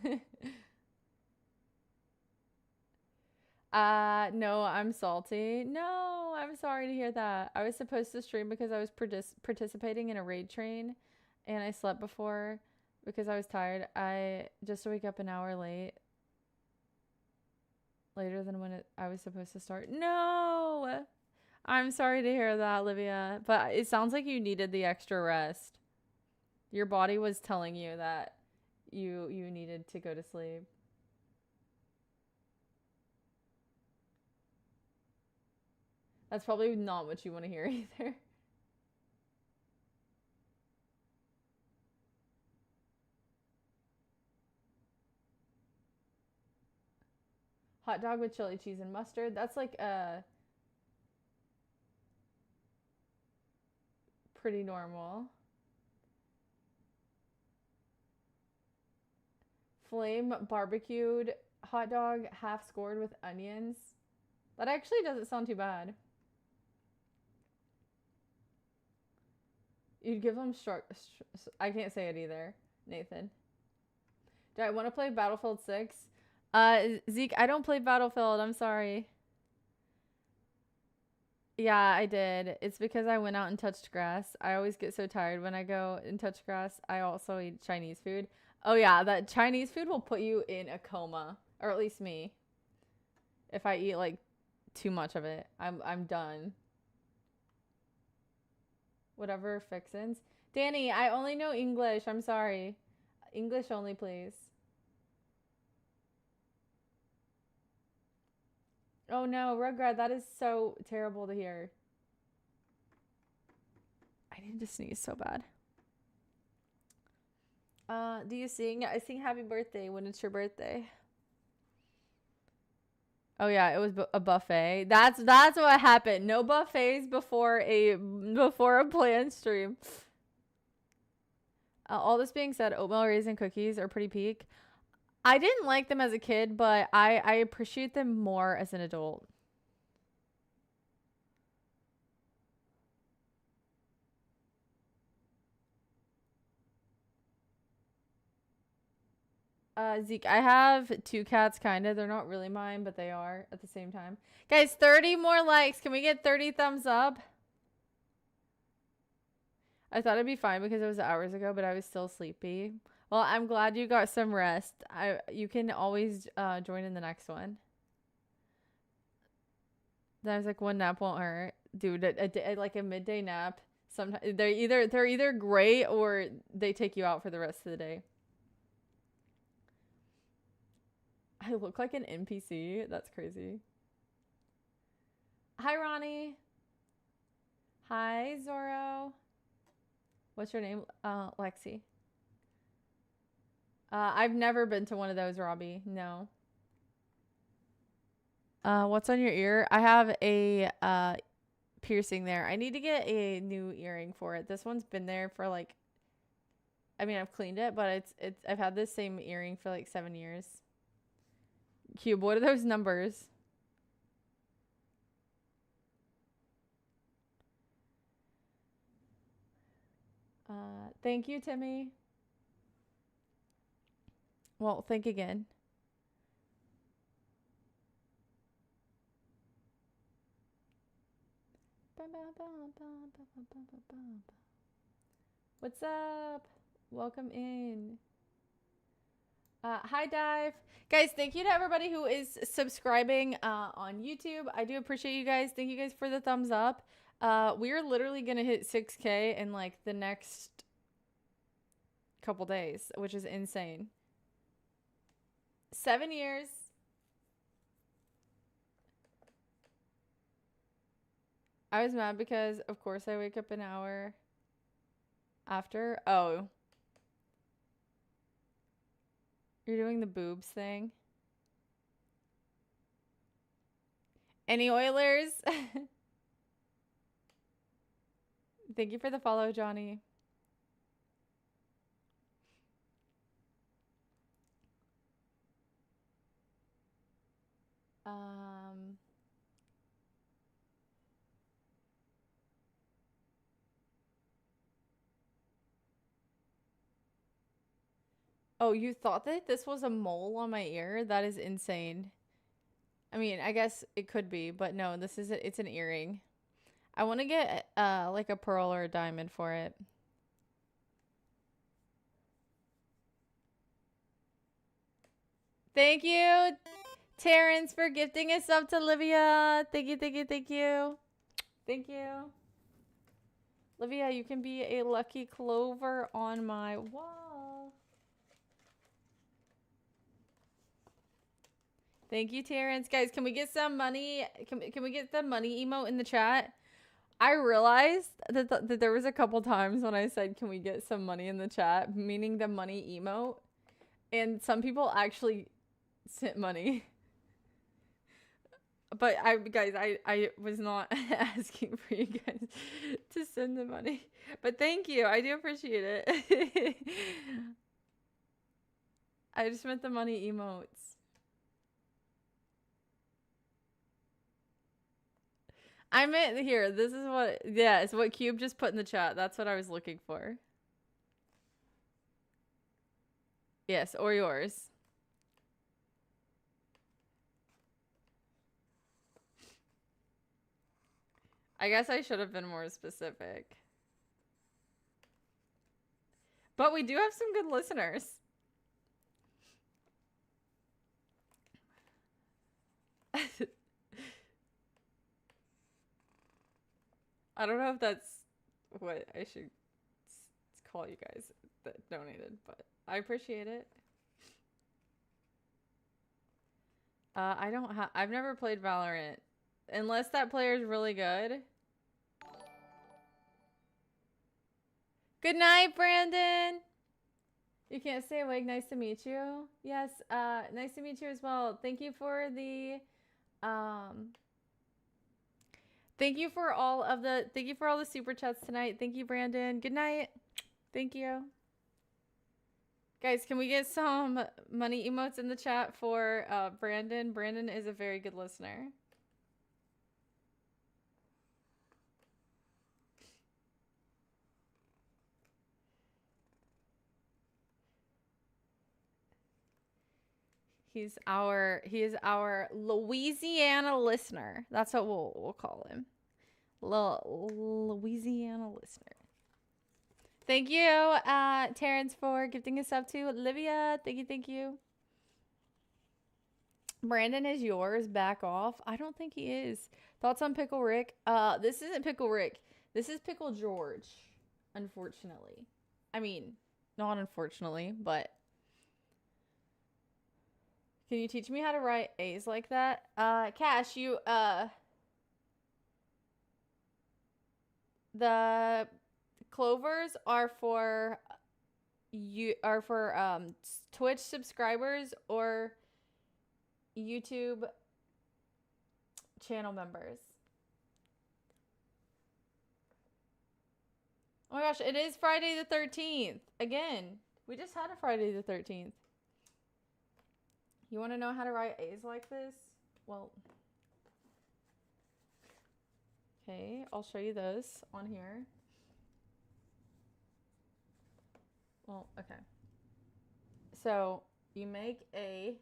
No, I'm salty. No, I'm sorry to hear that. I was supposed to stream because I was participating in a raid train and I slept before because I was tired. I just wake up an hour later than when I was supposed to start. No, I'm sorry to hear that, Olivia, but it sounds like you needed the extra rest. Your body was telling you that you needed to go to sleep. That's probably not what you want to hear either. Hot dog with chili cheese and mustard. That's like pretty normal. Flame barbecued hot dog half scored with onions. That actually doesn't sound too bad. You'd give them I can't say it either, Nathan. Do I want to play Battlefield 6? Zeke, I don't play Battlefield. I'm sorry. Yeah, I did. It's because I went out and touched grass. I always get so tired when I go and touch grass. I also eat Chinese food. Oh yeah, that Chinese food will put you in a coma, or at least me. If I eat like too much of it, I'm done. Whatever fixins. Danny, I only know English. I'm sorry. English only, please. Oh no, Rugrat, that is so terrible to hear. I need to sneeze so bad. Do you sing? I sing happy birthday when it's your birthday. Oh yeah, it was a buffet. That's what happened. No buffets before a planned stream. All this being said, oatmeal raisin cookies are pretty peak. I didn't like them as a kid, but I appreciate them more as an adult. Zeke, I have 2 cats, kind of. They're not really mine, but they are at the same time. Guys, 30 more likes. Can we get 30 thumbs up? I thought it'd be fine because it was hours ago, but I was still sleepy. Well, I'm glad you got some rest. You can always join in the next one. Then I was like, one nap won't hurt. Dude, like a midday nap. Sometimes they're either great or they take you out for the rest of the day. I look like an NPC. That's crazy. Hi, Ronnie. Hi, Zorro. What's your name? Lexi. I've never been to one of those, Robbie. No. What's on your ear? I have a piercing there. I need to get a new earring for it. This one's been there for like, I mean, I've cleaned it, but I've had this same earring for like 7 years. Cube, what are those numbers? Thank you, Timmy. Well, think again. What's up? Welcome in. Hi, Dive. Guys, thank you to everybody who is subscribing on YouTube. I do appreciate you guys. Thank you guys for the thumbs up. We're literally going to hit 6K in like the next couple days, which is insane. 7 years. I was mad because, of course, I wake up an hour after. Oh. You're doing the boobs thing. Any Oilers? Thank you for the follow, Johnny. Oh, you thought that this was a mole on my ear? That is insane. I mean, I guess it could be, but no, it's an earring. I want to get like a pearl or a diamond for it. Thank you, Terrence, for gifting us up to Livia. Thank you, thank you, thank you. Thank you. Livia, you can be a lucky clover on my wall. Thank you, Terrence. Guys, can we get some money? Can we get the money emote in the chat? I realized that there was a couple times when I said, can we get some money in the chat? Meaning the money emote. And some people actually sent money. But I was not asking for you guys to send the money. But thank you. I do appreciate it. I just meant the money emotes. I meant here. This is what, yeah, it's what Cube just put in the chat. That's what I was looking for. Yes, or yours. I guess I should have been more specific. But we do have some good listeners. I don't know if that's what I should call you guys that donated, but I appreciate it. I've never played Valorant. Unless that player is really good. Good night, Brandon. You can't stay awake. Nice to meet you. Yes, nice to meet you as well. Thank you for the thank you for all the super chats tonight. Thank you, Brandon. Good night. Thank you. Guys, can we get some money emotes in the chat for Brandon? Brandon is a very good listener. He is our Louisiana listener. That's what we'll call him. Louisiana listener. Thank you, Terrence, for gifting a sub to Olivia. Thank you. Brandon is yours. Back off. I don't think he is. Thoughts on Pickle Rick? This isn't Pickle Rick. This is Pickle George, unfortunately. I mean, not unfortunately, but can you teach me how to write A's like that? Cash, you, the clovers are for Twitch subscribers or YouTube channel members. Oh my gosh, it is Friday the 13th. Again, we just had a Friday the 13th. You want to know how to write A's like this? Well, okay, I'll show you those on here. Well, okay. So, you make a...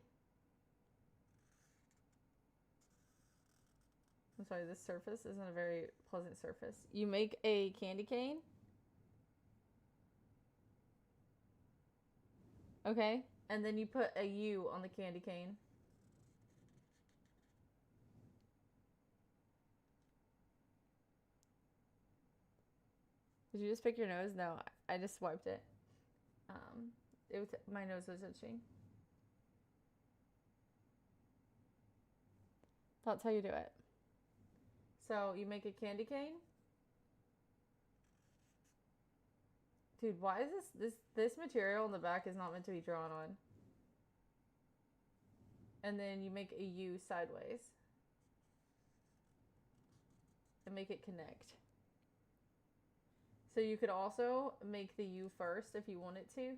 I'm sorry, this surface isn't a very pleasant surface. You make a candy cane. Okay, and then you put a U on the candy cane. Did you just pick your nose? No, I just wiped it. My nose was itching. That's how you do it. So you make a candy cane. Dude, why is this material in the back is not meant to be drawn on? And then you make a U sideways. And make it connect. So you could also make the U first if you wanted to.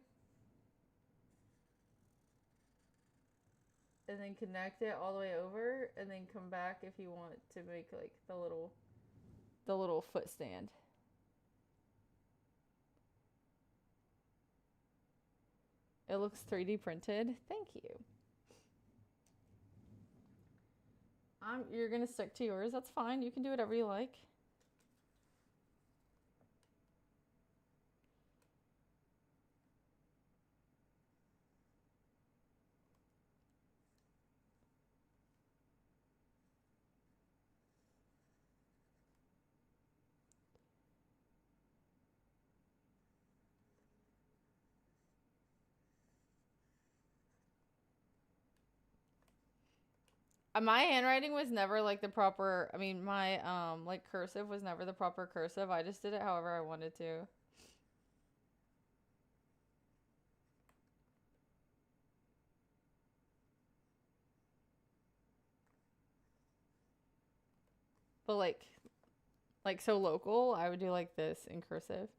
And then connect it all the way over and then come back if you want to make like the little foot stand. It looks 3D printed. Thank you. You're gonna stick to yours. That's fine. You can do whatever you like. My handwriting was never like the proper, I mean, my like cursive was never the proper cursive. I just did it however I wanted to. But like so local, I would do like this in cursive.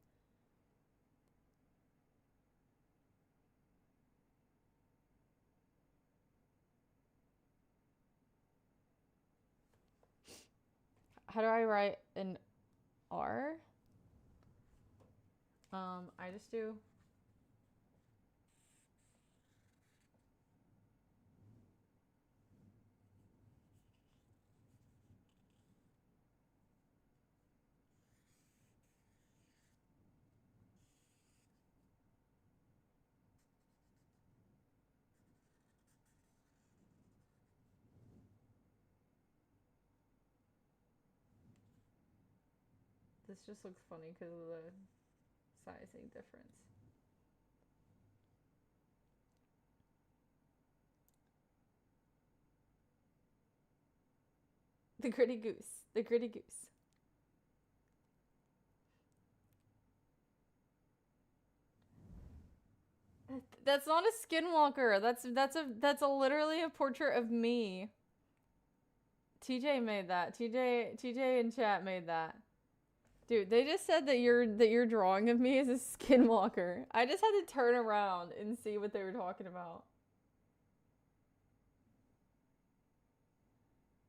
How do I write an R? I just do. This just looks funny because of the sizing difference. The gritty goose. The gritty goose. That's not a skinwalker. That's literally a portrait of me. TJ made that. TJ in chat made that. Dude, they just said that your drawing of me is a skinwalker. I just had to turn around and see what they were talking about.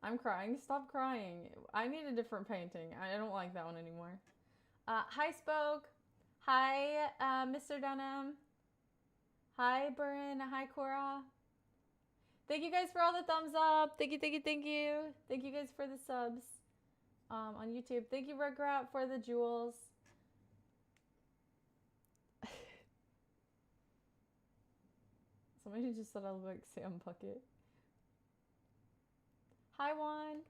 I'm crying. Stop crying. I need a different painting. I don't like that one anymore. Hi, Spoke. Hi, Mr. Dunham. Hi, Burin. Hi, Cora. Thank you guys for all the thumbs up. Thank you, thank you, thank you. Thank you guys for the subs on YouTube. Thank you, Rugrat, for the jewels. Somebody just said I look like Sam Puckett. Hi, Juan.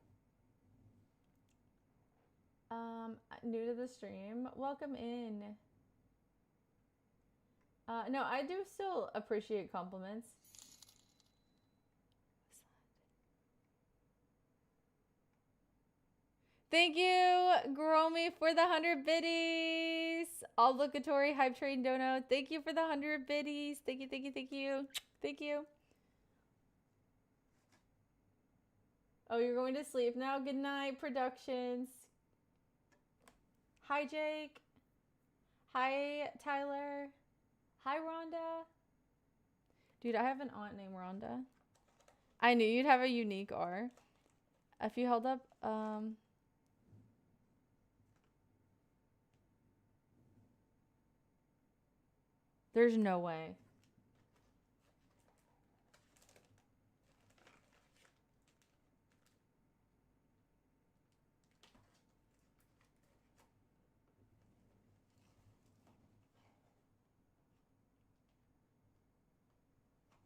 New to the stream. Welcome in. No, I do still appreciate compliments. Thank you, Gromi, for the 100 biddies. Obligatory Hype Train Dono. Thank you for the 100 biddies. Thank you, thank you, thank you. Thank you. Oh, you're going to sleep now? Good night, Productions. Hi, Jake. Hi, Tyler. Hi, Rhonda. Dude, I have an aunt named Rhonda. I knew you'd have a unique R. If you held up, there's no way.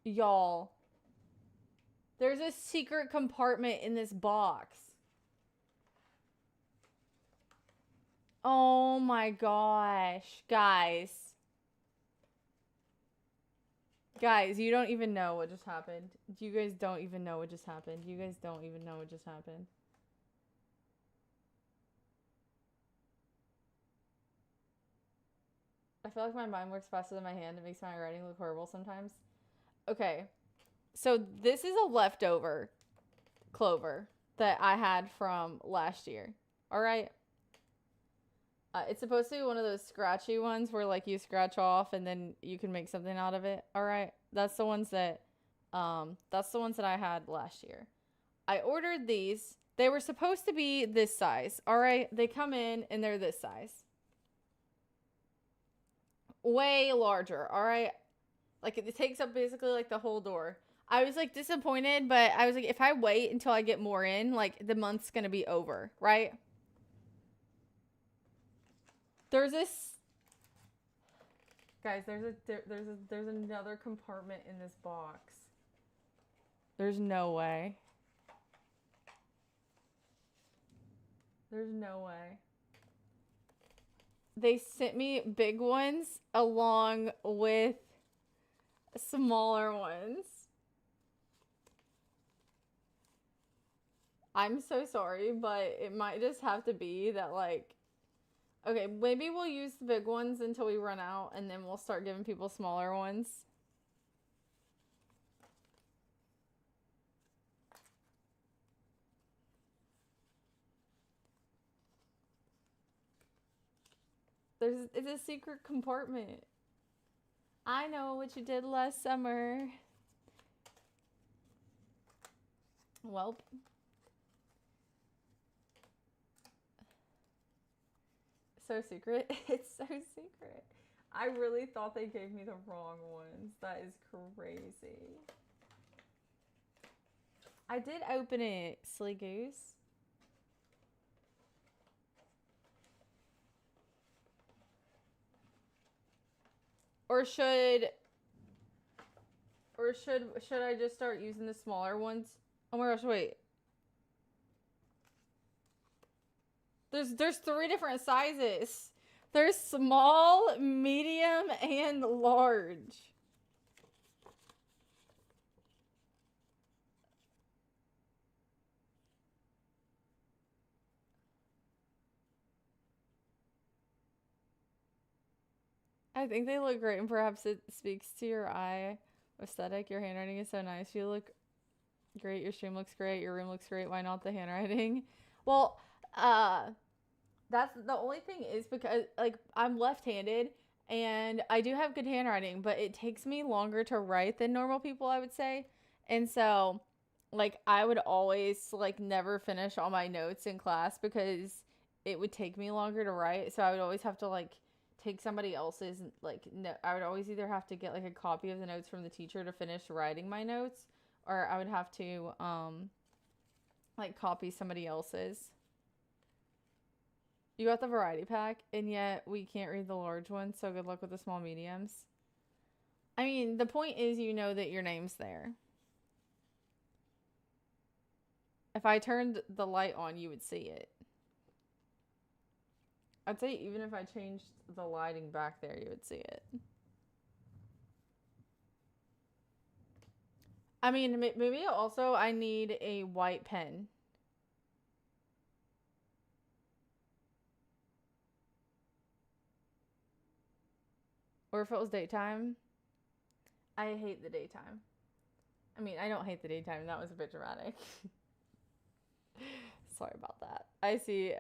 Y'all, there's a secret compartment in this box. Oh my gosh, guys. Guys, you don't even know what just happened. You guys don't even know what just happened. You guys don't even know what just happened. I feel like my mind works faster than my hand. It makes my writing look horrible sometimes. Okay. So this is a leftover clover that I had from last year. All right. It's supposed to be one of those scratchy ones where like you scratch off and then you can make something out of it. All right. That's the ones that I had last year. I ordered these. They were supposed to be this size. All right. They come in and they're this size. Way larger. All right. Like it takes up basically like the whole door. I was like disappointed, but I was like, if I wait until I get more in, like the month's going to be over. Right. There's this, guys, there's another compartment in this box. There's no way. There's no way. They sent me big ones along with smaller ones. I'm so sorry, but it might just have to be that like, okay, maybe we'll use the big ones until we run out, and then we'll start giving people smaller ones. It's a secret compartment. I know what you did last summer. Welp. So secret. It's so secret. I really thought they gave me the wrong ones. That is crazy. I did open it, silly goose. Or should I just start using the smaller ones? Oh my gosh, wait. There's 3 different sizes. There's small, medium, and large. I think they look great, and perhaps it speaks to your eye aesthetic. Your handwriting is so nice. You look great. Your stream looks great. Your room looks great. Why not the handwriting? Well, that's the only thing is because like I'm left-handed and I do have good handwriting, but it takes me longer to write than normal people, I would say. And so like I would always like never finish all my notes in class because it would take me longer to write. So I would always have to like take somebody else's like no, I would always either have to get like a copy of the notes from the teacher to finish writing my notes, or I would have to like copy somebody else's. You got the variety pack, and yet we can't read the large ones, so good luck with the small mediums. I mean, the point is you know that your name's there. If I turned the light on, you would see it. I'd say even if I changed the lighting back there, you would see it. I mean, maybe also I need a white pen. Or if it was daytime. I hate the daytime. I mean, I don't hate the daytime. That was a bit dramatic. Sorry about that. I see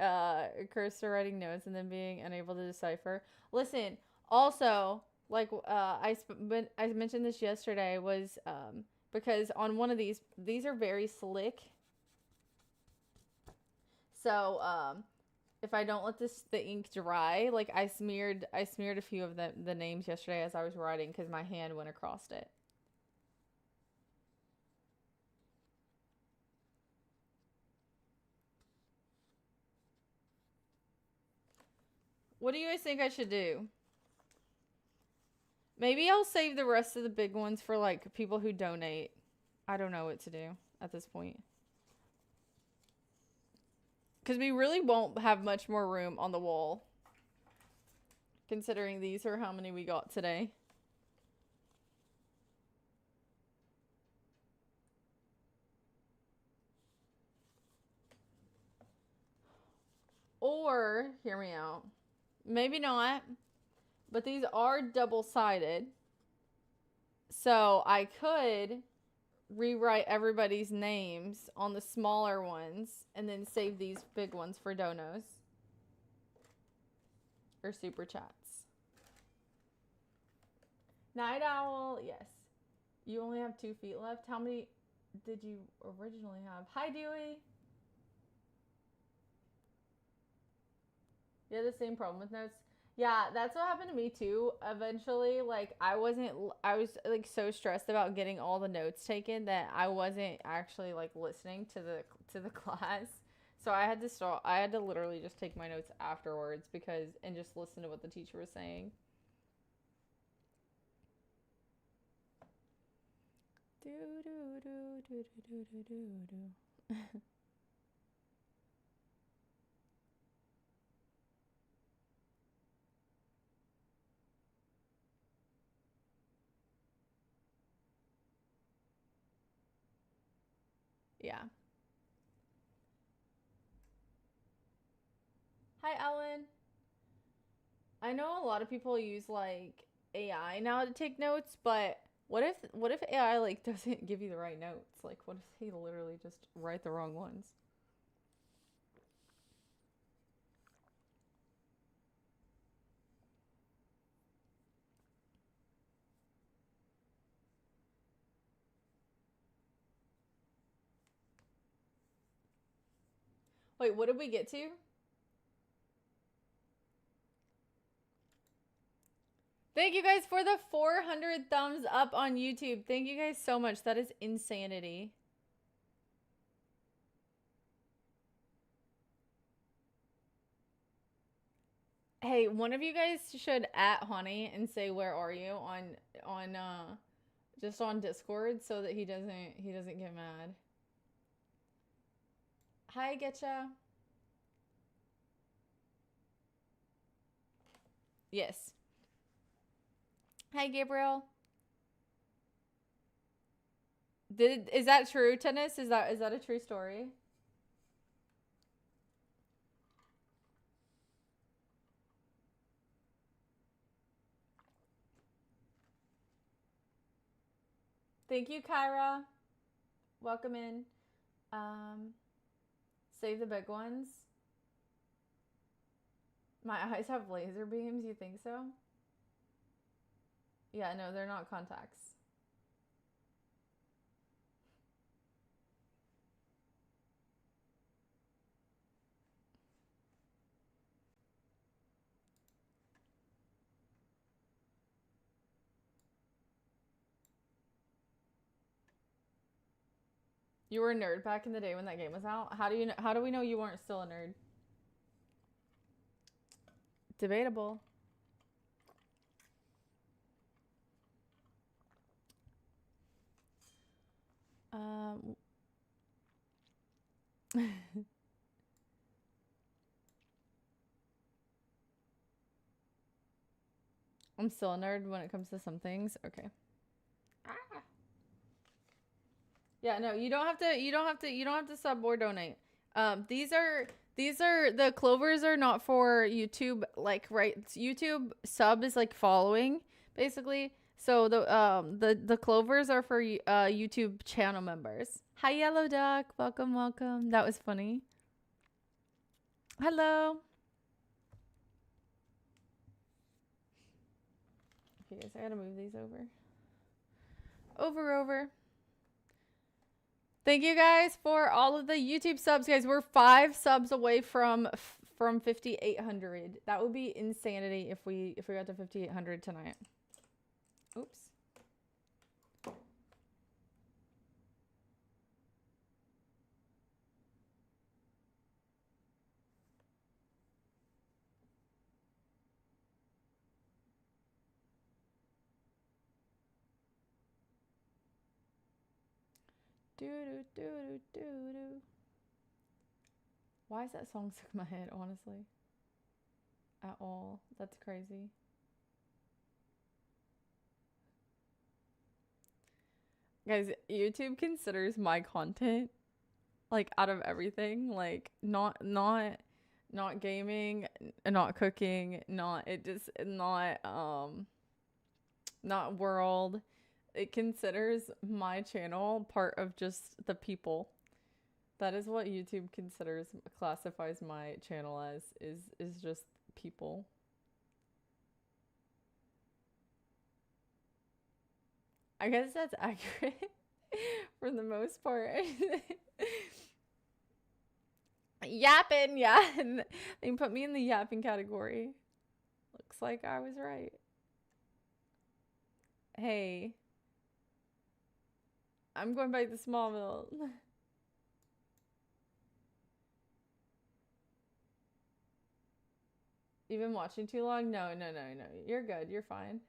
Cursor writing notes and then being unable to decipher. Listen, also, like I mentioned this yesterday, was because on one of these are very slick. So if I don't let the ink dry, like I smeared a few of the names yesterday as I was writing because my hand went across it. What do you guys think I should do? Maybe I'll save the rest of the big ones for like people who donate. I don't know what to do at this point. Because we really won't have much more room on the wall. Considering these are how many we got today. Or, hear me out. Maybe not. But these are double-sided. So I could rewrite everybody's names on the smaller ones and then save these big ones for donos. Or super chats. Night Owl, yes. You only have 2 feet left. How many did you originally have? Hi, Dewey. You had the same problem with notes? Yeah, that's what happened to me too. Eventually, like I was like so stressed about getting all the notes taken that I wasn't actually like listening to the class. So I had to stop. I had to literally just take my notes afterwards and just listen to what the teacher was saying. Do do do do do do do do. Yeah. Hi, Ellen. I know a lot of people use like AI now to take notes, but what if AI like doesn't give you the right notes? Like what if they literally just write the wrong ones? Wait, what did we get to? Thank you guys for the 400 thumbs up on YouTube. Thank you guys so much. That is insanity. Hey, one of you guys should @ Honey and say where are you on just on Discord so that he doesn't get mad. Hi, Getcha. Yes. Hi, Gabriel. Is that true, Tennis? Is that a true story? Thank you, Kyra. Welcome in. Save the big ones. My eyes have laser beams, you think so? Yeah, no, they're not contacts. You were a nerd back in the day when that game was out. How do you know, how do we know you weren't still a nerd? Debatable. I'm still a nerd when it comes to some things. Okay. Ah. Yeah, no, you don't have to sub or donate. These are the clovers are not for YouTube, like, right? YouTube sub is like following, basically. So the clovers are for YouTube channel members. Hi Yellow Duck, welcome, welcome. That was funny. Hello. Okay, guys, I gotta move these over. Over. Thank you guys for all of the YouTube subs, guys. We're 5 subs away from 5,800. That would be insanity if we got to 5,800 tonight. Oops. Do. Why is that song stuck in my head, honestly? At all. That's crazy. Guys, YouTube considers my content, like, out of everything, like, not gaming, not cooking, not world. It considers my channel part of just the people. That is what YouTube classifies my channel as, is just people. I guess that's accurate for the most part. Yapping, yeah. They put me in the yapping category. Looks like I was right. Hey. I'm going back to Smallville. You've been watching too long? No. You're good. You're fine.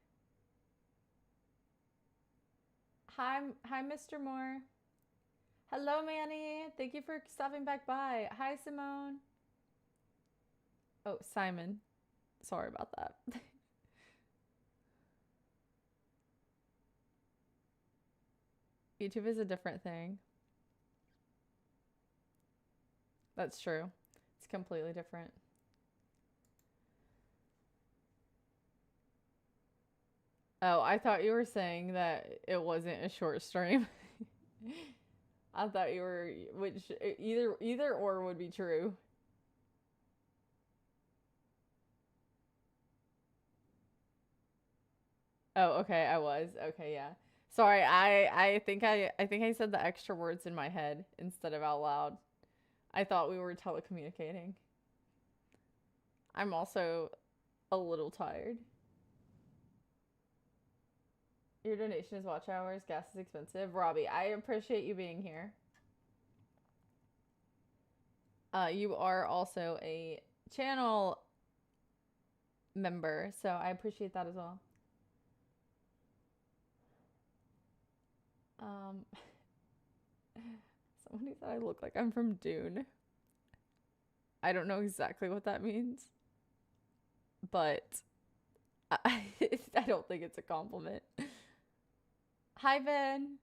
Hi, Mr. Moore. Hello, Manny. Thank you for stopping back by. Hi, Simone. Oh, Simon. Sorry about that. YouTube is a different thing. That's true. It's completely different. Oh, I thought you were saying that it wasn't a short stream. I thought you were, which either or would be true. Oh, okay, I was. Okay, yeah. Sorry, I think I said the extra words in my head instead of out loud. I thought we were telecommunicating. I'm also a little tired. Your donation is watch hours. Gas is expensive. Robbie, I appreciate you being here. You are also a channel member, so I appreciate that as well. Somebody said I look like I'm from Dune. I don't know exactly what that means, but I don't think it's a compliment. Hi, Ben.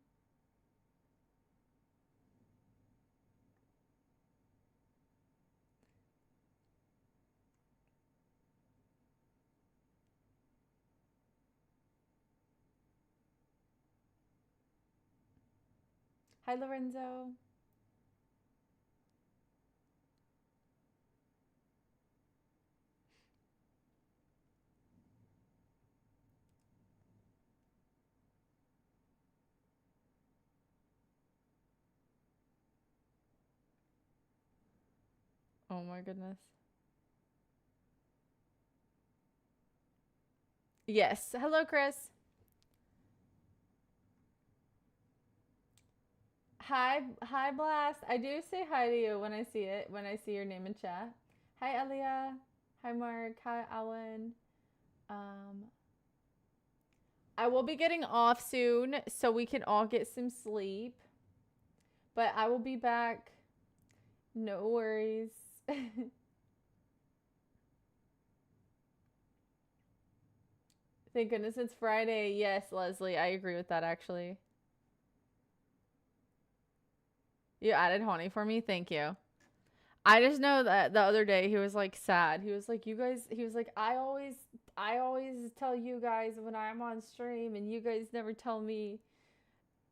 Hi, Lorenzo. Oh my goodness. Yes. Hello, Chris. Hi, Blast. I do say hi to you when I see it, when I see your name in chat. Hi, Elia. Hi, Mark. Hi, Alan. Um, I will be getting off soon, so we can all get some sleep. But I will be back. No worries. Thank goodness it's Friday. Yes, Leslie, I agree with that actually. You added honey for me? Thank you. I just know that the other day he was like sad. He was like, "You guys," he was like, I always tell you guys when I'm on stream and you guys never tell me."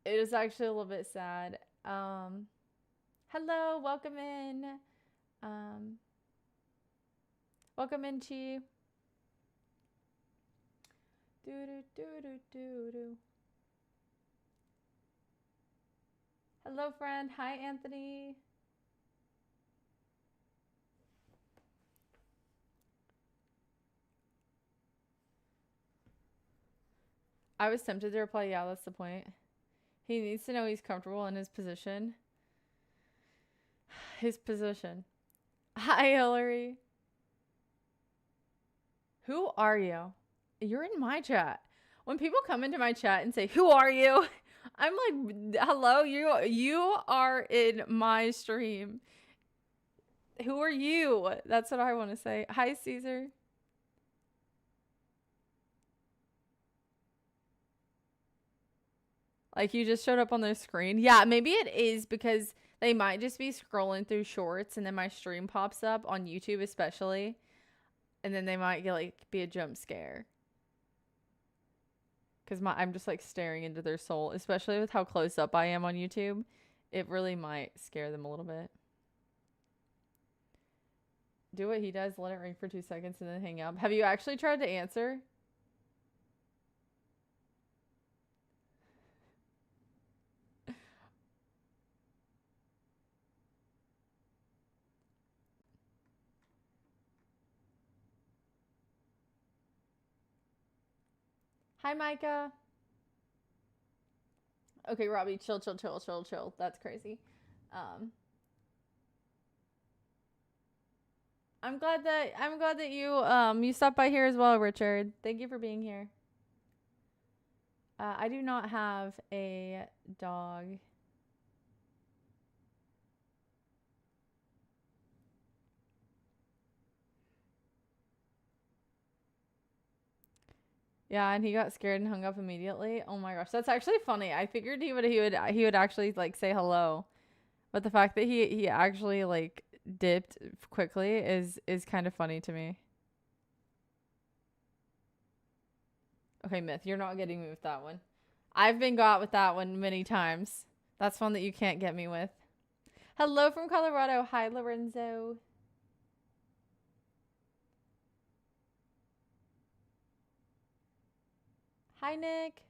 It is actually a little bit sad. Hello, welcome in. Um, welcome in, Chi. Do do do do do do. Hello, friend. Hi, Anthony. I was tempted to reply, yeah, that's the point. He needs to know he's comfortable in his position. His position. Hi, Hillary. Who are you? You're in my chat. When people come into my chat and say, "Who are you?" I'm like, "Hello, you are in my stream. Who are you?" That's what I want to say. Hi, Caesar. Like you just showed up on their screen. Yeah, maybe it is because they might just be scrolling through shorts and then my stream pops up on YouTube especially. And then they might get like be a jump scare. Cuz I'm just like staring into their soul, especially with how close up I am on YouTube. It really might scare them a little bit. Do what he does, let it ring for 2 seconds and then hang up. Have you actually tried to answer? Hi, Micah. Okay, Robbie, chill. That's crazy. I'm glad that you stopped by here as well, Richard. Thank you for being here. I do not have a dog. Yeah, and he got scared and hung up immediately. Oh my gosh, that's actually funny. I figured he would actually like say hello, but the fact that he actually like dipped quickly is kind of funny to me. Okay, Myth, you're not getting me with that one. I've been got with that one many times. That's one that you can't get me with. Hello from Colorado. Hi, Lorenzo. Hi, Nick.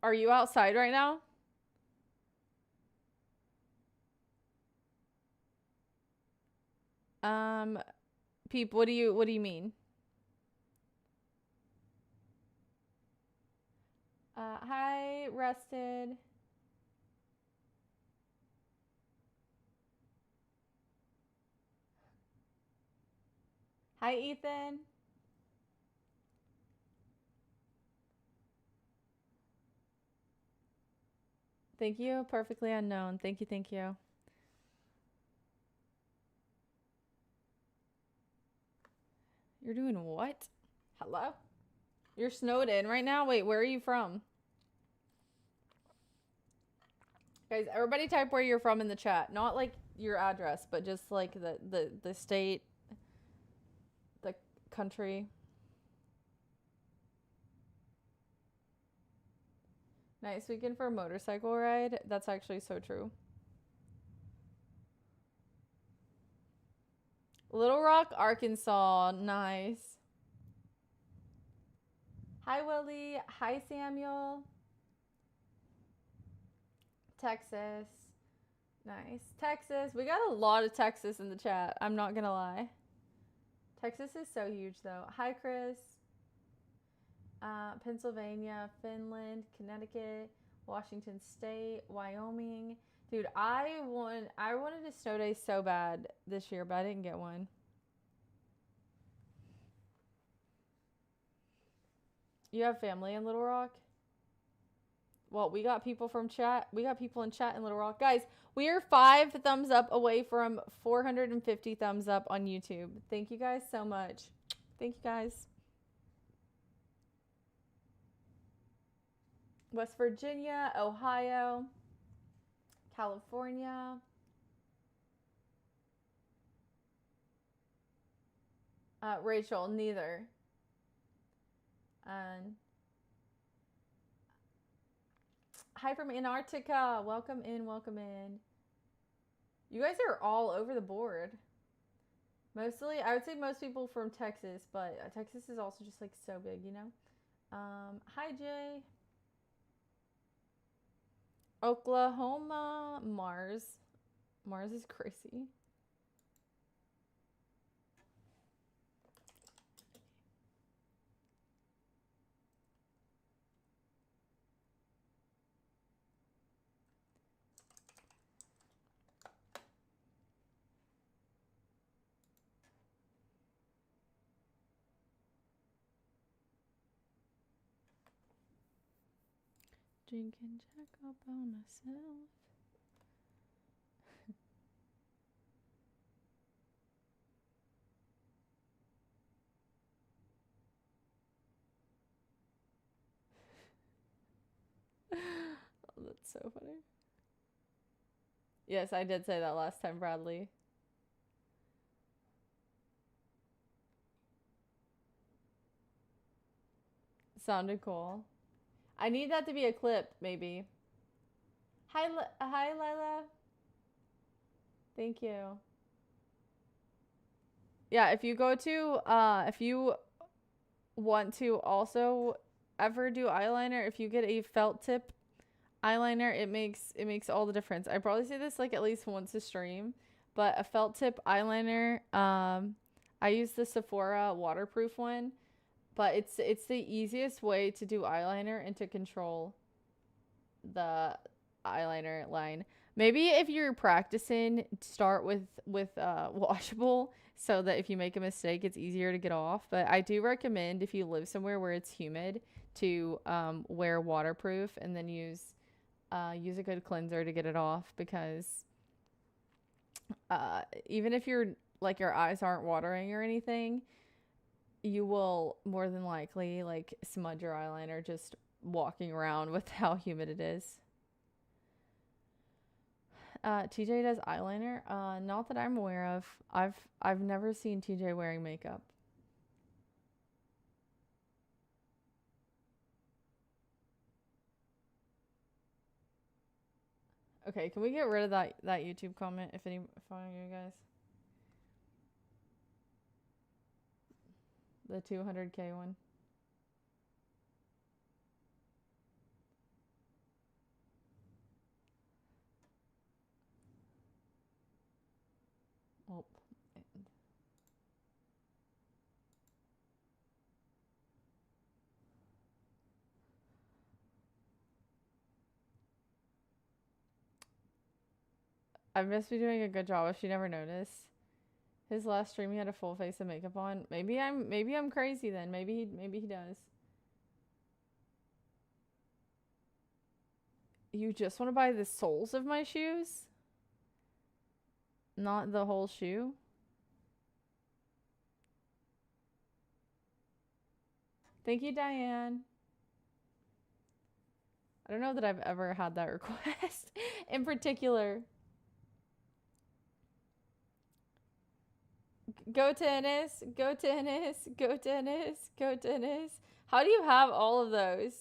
Are you outside right now? Peep, what do you mean? Hi, Rusted. Hi, Ethan. Thank you. Perfectly unknown. Thank you. Thank you. You're doing what? Hello? You're snowed in right now? Wait, where are you from? Guys, everybody type where you're from in the chat. Not like your address, but just like the state, the country. Nice weekend for a motorcycle ride. That's actually so true. Little Rock, Arkansas. Nice. Hi, Willie. Hi, Samuel. Texas. Nice. Texas. We got a lot of Texas in the chat. I'm not going to lie. Texas is so huge, though. Hi, Chris. Pennsylvania, Finland, Connecticut, Washington State, Wyoming. Dude, I wanted a snow day so bad this year, but I didn't get one. You have family in Little Rock? Well, we got people from chat. We got people in chat in Little Rock. Guys, we are 5 thumbs up away from 450 thumbs up on YouTube. Thank you guys so much. Thank you guys. West Virginia, Ohio, California. Rachel, neither. And hi from Antarctica. Welcome in, welcome in. You guys are all over the board. Mostly, I would say most people from Texas, but Texas is also just like so big, you know? Hi, Jay. Oklahoma, Mars. Mars is crazy. Drinking Jack up on myself. Oh, that's so funny. Yes, I did say that last time, Bradley. Sounded cool. I need that to be a clip, maybe. Hi, hi, Lila. Thank you. Yeah, if you go to, if you want to also ever do eyeliner, if you get a felt tip eyeliner, it makes all the difference. I probably say this like at least once a stream, but a felt tip eyeliner, I use the Sephora waterproof one, but it's the easiest way to do eyeliner and to control the eyeliner line. Maybe if you're practicing, start with washable so that if you make a mistake, it's easier to get off. But I do recommend if you live somewhere where it's humid to wear waterproof and then use a good cleanser to get it off, because even if you're like your eyes aren't watering or anything, you will more than likely like smudge your eyeliner just walking around with how humid it is. TJ does eyeliner. Not that I'm aware of. I've never seen TJ wearing makeup. Okay, can we get rid of that YouTube comment if one of you guys? The 200K one. Oh. I must be doing a good job if she never noticed. His last stream he had a full face of makeup on. Maybe I'm crazy then. Maybe he does. You just want to buy the soles of my shoes? Not the whole shoe? Thank you, Diane. I don't know that I've ever had that request in particular. Go tennis, go tennis, go tennis, go tennis. How do you have all of those?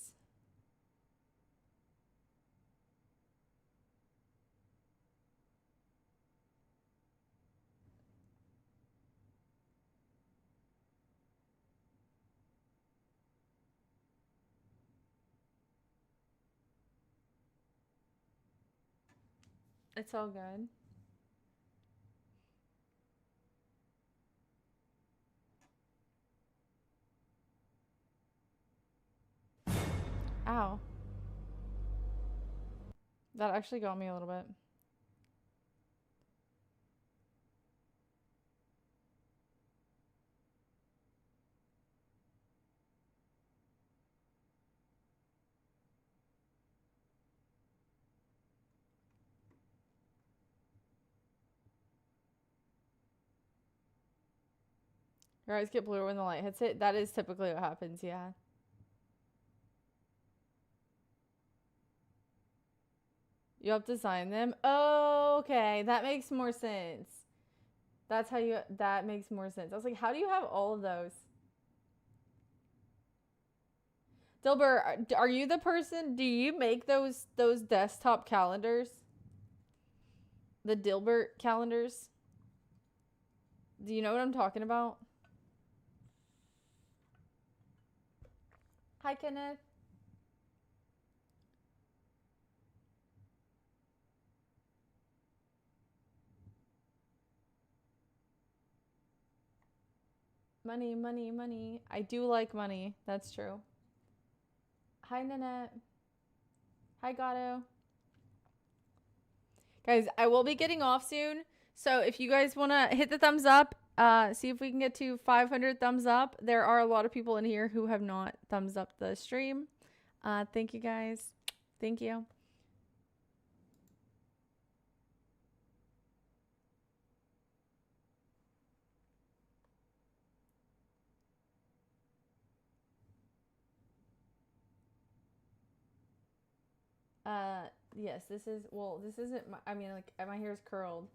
It's all good. Ow. That actually got me a little bit. Your eyes get bluer when the light hits it. That is typically what happens, yeah. You help design them? Oh, okay. That makes more sense. That's how you, that makes more sense. I was like, how do you have all of those? Dilbert, are you the person, do you make those desktop calendars? The Dilbert calendars? Do you know what I'm talking about? Hi, Kenneth. Money, money, money. I do like money. That's true. Hi, Nanette. Hi, Gato. Guys, I will be getting off soon. So if you guys want to hit the thumbs up, see if we can get to 500 thumbs up. There are a lot of people in here who have not thumbs up the stream. Thank you, guys. Thank you. Yes, this is, well, this isn't, my, I mean, like, my hair is curled.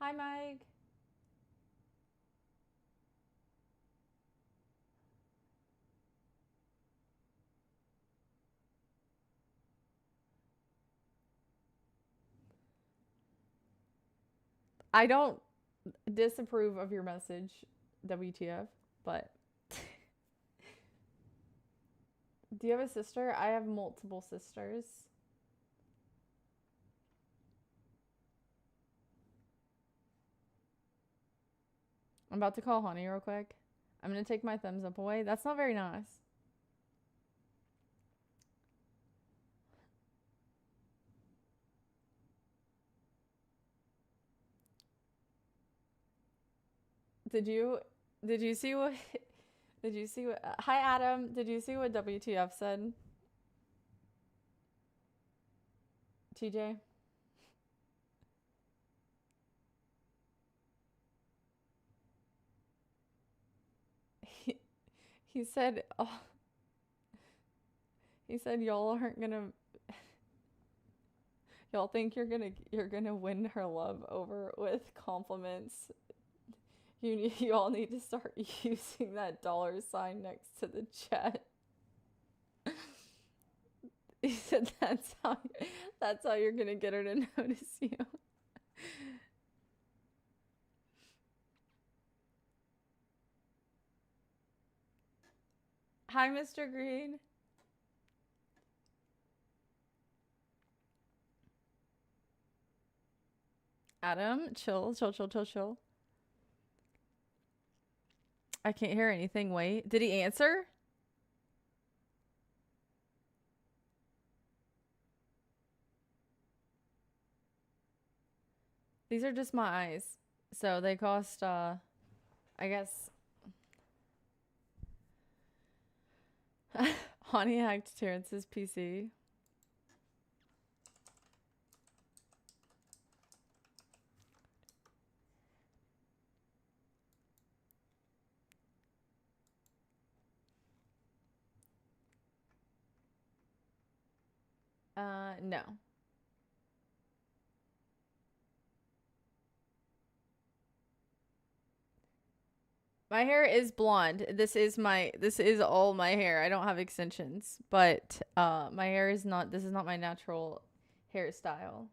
Hi, Mike. I don't disapprove of your message, WTF, but do you have a sister? I have multiple sisters. I'm about to call Honey real quick. I'm going to take my thumbs up away. That's not very nice. Did you see what did you see what Hi Adam, did you see what WTF said? TJ? He said, oh, he said y'all aren't gonna, y'all think you're gonna win her love over with compliments. You all need to start using that $sign next to the chat. He said that's how you're gonna get her to notice you. Hi, Mr. Green. Adam, chill. I can't hear anything. Wait, did he answer? These are just my eyes. So they cost, I guess. Honey hacked Terrence's PC. No. My hair is blonde. This is all my hair. I don't have extensions, but my hair is not, this is not my natural hairstyle.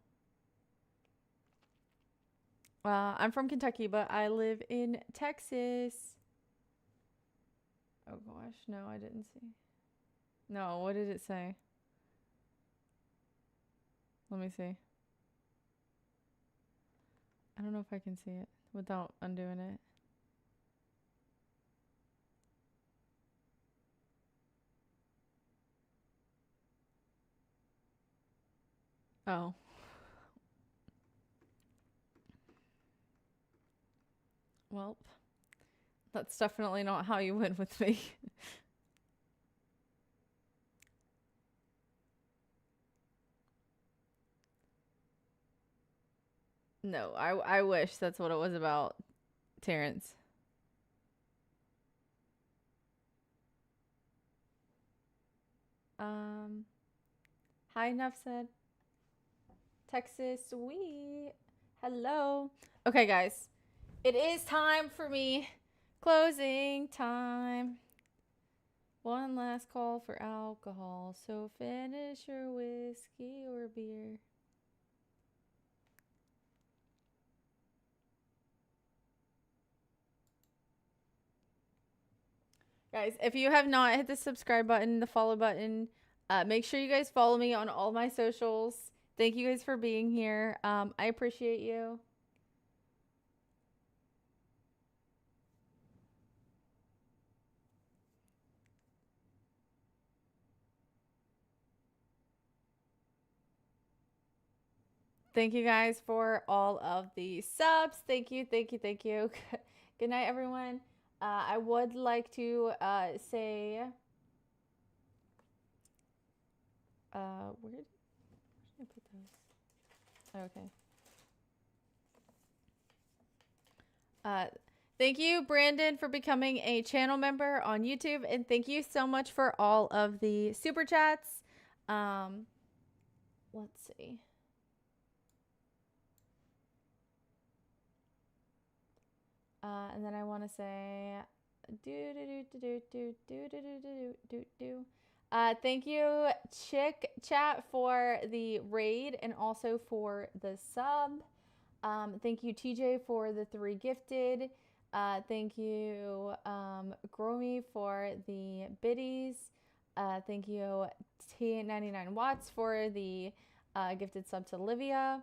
I'm from Kentucky, but I live in Texas. Oh gosh, no, I didn't see. No, what did it say? Let me see. I don't know if I can see it without undoing it. Oh. Well, that's definitely not how you win with me. No, I wish that's what it was about, Terrence. Hi, enough said. Texas, sweet. Hello. Okay, guys. It is time for me. Closing time. One last call for alcohol. So finish your whiskey or beer. Guys, if you have not hit the subscribe button, the follow button, make sure you guys follow me on all my socials. Thank you guys for being here. I appreciate you. Thank you guys for all of the subs. Thank you, thank you, thank you. Good night, everyone. I would like to say, where did I put those? Okay. Thank you, Brandon, for becoming a channel member on YouTube, and thank you so much for all of the super chats. Let's see. And then I want to say, thank you, Chick Chat, for the raid and also for the sub. Thank you, TJ, for the 3 gifted. Thank you, Gromy, for the biddies. Thank you, T99 Watts, for the gifted sub to Livia.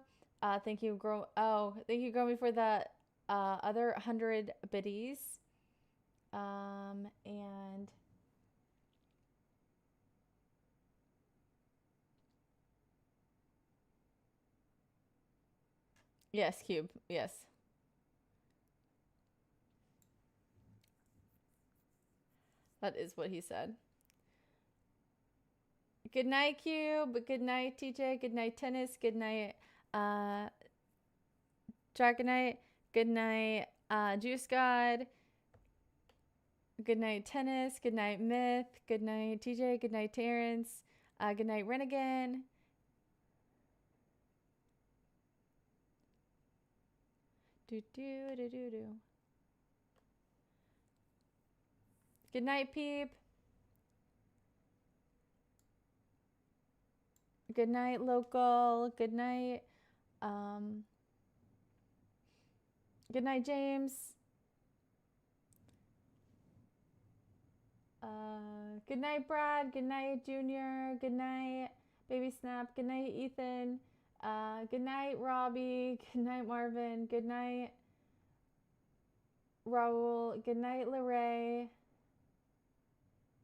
Thank you, thank you, Gromy, for the other 100 biddies. And yes, Cube, yes. That is what he said. Good night, Cube. Good night, TJ. Good night, Tennis. Good night, Dragonite. Good night, Juice God. Good night, Tennis. Good night, Myth. Good night, TJ. Good night, Terrence. Good night, Renegan. Good night, Peep. Good night, Local. Good night. Good night, James. Good night, Brad. Good night, Junior. Good night, Baby Snap. Good night, Ethan. Good night, Robbie. Good night, Marvin. Good night, Raul. Good night, Lorray.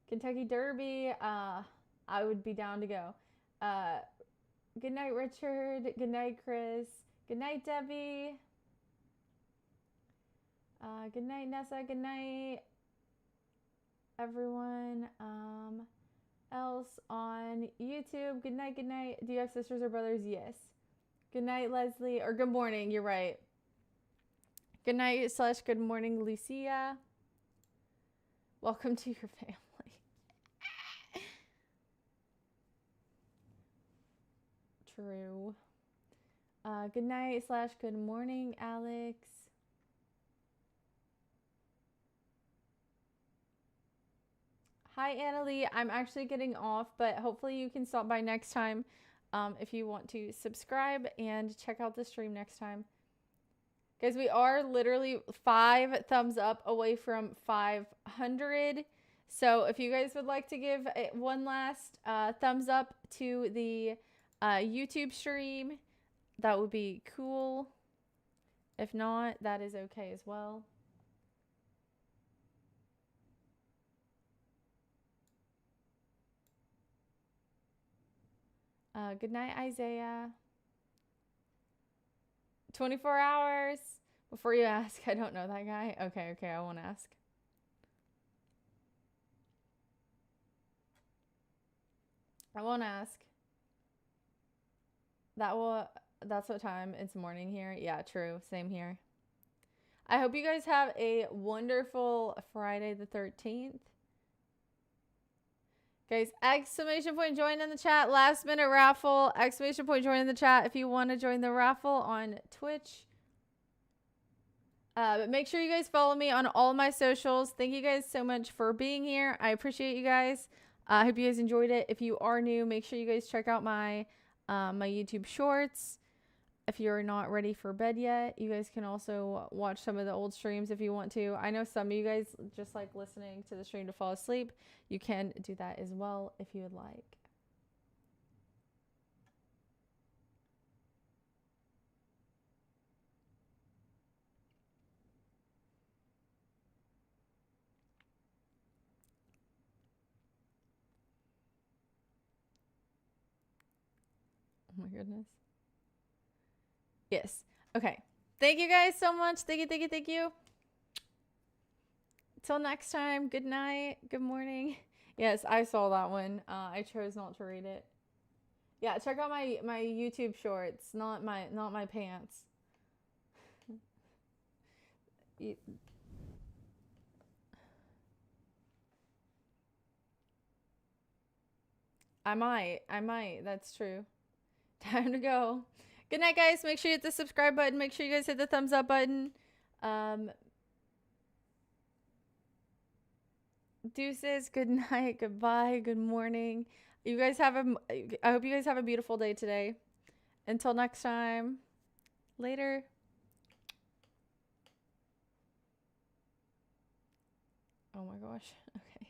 Kentucky Derby. I would be down to go. Good night, Richard. Good night, Chris. Good night, Debbie. Good night, Nessa. Good night, everyone else on YouTube. Good night, good night. Do you have sisters or brothers? Yes. Good night, Leslie. Or good morning, you're right. Good night / good morning, Lucia. Welcome to your family. True. Good night / good morning, Alex. Hi, Annalie. I'm actually getting off, but hopefully you can stop by next time if you want to subscribe and check out the stream next time. Guys, we are literally 5 thumbs up away from 500. So if you guys would like to give one last thumbs up to the YouTube stream, that would be cool. If not, that is okay as well. Good night, Isaiah. 24 hours. Before you ask, I don't know that guy. Okay, I won't ask. I won't ask. That's what time it's morning here. Yeah, true. Same here. I hope you guys have a wonderful Friday the 13th. Guys, exclamation point join in the chat. Last minute raffle. Exclamation point join in the chat if you want to join the raffle on Twitch. But make sure you guys follow me on all my socials. Thank you guys so much for being here. I appreciate you guys. I hope you guys enjoyed it. If you are new, make sure you guys check out my my YouTube shorts. If you're not ready for bed yet, you guys can also watch some of the old streams if you want to. I know some of you guys just like listening to the stream to fall asleep. You can do that as well if you would like. Oh my goodness. Yes. Okay. Thank you guys so much. Thank you. Till next time. Good night. Good morning. Yes, I saw that one. I chose not to read it. Yeah, check out my YouTube shorts, not my pants. I might. That's true. Time to go. Good night, guys. Make sure you hit the subscribe button. Make sure you guys hit the thumbs up button. Deuces. Good night. Goodbye. Good morning. You guys have I hope you guys have a beautiful day today. Until next time. Later. Oh my gosh. Okay.